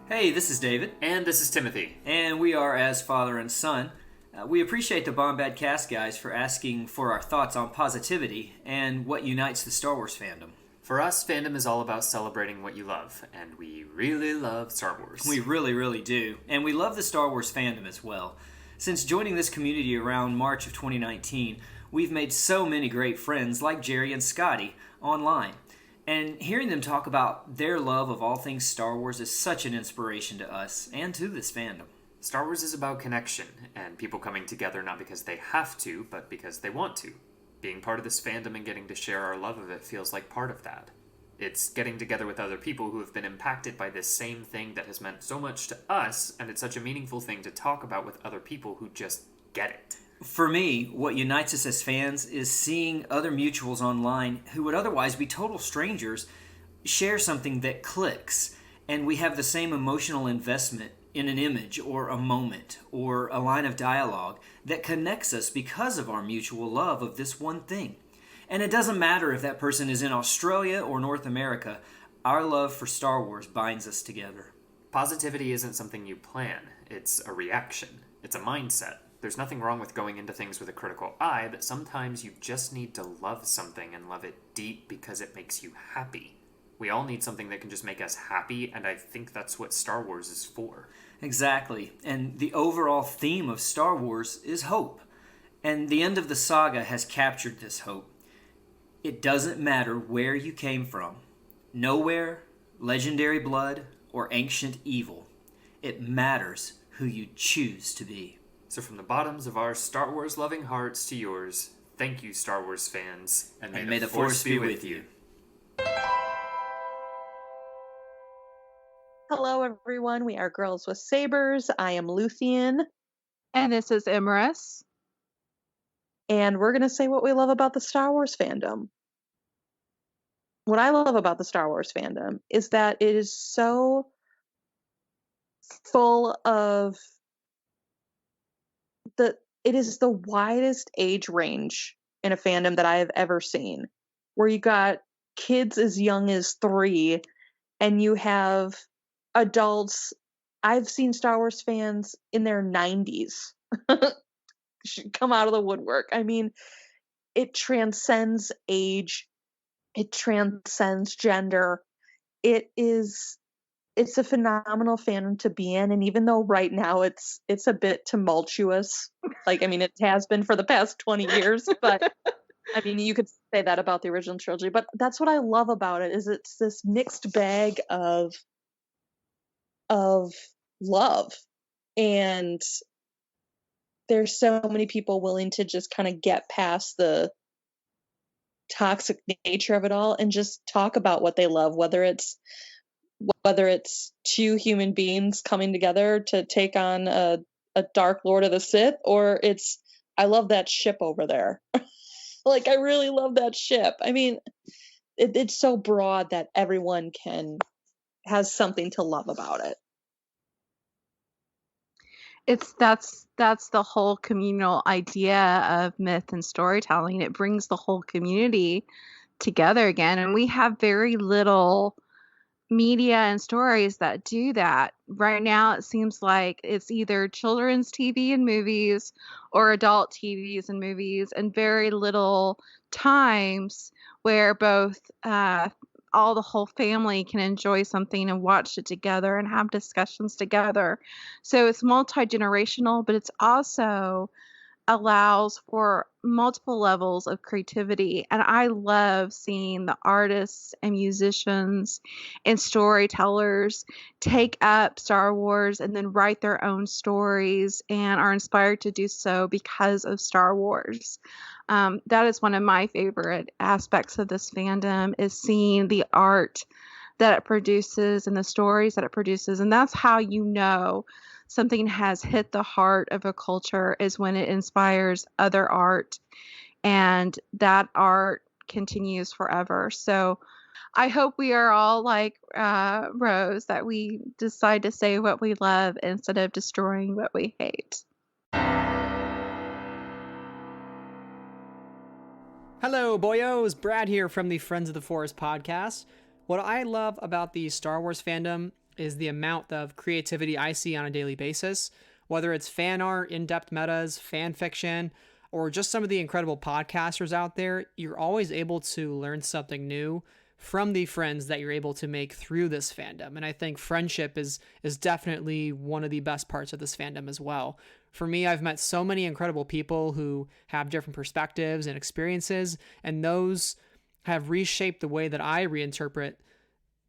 Hey, this is David. And this is Timothy. And we are As Father and Son. We appreciate the Podcast guys for asking for our thoughts on positivity and what unites the Star Wars fandom. For us, fandom is all about celebrating what you love, and we really love Star Wars. We really, really do. And we love the Star Wars fandom as well. Since joining this community around March of 2019, we've made so many great friends like Jerry and Scotty online. And hearing them talk about their love of all things Star Wars is such an inspiration to us and to this fandom. Star Wars is about connection, and people coming together not because they have to, but because they want to. Being part of this fandom and getting to share our love of it feels like part of that. It's getting together with other people who have been impacted by this same thing that has meant so much to us, and it's such a meaningful thing to talk about with other people who just get it. For me, what unites us as fans is seeing other mutuals online who would otherwise be total strangers share something that clicks, and we have the same emotional investment in an image or a moment or a line of dialogue that connects us because of our mutual love of this one thing. And it doesn't matter if that person is in Australia or North America, our love for Star Wars binds us together. Positivity isn't something you plan, it's a reaction, it's a mindset. There's nothing wrong with going into things with a critical eye, but sometimes you just need to love something and love it deep because it makes you happy. We all need something that can just make us happy, and I think that's what Star Wars is for. Exactly. And the overall theme of Star Wars is hope. And the end of the saga has captured this hope. It doesn't matter where you came from. Nowhere, legendary blood, or ancient evil. It matters who you choose to be. So from the bottoms of our Star Wars loving hearts to yours, thank you, Star Wars fans. And may the Force be with you. Hello, everyone. We are Girls with Sabers. I am Luthien. And this is Imrus. And we're going to say what we love about the Star Wars fandom. What I love about the Star Wars fandom is that it is so full of it is the widest age range in a fandom that I have ever seen, where you got kids as young as 3 and you have adults. I've seen Star Wars fans in their 90s come out of the woodwork. I mean, it transcends age. It transcends gender. It's a phenomenal fandom to be in, and even though right now it's a bit tumultuous, like, I mean, it has been for the past 20 years, but I mean, you could say that about the original trilogy, but that's what I love about it, is it's this mixed bag of love, and there's so many people willing to just kind of get past the toxic nature of it all and just talk about what they love, whether it's two human beings coming together to take on a Dark Lord of the Sith, or it's, I love that ship over there. Like, I really love that ship. I mean, it's so broad that everyone has something to love about it. That's the whole communal idea of myth and storytelling. It brings the whole community together again, and we have very little media and stories that do that. Right now, it seems like it's either children's TV and movies or adult TVs and movies, and very little times where both all the whole family can enjoy something and watch it together and have discussions together. So it's multi-generational, but it's also allows for multiple levels of creativity. And I love seeing the artists and musicians and storytellers take up Star Wars and then write their own stories and are inspired to do so because of Star Wars. That is one of my favorite aspects of this fandom, is seeing the art that it produces and the stories that it produces. And that's how you know something has hit the heart of a culture, is when it inspires other art, and that art continues forever. So I hope we are all like Rose, that we decide to say what we love instead of destroying what we hate. Hello, boyos. Brad here from the Friends of the Forest podcast. What I love about the Star Wars fandom is the amount of creativity I see on a daily basis, whether it's fan art, in-depth metas, fan fiction, or just some of the incredible podcasters out there. You're always able to learn something new from the friends that you're able to make through this fandom. And I think friendship is definitely one of the best parts of this fandom as well. For me, I've met so many incredible people who have different perspectives and experiences, and those have reshaped the way that I reinterpret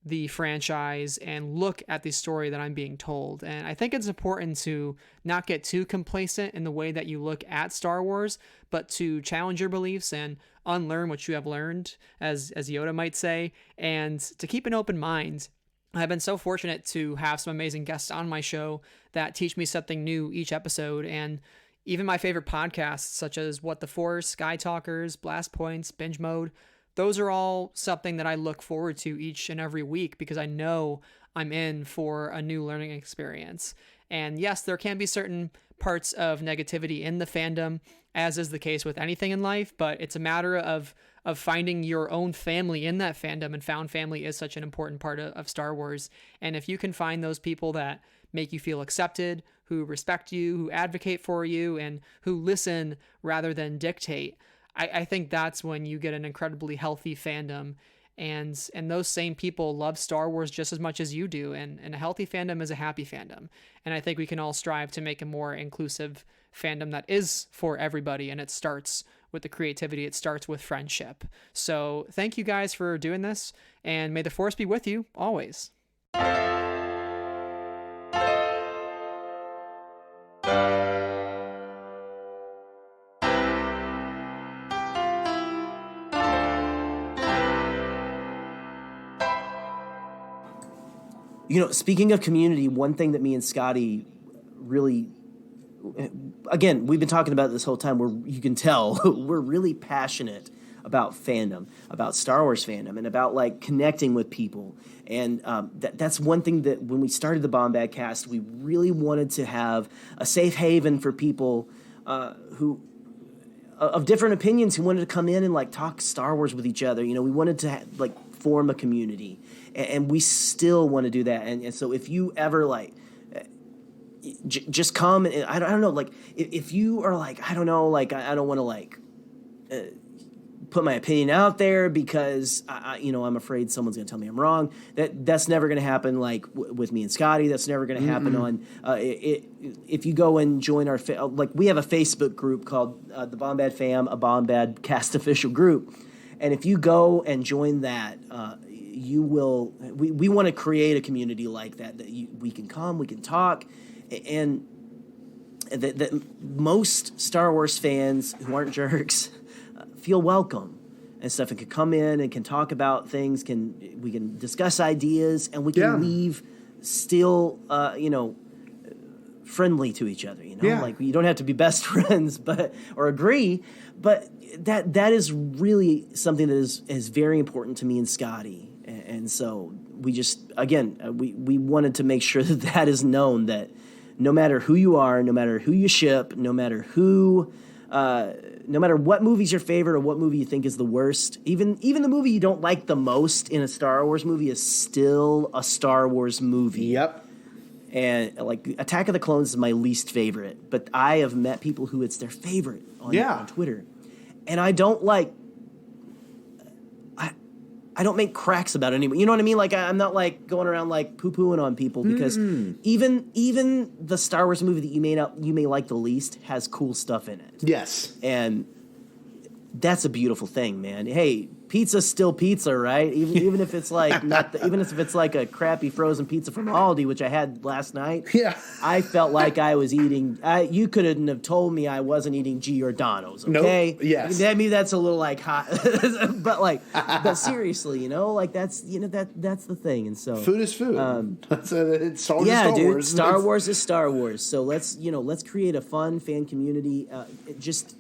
the franchise and look at the story that I'm being told. And I think it's important to not get too complacent in the way that you look at Star Wars, but to challenge your beliefs and unlearn what you have learned, as Yoda might say, and to keep an open mind. I've been so fortunate to have some amazing guests on my show that teach me something new each episode, and even my favorite podcasts, such as What the Force, Sky Talkers, Blast Points, Binge Mode, those are all something that I look forward to each and every week, because I know I'm in for a new learning experience. And yes, there can be certain parts of negativity in the fandom, as is the case with anything in life, but it's a matter of finding your own family in that fandom, and found family is such an important part of Star Wars. And if you can find those people that make you feel accepted, who respect you, who advocate for you, and who listen rather than dictate, I think that's when you get an incredibly healthy fandom, and those same people love Star Wars just as much as you do, and a healthy fandom is a happy fandom. And I think we can all strive to make a more inclusive fandom that is for everybody, and it starts with the creativity. It starts with friendship. So thank you guys for doing this, and may the force be with you always. Speaking of community, one thing that me and Scotty really, again, we've been talking about it this whole time, you can tell we're really passionate about fandom, about Star Wars fandom, and about like connecting with people. And that's one thing that when we started the Podcastt, we really wanted to have a safe haven for people who of different opinions who wanted to come in and like talk Star Wars with each other. We wanted to form a community, and we still want to do that. And so if you ever just come, and I don't know, like if you are like, I don't know, like I don't want to put my opinion out there because I'm afraid someone's going to tell me I'm wrong. That's never going to happen. Like with me and Scotty, that's never going to happen on if you go and join our we have a Facebook group called the Bombad Fam, a Bombadcast official group, and if you go and join that, you will. We want to create a community like that we can come, we can talk, and that most Star Wars fans who aren't jerks feel welcome and stuff, and can come in and can talk about things. We can discuss ideas, and we can leave still, friendly to each other. Like you don't have to be best friends, or agree, but that is really something that is very important to me and Scotty. And so we just, again, we wanted to make sure that is known, that no matter who you are, no matter who you ship, no matter what movie's your favorite or what movie you think is the worst, even the movie you don't like the most in a Star Wars movie is still a Star Wars movie. Yep. And like Attack of the Clones is my least favorite, but I have met people who it's their favorite on Twitter. And I don't I don't make cracks about it anymore. You know what I mean? Like I'm not like going around like poo-pooing on people, because even the Star Wars movie that you may like the least has cool stuff in it. Yes. And that's a beautiful thing, man. Hey, pizza's still pizza, right? Even if it's like even if it's like a crappy frozen pizza from Aldi, which I had last night. Yeah. I felt like I was eating. You couldn't have told me I wasn't eating Giordano's. Okay. Nope. Yes. Maybe that's a little like hot, but seriously, like that's that's the thing. And so food is food. It's Star Wars. Yeah, Star dude. Wars. Star Wars is Star Wars. So let's create a fun fan community, just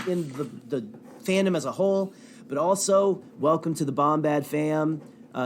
in the fandom as a whole, but also welcome to the Bombad fam.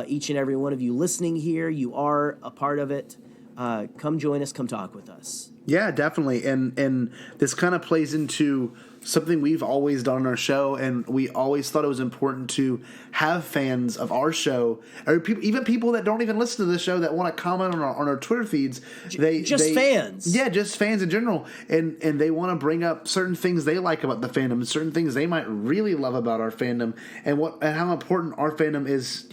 Each and every one of you listening here, you are a part of it. Come join us, come talk with us. Yeah, definitely. And this kind of plays into something we've always done on our show, and we always thought it was important to have fans of our show, or even people that don't even listen to the show that want to comment on our Twitter feeds. Fans. Yeah, just fans in general. And they want to bring up certain things they like about the fandom, and certain things they might really love about our fandom, and how important our fandom is,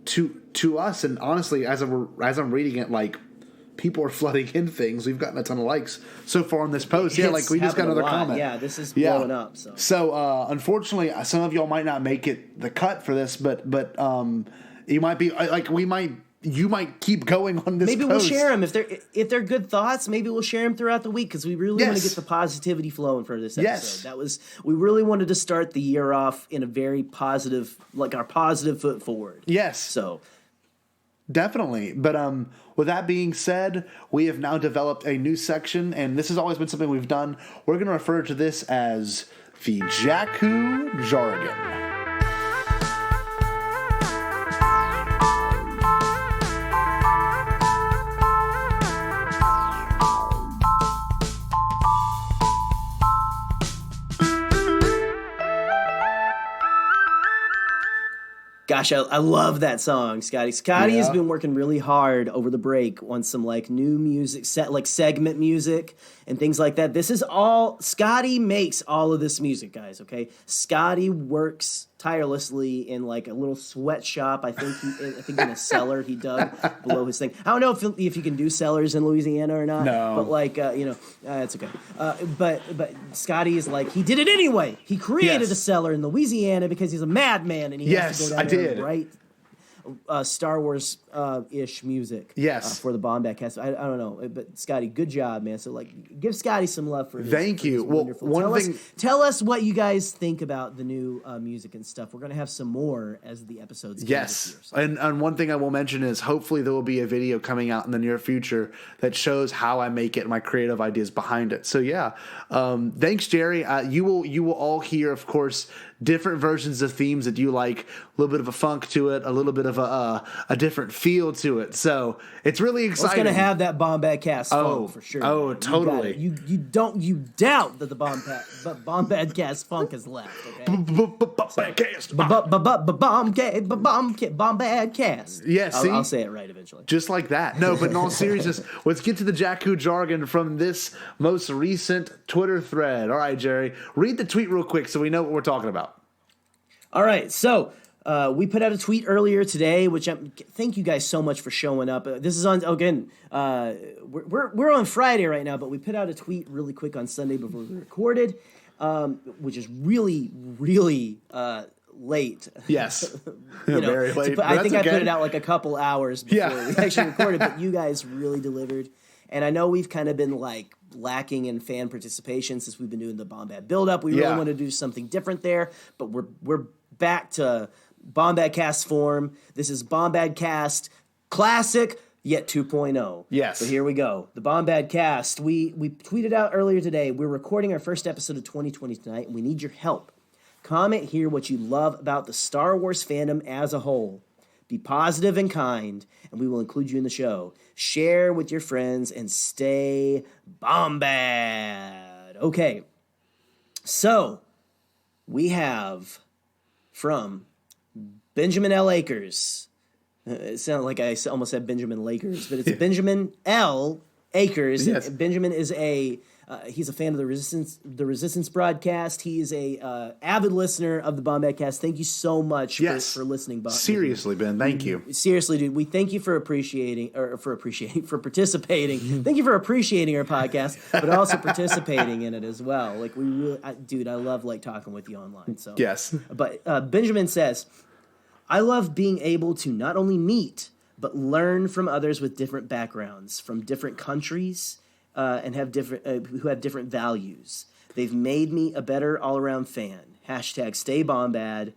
to us. And honestly, as I'm reading it, like, people are flooding in things. We've gotten a ton of likes so far on this post. Yeah, like we just got another comment. Yeah, this is blowing up. So unfortunately, some of y'all might not make it the cut for this, but you might be like you might keep going on this. Maybe post. We'll share them if they're good thoughts. Maybe we'll share them throughout the week, because we really want to get the positivity flowing for this episode. Yes. We really wanted to start the year off in a very positive, like our positive foot forward. Yes. So. Definitely. But with that being said, we have now developed a new section, and this has always been something we've done. We're going to refer to this as the Jakku Jargon. Gosh, I love that song, Scotty. Scotty has been working really hard over the break on some like new music, segment music and things like that. This is all Scotty makes all of this music, guys. Okay, Scotty works tirelessly in like a little sweatshop. I think in a cellar he dug below his thing. I don't know if you can do cellars in Louisiana or not. No. But like it's okay. But Scotty is like, he did it anyway. He created a cellar in Louisiana because he's a madman and he has to go down there and write Star Wars ish music. For the Bombad cast. I don't know, but Scotty, good job, man. So like, give Scotty some love for his, Thank you. Well, tell us what you guys think about the new music and stuff. We're gonna have some more as the episodes. Yes, and one thing I will mention is hopefully there will be a video coming out in the near future that shows how I make it and my creative ideas behind it. So yeah, thanks, Jerry. You will all hear, of course, different versions of themes that you like. A little bit of a funk to it, a little bit of a different feel to it. So it's really exciting. It's going to have that Bombad cast funk for sure. Oh, totally. You doubt that the Bombad cast funk is left. Okay? Bombad cast. Bombad cast. Yes, I'll say it right eventually. Just like that. No, but in all seriousness, let's get to the Jakku jargon from this most recent Twitter thread. All right, Jerry, read the tweet real quick so we know what we're talking about. All right, so we put out a tweet earlier today, which thank you guys so much for showing up. This is on again. We're on Friday right now, but we put out a tweet really quick on Sunday before we recorded, which is really late. Yes, very late. I think I put it out like a couple hours before we actually recorded, but you guys really delivered. And I know we've kind of been like lacking in fan participation since we've been doing the Bombad build-up. We really want to do something different there, but we're back to Bombad cast form. This is Bombad cast classic, yet 2.0. Yes. So here we go. The Bombad cast. We tweeted out earlier today. We're recording our first episode of 2020 tonight, and we need your help. Comment here what you love about the Star Wars fandom as a whole. Be positive and kind, and we will include you in the show. Share with your friends and stay Bombad. Okay. So, we have from Benjamin L. Akers. It sounded like I almost said Benjamin Lakers, but it's Benjamin L. Akers. Yes. Benjamin is he's a fan of the Resistance broadcast. He is a avid listener of the Bombad cast. Thank you so much for listening, Bob. Seriously, Ben, thank you. Seriously, dude, we thank you for participating. Thank you for appreciating our podcast, but also participating in it as well. Like we really, dude, I love like talking with you online. So yes, but Benjamin says, I love being able to not only meet but learn from others with different backgrounds, from different countries. And have different who have different values. They've made me a better all-around fan. # stay Bombad.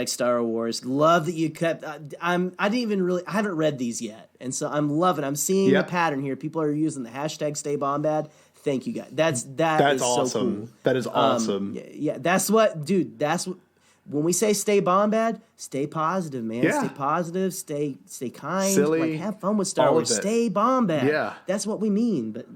# Star Wars. Love that you kept. I haven't read these yet, and so I'm loving. I'm seeing a pattern here. People are using the # stay Bombad. Thank you guys. That's is awesome. So cool. That is awesome. Yeah, that's what, dude. That's what. When we say stay Bombad, stay positive, man. Yeah. Stay positive, stay kind, silly, like have fun with Star Wars. Stay Bombad. Yeah. That's what we mean. But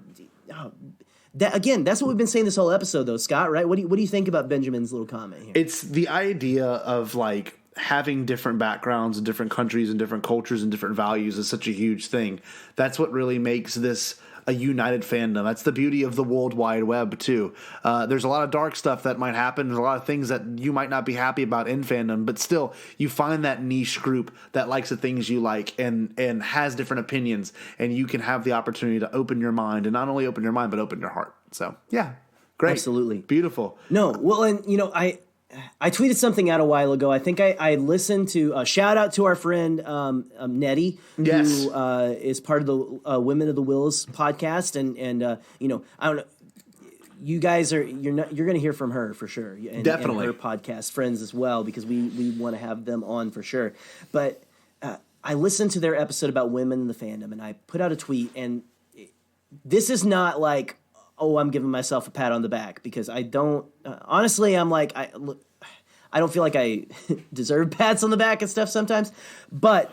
that's what we've been saying this whole episode though, Scott, right? What do you think about Benjamin's little comment here? It's the idea of like having different backgrounds and different countries and different cultures and different values is such a huge thing. That's what really makes this a united fandom. That's the beauty of the World Wide Web too. There's a lot of dark stuff that might happen. There's a lot of things that you might not be happy about in fandom, but still you find that niche group that likes the things you like and has different opinions, and you can have the opportunity to open your mind, and not only open your mind, but open your heart. So yeah, great. Absolutely. Beautiful. No, well, and I tweeted something out a while ago. I think I listened to shout out to our friend Nedi, who is part of the Women of the Wills podcast, and I don't know. You guys you're going to hear from her for sure, and, definitely, and her podcast friends as well, because we want to have them on for sure. But I listened to their episode about women in the fandom, and I put out a tweet, and this is not like, oh, I'm giving myself a pat on the back, because I don't. Honestly, I'm like, I don't feel like I deserve pats on the back and stuff sometimes, but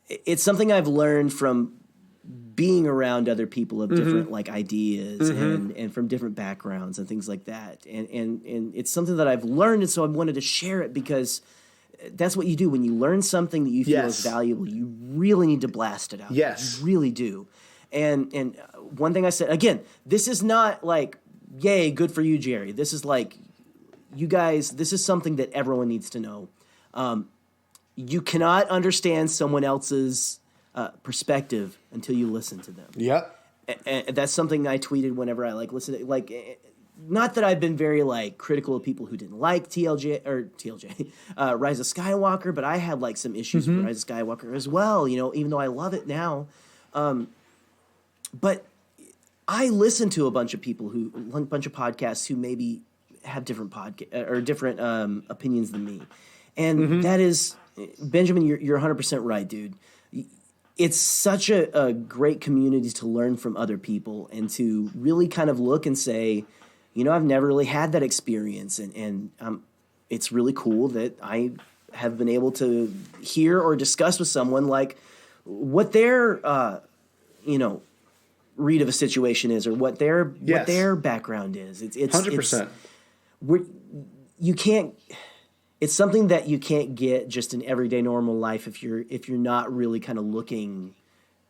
it's something I've learned from being around other people of different like ideas and from different backgrounds and things like that, and it's something that I've learned, and so I wanted to share it, because that's what you do when you learn something that you feel is valuable. You really need to blast it out. Yes, you really do. And one thing I said, again, this is not like, yay, good for you, Jerry. This is like, you guys, this is something that everyone needs to know. You cannot understand someone else's perspective until you listen to them. Yep. And that's something I tweeted whenever I listen to, not that I've been very critical of people who didn't like Rise of Skywalker, but I had some issues with Rise of Skywalker as well, even though I love it now. But I listen to a bunch of podcasts who maybe have different different opinions than me. And that is, Benjamin, you're 100% right, dude. It's such a great community to learn from other people and to really kind of look and say, I've never really had that experience. And it's really cool that I have been able to hear or discuss with someone what their, read of a situation is, or what their background is. It's 100%. You can't. It's something that you can't get just in everyday normal life if you're not really kind of looking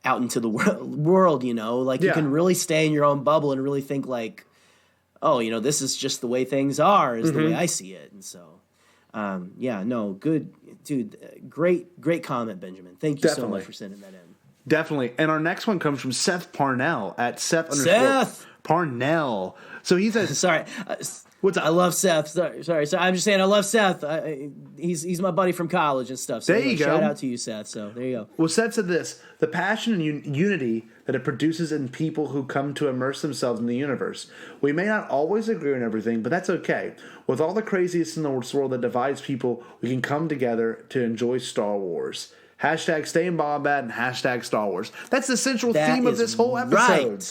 out into the world. You can really stay in your own bubble and really think this is just the way things are, is the way I see it. And so, good, dude. Great comment, Benjamin. Thank you so much for sending that in. Definitely. And our next one comes from Seth Parnell at Seth Parnell. So he says, sorry. I love Seth. Sorry. I'm just saying I love Seth. He's my buddy from college and stuff. So there you go. Shout out to you, Seth. So there you go. Well, Seth said this: the passion and unity that it produces in people who come to immerse themselves in the universe. We may not always agree on everything, but that's okay. With all the craziness in the world that divides people, we can come together to enjoy Star Wars. Hashtag stay in Bombad and hashtag Star Wars. That's the central theme of this whole episode.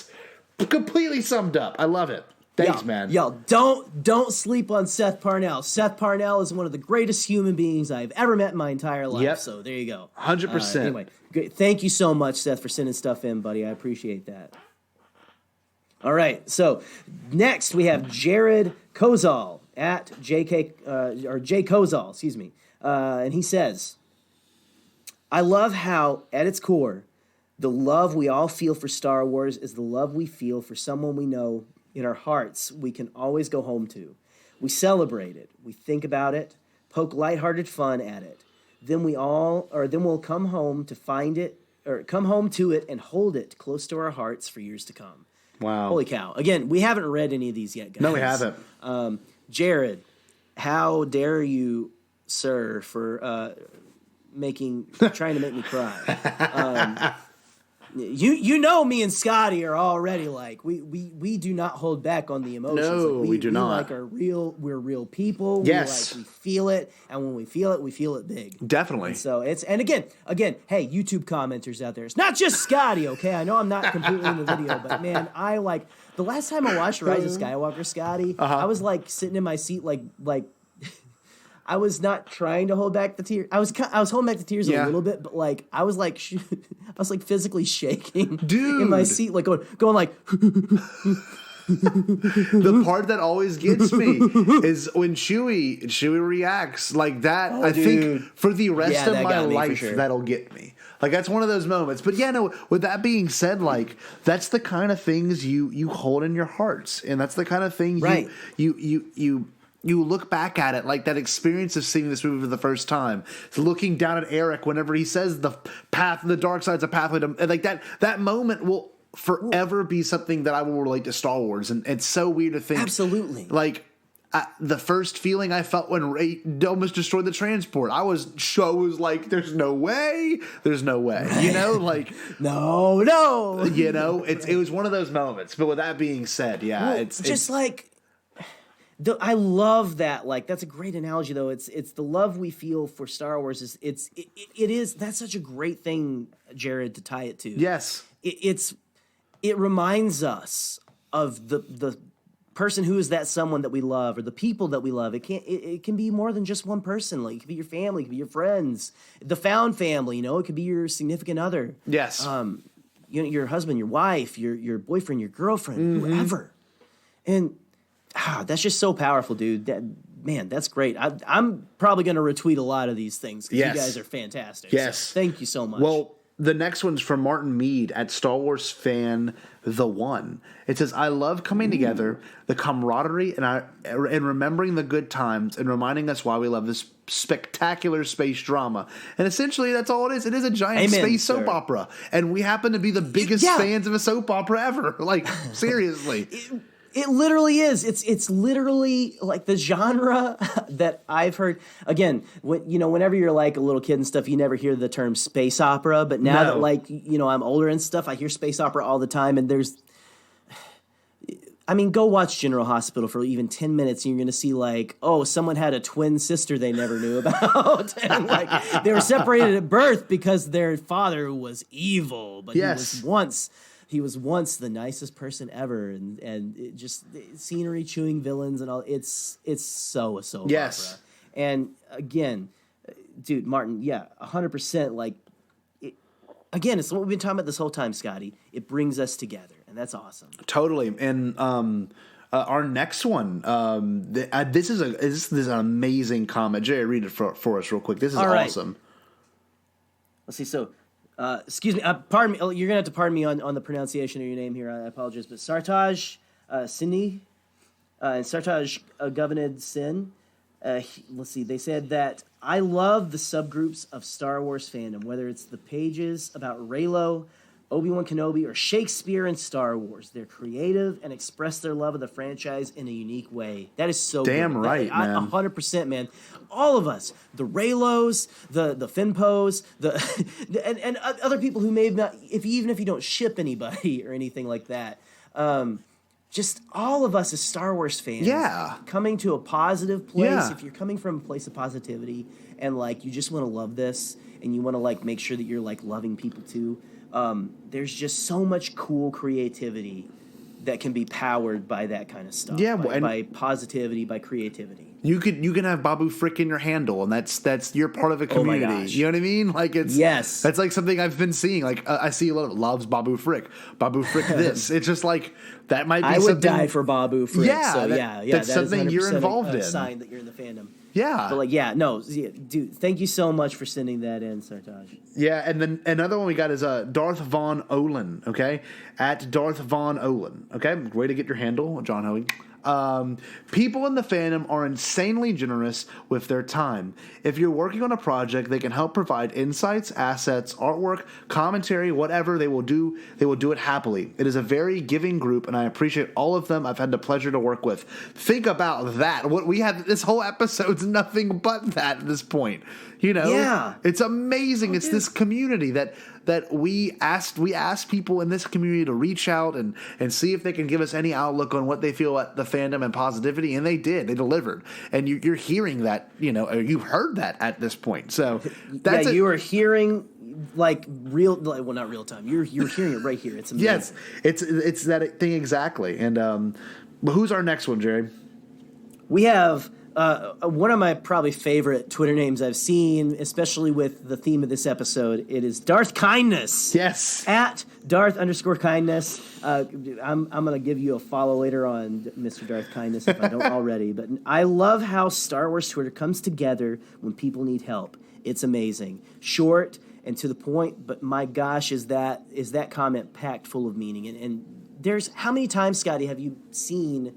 Right. Completely summed up. I love it. Thanks, man. Don't sleep on Seth Parnell. Seth Parnell is one of the greatest human beings I've ever met in my entire life. Yep. So there you go. 100%. Anyway, great. Thank you so much, Seth, for sending stuff in, buddy. I appreciate that. All right. So next we have Jared Kozal at J Kozal, excuse me. And he says, I love how, at its core, the love we all feel for Star Wars is the love we feel for someone we know in our hearts we can always go home to. We celebrate it. We think about it, poke lighthearted fun at it. Then we'll come home to find it, or come home to it and hold it close to our hearts for years to come. Wow. Holy cow. Again, we haven't read any of these yet, guys. No, we haven't. Jared, how dare you, sir, for trying to make me cry. You know me and Scotty are already we do not hold back on the emotions. No, we do not. We're real people. Yes. We feel it, and when we feel it big. Definitely. And so and again, hey, YouTube commenters out there, it's not just Scotty, okay? I know I'm not completely in the video, but man, the last time I watched Rise of Skywalker, Scotty, I was sitting in my seat like I was not trying to hold back the tears. I was holding back the tears a little bit, but I was physically shaking, dude, in my seat, going The part that always gets me is when Chewie reacts like that. I think for the rest of my life, that'll get me. That's one of those moments. But with that being said, that's the kind of things you hold in your hearts, and that's the kind of thing you look back at it, that experience of seeing this movie for the first time. It's looking down at Eric whenever he says the dark side's a pathway to, that moment will forever be something that I will relate to Star Wars. And it's so weird to think. Absolutely. The first feeling I felt when Rey almost destroyed the transport, I was there's no way. No. It was one of those moments. But with that being said, I love that. That's a great analogy, though. It's the love we feel for Star Wars. That's such a great thing, Jared, to tie it to. Yes, it reminds us of the person who is that someone that we love, or the people that we love. It can be more than just one person. It could be your family, it could be your friends, the found family. It could be your significant other. Yes, your husband, your wife, your boyfriend, your girlfriend, whoever, and. That's just so powerful, dude. That's great. I'm probably going to retweet a lot of these things because you guys are fantastic. Yes. So thank you so much. Well, The next one's from Martin Mead at Star Wars Fan The One. It says, I love coming together, the camaraderie, and remembering the good times and reminding us why we love this spectacular space drama. And essentially, that's all it is. It is a giant space soap opera. And we happen to be the biggest fans of a soap opera ever. Like, seriously. It literally is. It's literally like the genre that I've heard. Again, whenever you're like a little kid and stuff, you never hear the term space opera. But now that I'm older and stuff, I hear space opera all the time. And go watch General Hospital for even 10 minutes and you're going to see like, oh, someone had a twin sister they never knew about. And like they were separated at birth because their father was evil. But he was once the nicest person ever, and it just scenery chewing villains and all. It's so a soap opera. And again, dude, Martin, 100%. Like, again, it's what we've been talking about this whole time, Scotty. It brings us together, and that's awesome. Totally. And our next one, this is an amazing comment. Jay, read it for us real quick. This is awesome. Let's see. So. Excuse me, pardon me. You're gonna have to pardon me on the pronunciation of your name here. I apologize, but Sartaj Sini and Sartaj Governed Sin. Let's see. They said that I love the subgroups of Star Wars fandom, whether it's the pages about Reylo, Obi-Wan Kenobi, or Shakespeare and Star Wars. They're creative and express their love of the franchise in a unique way. That is so damn good. Right, man. 100%, man. All of us, the Reylos, the Finpos, and other people who may have not, even if you don't ship anybody or anything like that, just all of us as Star Wars fans, coming to a positive place. Yeah. If you're coming from a place of positivity and like you just want to love this and you want to like make sure that you're like loving people too. There's just so much cool creativity that can be powered by that kind of stuff. Yeah, by positivity, by creativity. You can have Babu Frick in your handle, and that's you're part of a community. Oh my gosh. You know what I mean? Like that's like something I've been seeing. Like I see a lot of loves Babu Frick. Babu Frick this. It's just like that might be. I would something, die for Babu Frick. Yeah, so that's that something you're involved in. Sign that you're in the fandom. Yeah. But dude, thank you so much for sending that in, Sartaj. Yeah, and then another one we got is Darth Von Olin, okay? At Darth Von Olin, okay? Way to get your handle, John Hoey. People in the fandom are insanely generous with their time. If you're working on a project, they can help provide insights, assets, artwork, commentary, whatever. They will do it happily. It is a very giving group, and I appreciate all of them I've had the pleasure to work with. Think about that. What we have, this whole episode's nothing but that at this point. You know? Yeah. It's amazing. It's this community that we asked people in this community to reach out and see if they can give us any outlook on what they feel at the fandom and positivity, and they did. They delivered. And you're hearing that, or you've heard that at this point. So that's you are hearing not real time. You're hearing it right here. It's amazing. Yes. It's that thing exactly. And but who's our next one, Jerry? We have one of my probably favorite Twitter names I've seen, especially with the theme of this episode. It is Darth Kindness. Yes. At Darth_Kindness. I'm going to give you a follow later on, Mr. Darth Kindness, if I don't already. But I love how Star Wars Twitter comes together when people need help. It's amazing. Short and to the point, but my gosh, is that comment packed full of meaning. And there's, how many times, Scotty, have you seen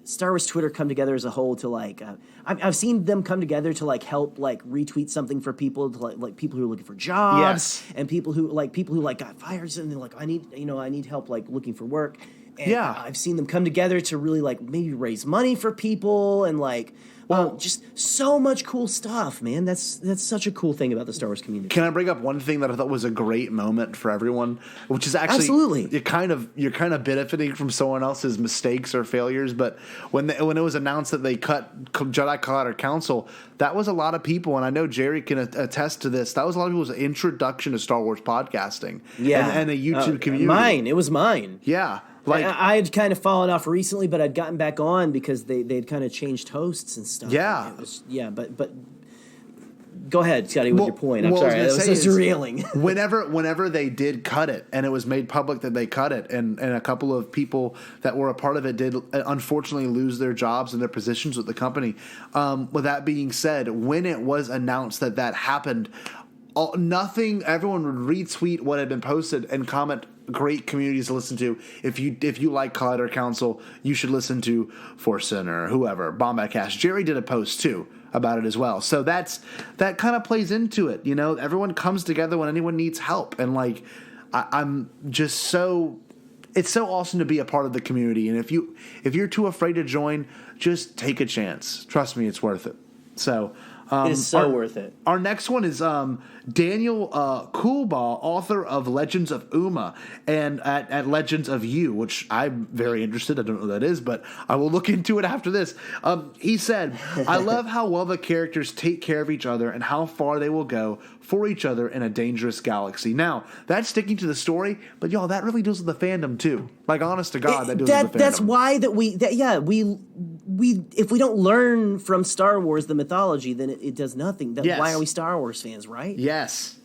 Star Wars Twitter come together as a whole to like I've seen them come together to like help like retweet something for people to like people who are looking for jobs and people who got fired and they're like I need help like looking for work. And I've seen them come together to really like maybe raise money for people and like just so much cool stuff, man. That's such a cool thing about the Star Wars community. Can I bring up one thing that I thought was a great moment for everyone, which is actually absolutely you're kind of benefiting from someone else's mistakes or failures. But when it was announced that they cut Jedi Collider Council, that was a lot of people, and I know Jerry can attest to this. That was a lot of people's introduction to Star Wars podcasting, and a YouTube community. It was mine. Yeah. Like I had kind of fallen off recently, but I'd gotten back on because they'd kind of changed hosts and stuff. Yeah, but go ahead, Scotty, with your point. I'm sorry, that was so derailing. whenever they did cut it, and it was made public that they cut it, and a couple of people that were a part of it did unfortunately lose their jobs and their positions with the company. With that being said, when it was announced that happened, nothing. Everyone would retweet what had been posted and comment great communities to listen to. If you like Collider Council, you should listen to Force Center or whoever. Bombadcast. Jerry did a post too about it as well. So that kind of plays into it. You know, everyone comes together when anyone needs help, and like I'm just so. It's so awesome to be a part of the community, and if you're too afraid to join, just take a chance. Trust me, it's worth it. So it is so worth it. Our next one is Daniel Coolbaugh, author of Legends of Uma and at Legends of You, which I'm very interested. I don't know what that is, but I will look into it after this. He said, I love how well the characters take care of each other and how far they will go for each other in a dangerous galaxy. Now, that's sticking to the story, but y'all, that really deals with the fandom too. Like, honest to God, that deals with the fandom. That's why we if we don't learn from Star Wars the mythology, then it does nothing. Yes. Why are we Star Wars fans, right? Yes.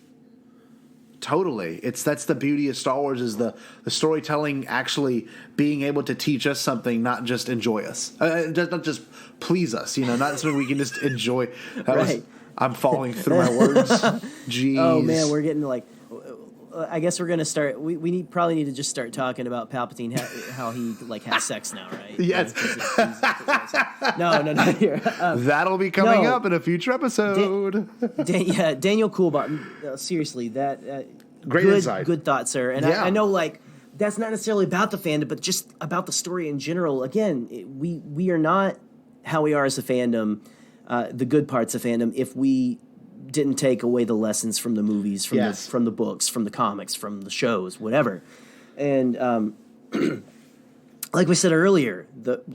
Totally. That's the beauty of Star Wars, is the storytelling actually being able to teach us something, not just enjoy us. Not just please us, not something we can just enjoy. Right. I'm falling through my words. Jeez. Oh man, we're getting I guess we're gonna start. We probably need to just start talking about Palpatine, how he has sex now, right? Yes. No, not here. That'll be coming up in a future episode. Daniel Coolbaugh. Seriously, that great insight. Good thought, sir. And I know that's not necessarily about the fandom, but just about the story in general. Again, we are not how we are as a fandom. The good parts of fandom, if we didn't take away the lessons from the movies, from the books, from the comics, from the shows, whatever. And like we said earlier,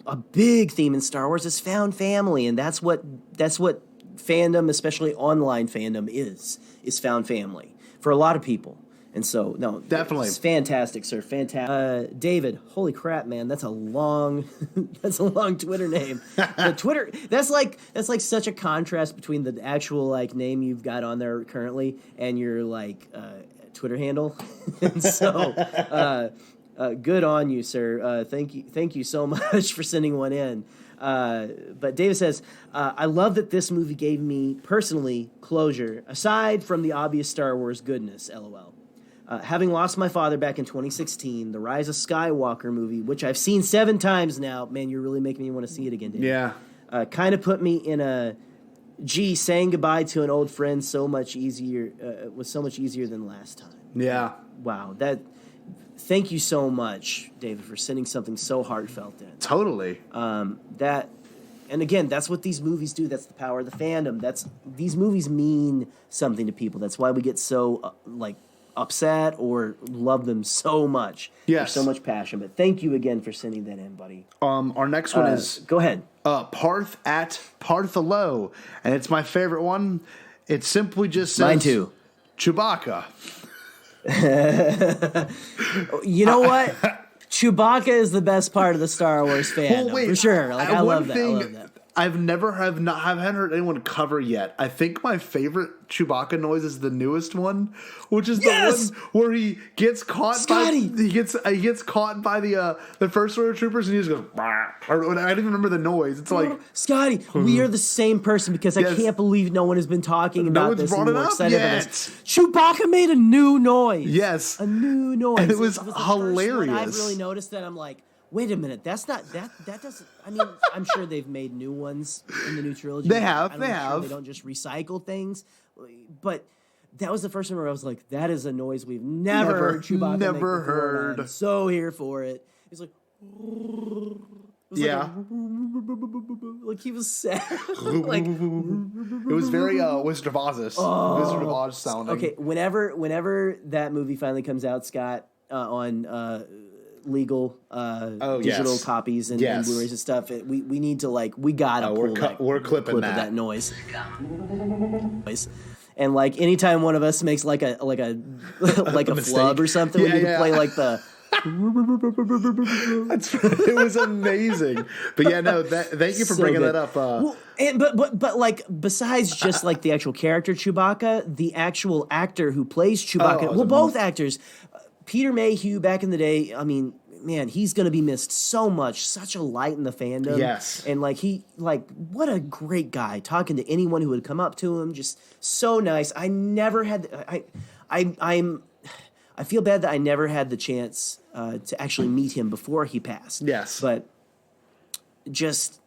a big theme in Star Wars is found family, and that's what fandom, especially online fandom, is found family for a lot of people. And so, no, definitely, it's fantastic, sir. Fantastic, David. Holy crap, man! That's a long Twitter name. The Twitter that's like such a contrast between the actual name you've got on there currently and your Twitter handle. And so, good on you, sir. Thank you so much for sending one in. But David says, I love that this movie gave me personally closure aside from the obvious Star Wars goodness. LOL. Having lost my father back in 2016, the Rise of Skywalker movie, which I've seen 7 times now, man, you're really making me want to see it again, David. Yeah. Kind of put me in saying goodbye to an old friend was so much easier than last time. Yeah. Wow. Thank you so much, David, for sending something so heartfelt in. Totally. And again, that's what these movies do. That's the power of the fandom. These movies mean something to people. That's why we get so upset or love them so much. Yes. There's so much passion. But thank you again for sending that in, buddy. Our next one is go ahead. Parth at Parthalo, and it's my favorite one. It simply just says mine too. Chewbacca. You know what? Chewbacca is the best part of the Star Wars fandom, for sure. I love that. I haven't heard anyone cover yet. I think my favorite Chewbacca noise is the newest one, which is the one where he gets caught. Scotty! He gets caught by the first order troopers, and he just goes. I don't even remember the noise. It's like Scotty, we are the same person because I can't believe no one has been talking about this. No one's brought it up yet. Chewbacca made a new noise. Yes, a new noise, and it was hilarious. I've really noticed that. I'm like, wait a minute, that's not that doesn't. I mean, I'm sure they've made new ones in the new trilogy. They have. Sure they don't just recycle things, but that was the first one where I was like, that is a noise we've never heard Chewbacca make before. I'm so here for it. He's like, like he was sad. Like it was very Wizard of Oz Wizard of Oz sounding. Okay, whenever that movie finally comes out, Scott, on legal digital copies and Blu-rays and stuff, we need to we gotta pull we're clipping clip of that noise. And anytime one of us makes like a flub or something, we need to play the. It was amazing, but thank you for bringing that up. But besides just the actual character Chewbacca, the actual actor who plays Chewbacca, both actors, Peter Mayhew back in the day, I mean, man, he's gonna be missed so much. Such a light in the fandom. Yes. And what a great guy. Talking to anyone who would come up to him, just so nice. I never had. I feel bad that I never had the chance to actually meet him before he passed. Yes. But just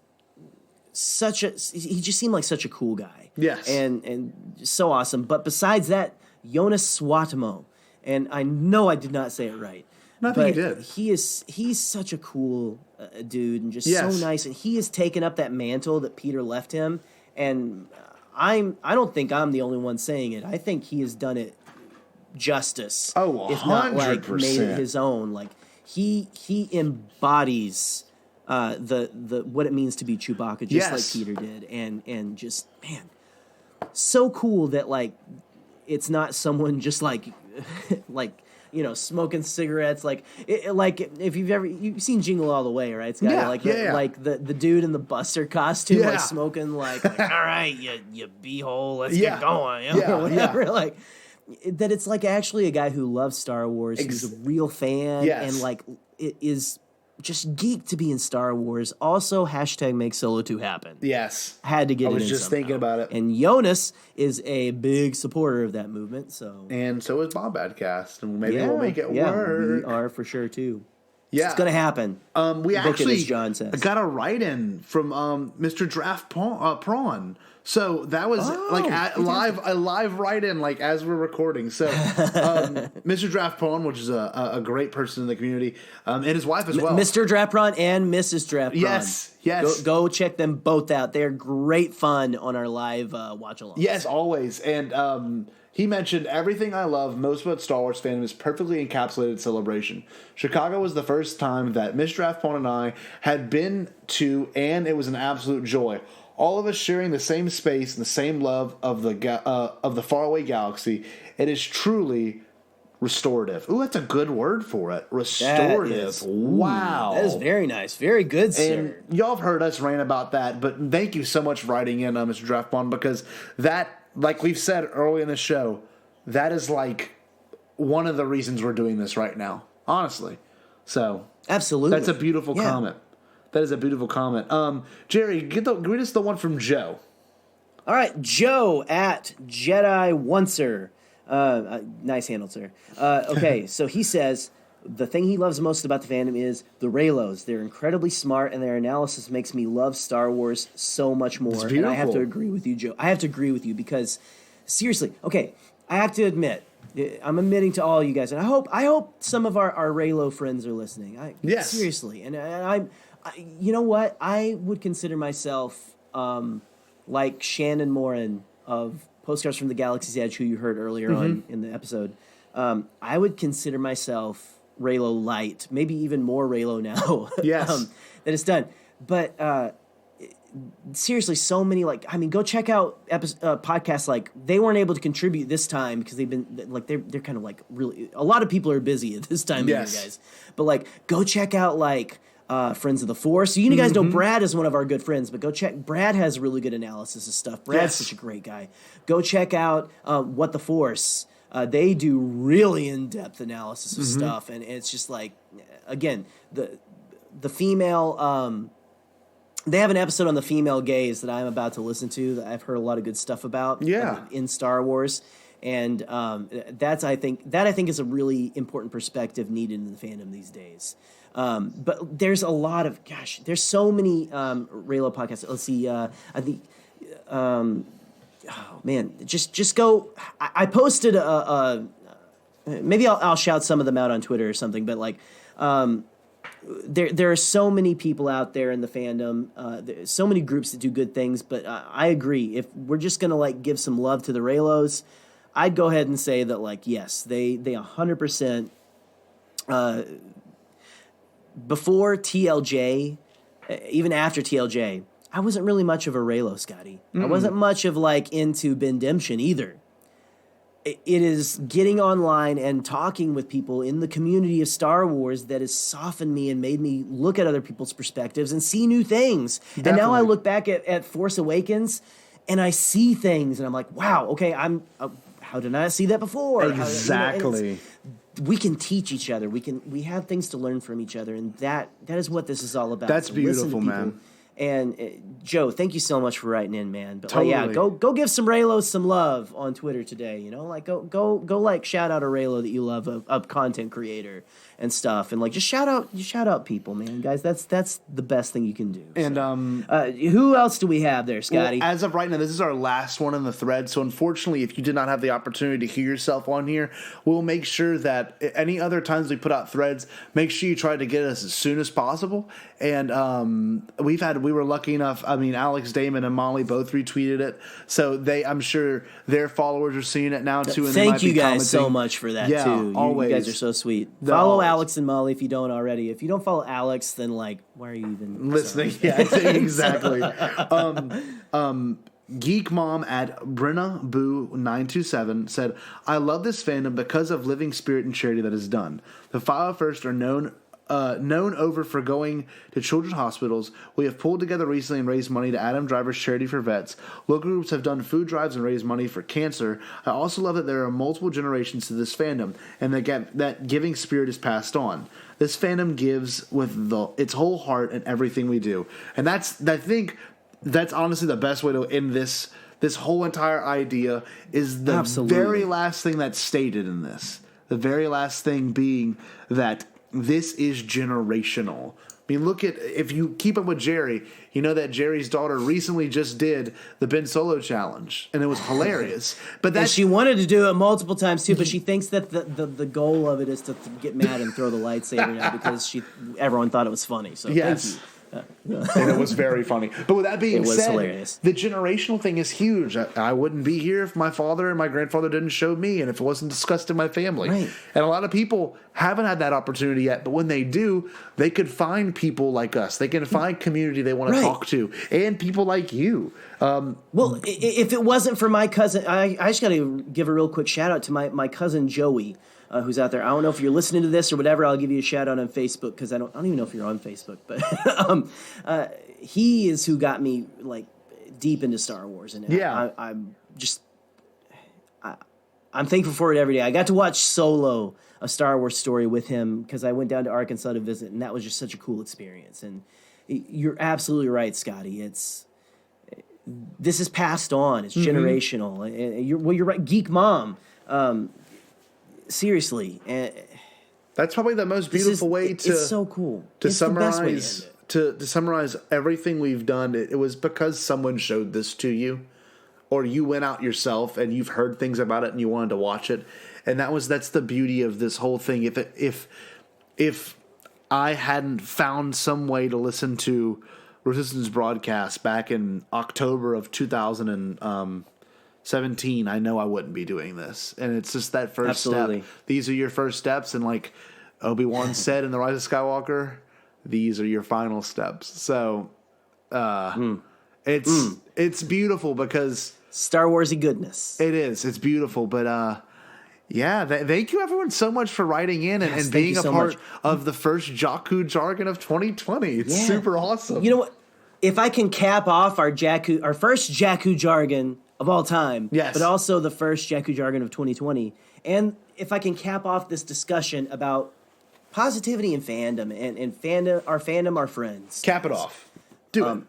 he just seemed like such a cool guy. Yes. And so awesome. But besides that, Jonas Swatamo, and I know I did not say it right. Nothing you did. He's such a cool dude and just Yes. so nice. And he has taken up that mantle that Peter left him. And I don't think I'm the only one saying it. I think he has done it justice. Oh, if not like made 100%. it his own. Like he embodies the what it means to be Chewbacca, just Yes. like Peter did. And just, man, so cool that like it's not someone just like smoking cigarettes, like if you've seen Jingle All the Way, right? Scotty? Yeah, Like the dude in the Buster costume, Yeah. like smoking, like all right, you beehole, let's Yeah. get going, Yeah, or whatever. Like that, it's like actually a guy who loves Star Wars, who's a real fan, Yes. and like it is just geeked to be in Star Wars. Also, hashtag make Solo 2 happen. Yes. Had to get I it was in just somehow. thinking about it. And Jonas is a big supporter of that movement, so. And so is Bombadcast, and maybe Yeah, we'll make it yeah, work. we are for sure too. Yeah. It's gonna happen. We Book it, actually as John says. got a write-in from Mr. Draft Prawn. So that was a live write-in, like as we're recording. So Mr. Draft Prawn, which is a great person in the community, and his wife as well. Mr. Drapron and Mrs. Drapron. Yes. Go check them both out. They're great fun on our live watch-alongs. Yes, always. And he mentioned everything I love most about Star Wars fandom is perfectly encapsulated in Celebration. Chicago was the first time that Miss Draft Prawn and I had been to, and it was an absolute joy. All of us sharing the same space and the same love of the faraway galaxy. It is truly restorative. Ooh, that's a good word for it. Restorative. Wow. That is very nice. Very good, sir. And y'all have heard us rant about that, but thank you so much for writing in, Mr. Draft Bond, because that, like we've said early in the show, that is like one of the reasons we're doing this right now. Honestly. So. Absolutely. That's a beautiful comment. That is a beautiful comment. Jerry, read us the one from Joe. All right, Joe at Jedi Oncer. Nice handle, sir. Okay, so he says the thing he loves most about the fandom is the Reylos. They're incredibly smart, and their analysis makes me love Star Wars so much more. It's And I have to beautiful. agree with you, Joe. I have to agree with you because, seriously, okay, I have to admit, I'm admitting to all you guys, and I hope some of our Reylo friends are listening. Yes. Seriously, and I you know what? I would consider myself like Shannan Morin of Postcards from the Galaxy's Edge, who you heard earlier on in the episode. I would consider myself Reylo light, maybe even more Reylo now. Yes. That it's done. But seriously, so many, go check out podcasts. Like, they weren't able to contribute this time because they've been they're kind of like really, a lot of people are busy at this time of year, guys. But go check out Friends of the Force. So you guys know Brad is one of our good friends, but go check. Brad has really good analysis of stuff. Brad's such a great guy. Go check out What the Force. They do really in-depth analysis of stuff, and it's just again, the female. They have an episode on the female gaze that I'm about to listen to that I've heard a lot of good stuff about. In Star Wars. And I think is a really important perspective needed in the fandom these days. But there's a lot of, there's so many Reylo podcasts. Let's see, I think, oh man, just go. I posted maybe I'll shout some of them out on Twitter or something. But there are so many people out there in the fandom. There's so many groups that do good things. But I agree. If we're just gonna give some love to the Reylos, I'd go ahead and say that, yes, they 100%, before TLJ, even after TLJ, I wasn't really much of a Reylo, Scotty. I wasn't much of, into Bendemption either. It is getting online and talking with people in the community of Star Wars that has softened me and made me look at other people's perspectives and see new things. Definitely. And now I look back at Force Awakens, and I see things, and I'm like, wow, okay, how did I not see that before? Exactly. we can teach each other. We have things to learn from each other, and that is what this is all about. That's So listen to beautiful, people. man. And Joe, thank you so much for writing in, man. But Totally. yeah, go give some Raylo some love on Twitter today. You know, like go like shout out a Raylo that you love, a content creator and stuff, and like just shout out people, man, guys. That's the best thing you can do. And who else do we have there, Scotty? Well, as of right now, this is our last one in the thread. So unfortunately, if you did not have the opportunity to hear yourself on here, we'll make sure that any other times we put out threads, make sure you try to get us as soon as possible. And we were lucky enough. I mean, Alex, Damon, and Mollie both retweeted it, so I'm sure their followers are seeing it now too. And Thank they you might be guys so commenting. much for that Yeah, too. always. You guys are so sweet. No, Follow always. Alex and Mollie if you don't already. If you don't follow Alex, then like, why are you even Listening? sorry. Yeah, exactly. Geek Mom at Brenna Boo 927 said, "I love this fandom because of living spirit and charity that is done. The 501st are known over for going to children's hospitals. We have pulled together recently and raised money to Adam Driver's Charity for Vets. Local groups have done food drives and raised money for cancer. I also love that there are multiple generations to this fandom and that giving spirit is passed on. This fandom gives with its whole heart in everything we do." And I think that's honestly the best way to end this whole entire idea is the Absolutely. very last thing that's stated in this. The very last thing being that this is generational. I mean, if you keep up with Jerry, you know that Jerry's daughter recently just did the Ben Solo challenge, and it was hilarious. But And she wanted to do it multiple times too, but she thinks that the goal of it is to get mad and throw the lightsaber now because everyone thought it was funny. So yes. thank you. And it was very funny. But with that being It was said, hilarious. the generational thing is huge. I wouldn't be here if my father and my grandfather didn't show me and if it wasn't discussed in my family. Right. And a lot of people haven't had that opportunity yet, but when they do, they could find people like us. They can find community they want to talk to and people like you. Well, if it wasn't for my cousin, I just got to give a real quick shout out to my cousin Joey, who's out there. I don't know if you're listening to this or whatever. I'll give you a shout out on Facebook because I don't even know if you're on Facebook, but he is who got me like deep into Star Wars, and I'm thankful for it every day. I got to watch Solo, a Star Wars story with him because I went down to Arkansas to visit, and that was just such a cool experience. And you're absolutely right, Scotty. This is passed on. It's generational. You're right. Geek Mom. Seriously. That's probably the most beautiful way to. It's so cool. To It's the best way to summarize end it. to summarize everything we've done. It was because someone showed this to you, or you went out yourself and you've heard things about it and you wanted to watch it, and that's the beauty of this whole thing. If I hadn't found some way to listen to Resistance broadcast back in October of 2017, I know I wouldn't be doing this. And it's just that first Absolutely. step. These are your first steps, and like Obi-Wan said in The Rise of Skywalker, these are your final steps. So it's beautiful because Star Warsy goodness. It is. It's beautiful, but thank you everyone so much for writing in and being a part of the first Jakku jargon of 2020. It's super awesome. You know what? If I can cap off our first Jakku jargon of all time, but also the first Jakku jargon of 2020, and if I can cap off this discussion about positivity and fandom and fandom, our friends. Cap it off. Do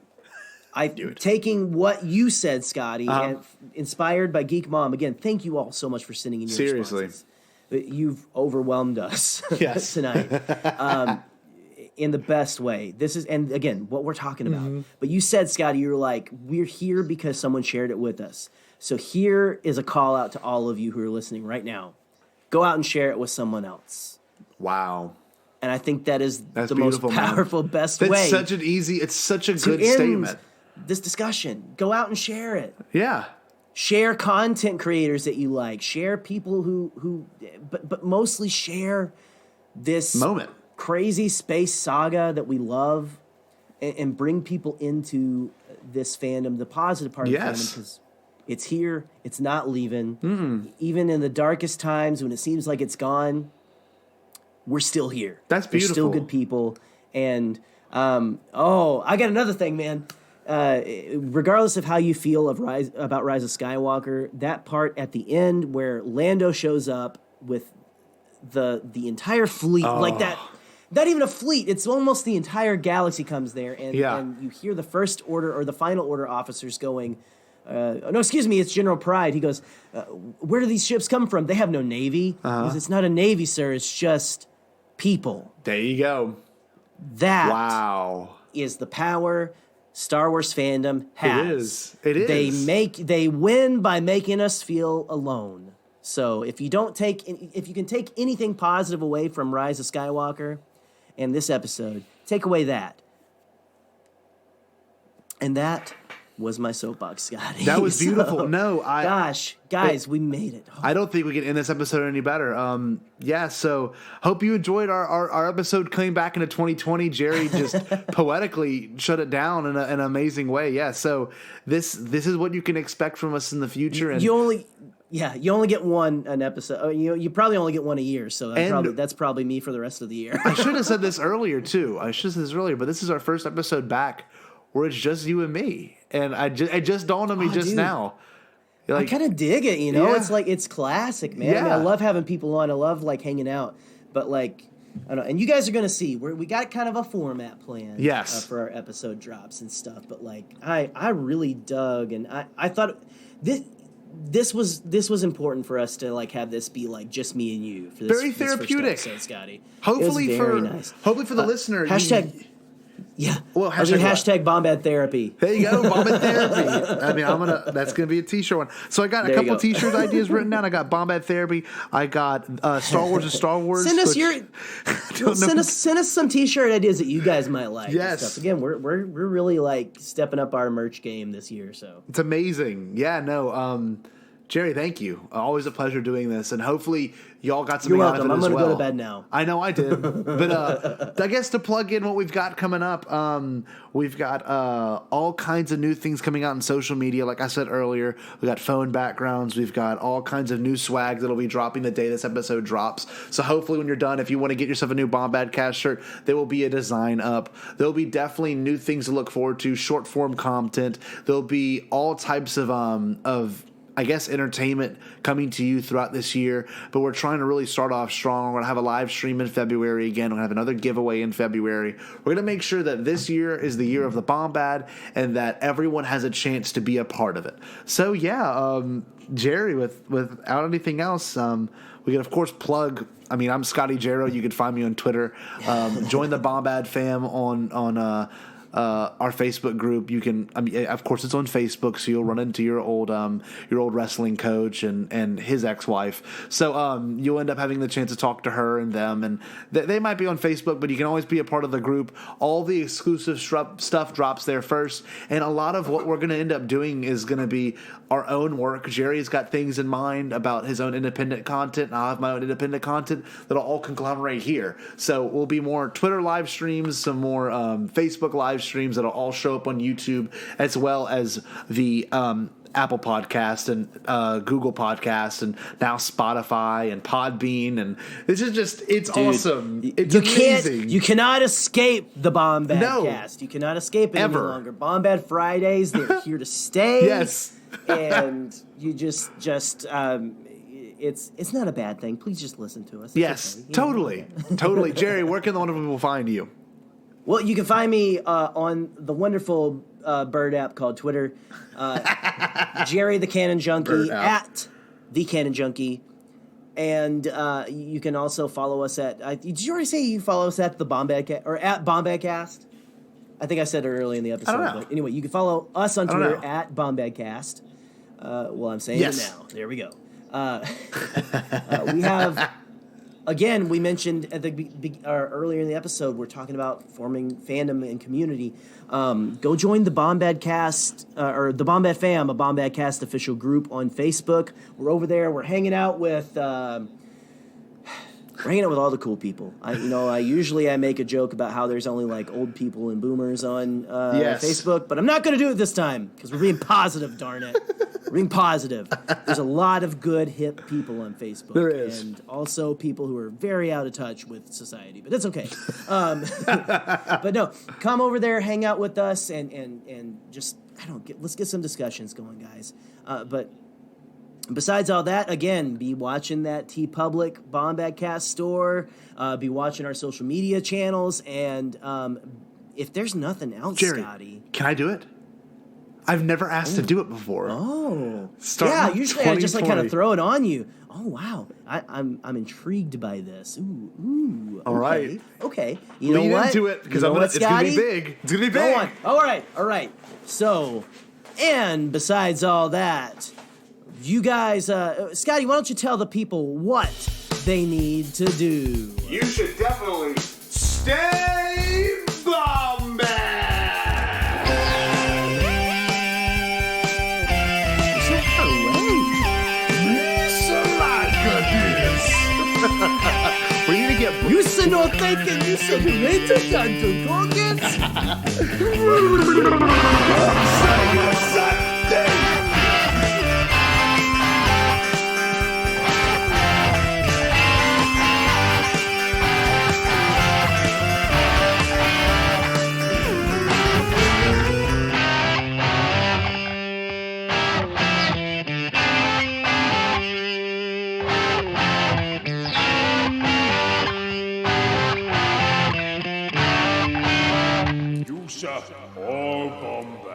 it. Taking what you said, Scotty, and inspired by Geek Mom. Again, thank you all so much for sending in your responses. You've overwhelmed us tonight in the best way. This is, and again, what we're talking about. But you said, Scotty, you were like, we're here because someone shared it with us. So here is a call out to all of you who are listening right now. Go out and share it with someone else. Wow. And I think that's the most beautiful, powerful, best That's way. It's such a good end statement. This discussion. Go out and share it. Yeah. Share content creators that you like. Share people but mostly share this moment, crazy space saga that we love, and bring people into this fandom, the positive part of the fandom, because it's here, it's not leaving. Even in the darkest times when it seems like it's gone, we're still here. That's beautiful. We're still good people. And I got another thing, man. Regardless of how you feel about Rise of Skywalker, that part at the end where Lando shows up with the entire fleet, like that. Not even a fleet. It's almost the entire galaxy comes there, and you hear the first order or the final order officers going. No, excuse me, it's General Pride. He goes, where do these ships come from? They have no navy. He goes, it's not a navy, sir. It's just people. There you go. That is the power Star Wars fandom has. It is. They win by making us feel alone. So if you can take anything positive away from Rise of Skywalker and this episode, take away that. And that was my soapbox, Scotty. That was beautiful. Guys, we made it. I don't think we can end this episode any better. So hope you enjoyed our episode coming back into 2020. Jerry just poetically shut it down in an amazing way. Yeah, so this is what you can expect from us in the future. And you only get an episode. You probably only get one a year, so that's probably me for the rest of the year. I should have said this earlier, too. But this is our first episode back where it's just you and me. And it just dawned on me now. I kind of dig it, It's like, it's classic, man. Yeah. I mean, I love having people on. I love, hanging out. But, I don't know. And you guys are going to see. We got kind of a format plan for our episode drops and stuff. But, I really dug. And I thought this was important for us to, have this be, just me and you. For this, very therapeutic. This first episode, Scotty. Hopefully nice. Hopefully for the listener. Hashtag... Yeah. Well, hashtag Bombad Therapy. There you go, Bombad Therapy. I mean, that's gonna be a t-shirt one. So I got a couple t-shirt ideas written down. I got Bombad Therapy. I got Star Wars is Star Wars. Send us send us some t-shirt ideas that you guys might like. Yes. And stuff. Again, we're really stepping up our merch game this year. So it's amazing. Yeah. No. Jerry, thank you. Always a pleasure doing this, and hopefully y'all got something out of it as well. I'm going to go to bed now. I know I did, but I guess to plug in what we've got coming up, we've got all kinds of new things coming out on social media. Like I said earlier, we got phone backgrounds. We've got all kinds of new swag that'll be dropping the day this episode drops. So hopefully when you're done, if you want to get yourself a new Bombad shirt, there will be a design up. There'll be definitely new things to look forward to, short form content. There'll be all types of I guess, entertainment coming to you throughout this year, but we're trying to really start off strong. We're going to have a live stream in February again. We're going to have another giveaway in February. We're going to make sure that this year is the year of the Bombad and that everyone has a chance to be a part of it. So, Jerry, without anything else, we can, of course, plug. I mean, I'm Scotty Jarrow. You can find me on Twitter. Join the Bombad fam on our Facebook group. You can, of course, it's on Facebook, so you'll run into your old wrestling coach and his ex-wife. So you'll end up having the chance to talk to her and them, and they might be on Facebook, but you can always be a part of the group. All the exclusive stuff drops there first, and a lot of what we're going to end up doing is going to be our own work. Jerry's got things in mind about his own independent content, and I'll have my own independent content that'll all conglomerate here. So we'll be more Twitter live streams, some more Facebook live streams that'll all show up on YouTube, as well as the Apple Podcast and Google Podcast, and now Spotify and Podbean, and this is it's awesome. It's amazing. You cannot escape the Bombad cast. You cannot escape it any longer. Bombad Fridays, they're here to stay. Yes. And you just it's not a bad thing. Please just listen to us. It's yes, okay. Totally. Jerry, where can the wonderful people find you? Well, you can find me on the wonderful bird app called Twitter. Jerry the Canon Junkie at the Canon Junkie. And you can also follow us at. Did you already say you follow us at the Bombad or at Bombadcast? I think I said it early in the episode. But anyway, you can follow us on Twitter at Bombadcast. Well, I'm saying it now. There we go. We have. Again, we mentioned at earlier in the episode, we're talking about forming fandom and community. Go join the Bombadcast or the Bombad Fam, a Bombadcast official group on Facebook. We're over there. We're hanging out with all the cool people. I usually make a joke about how there's only old people and boomers on Facebook, but I'm not going to do it this time because we're being positive. Darn it. We're being positive. There's a lot of good, hip people on Facebook. There is. And also people who are very out of touch with society, but it's okay. But no, come over there, hang out with us, and just, let's get some discussions going, guys. But Besides all that, again, be watching that TeePublic Podcastt store. Be watching our social media channels. And if there's nothing else, Jerry, Scotty. Can I do it? I've never asked to do it before. Oh. Starting Yeah, usually I just like kind of 2020. throw it on you. Oh, wow. I'm intrigued by this. Ooh. All right. Okay. You Lean know what? into it, because You know what, it's going to be Scotty? big. It's going to be Go big. on. All right. So, and besides all that, you guys, Scotty, why don't you tell the people what they need to do? You should definitely stay bombastic. We need to get. You said no thinking. You said later time to go get. All bombastic.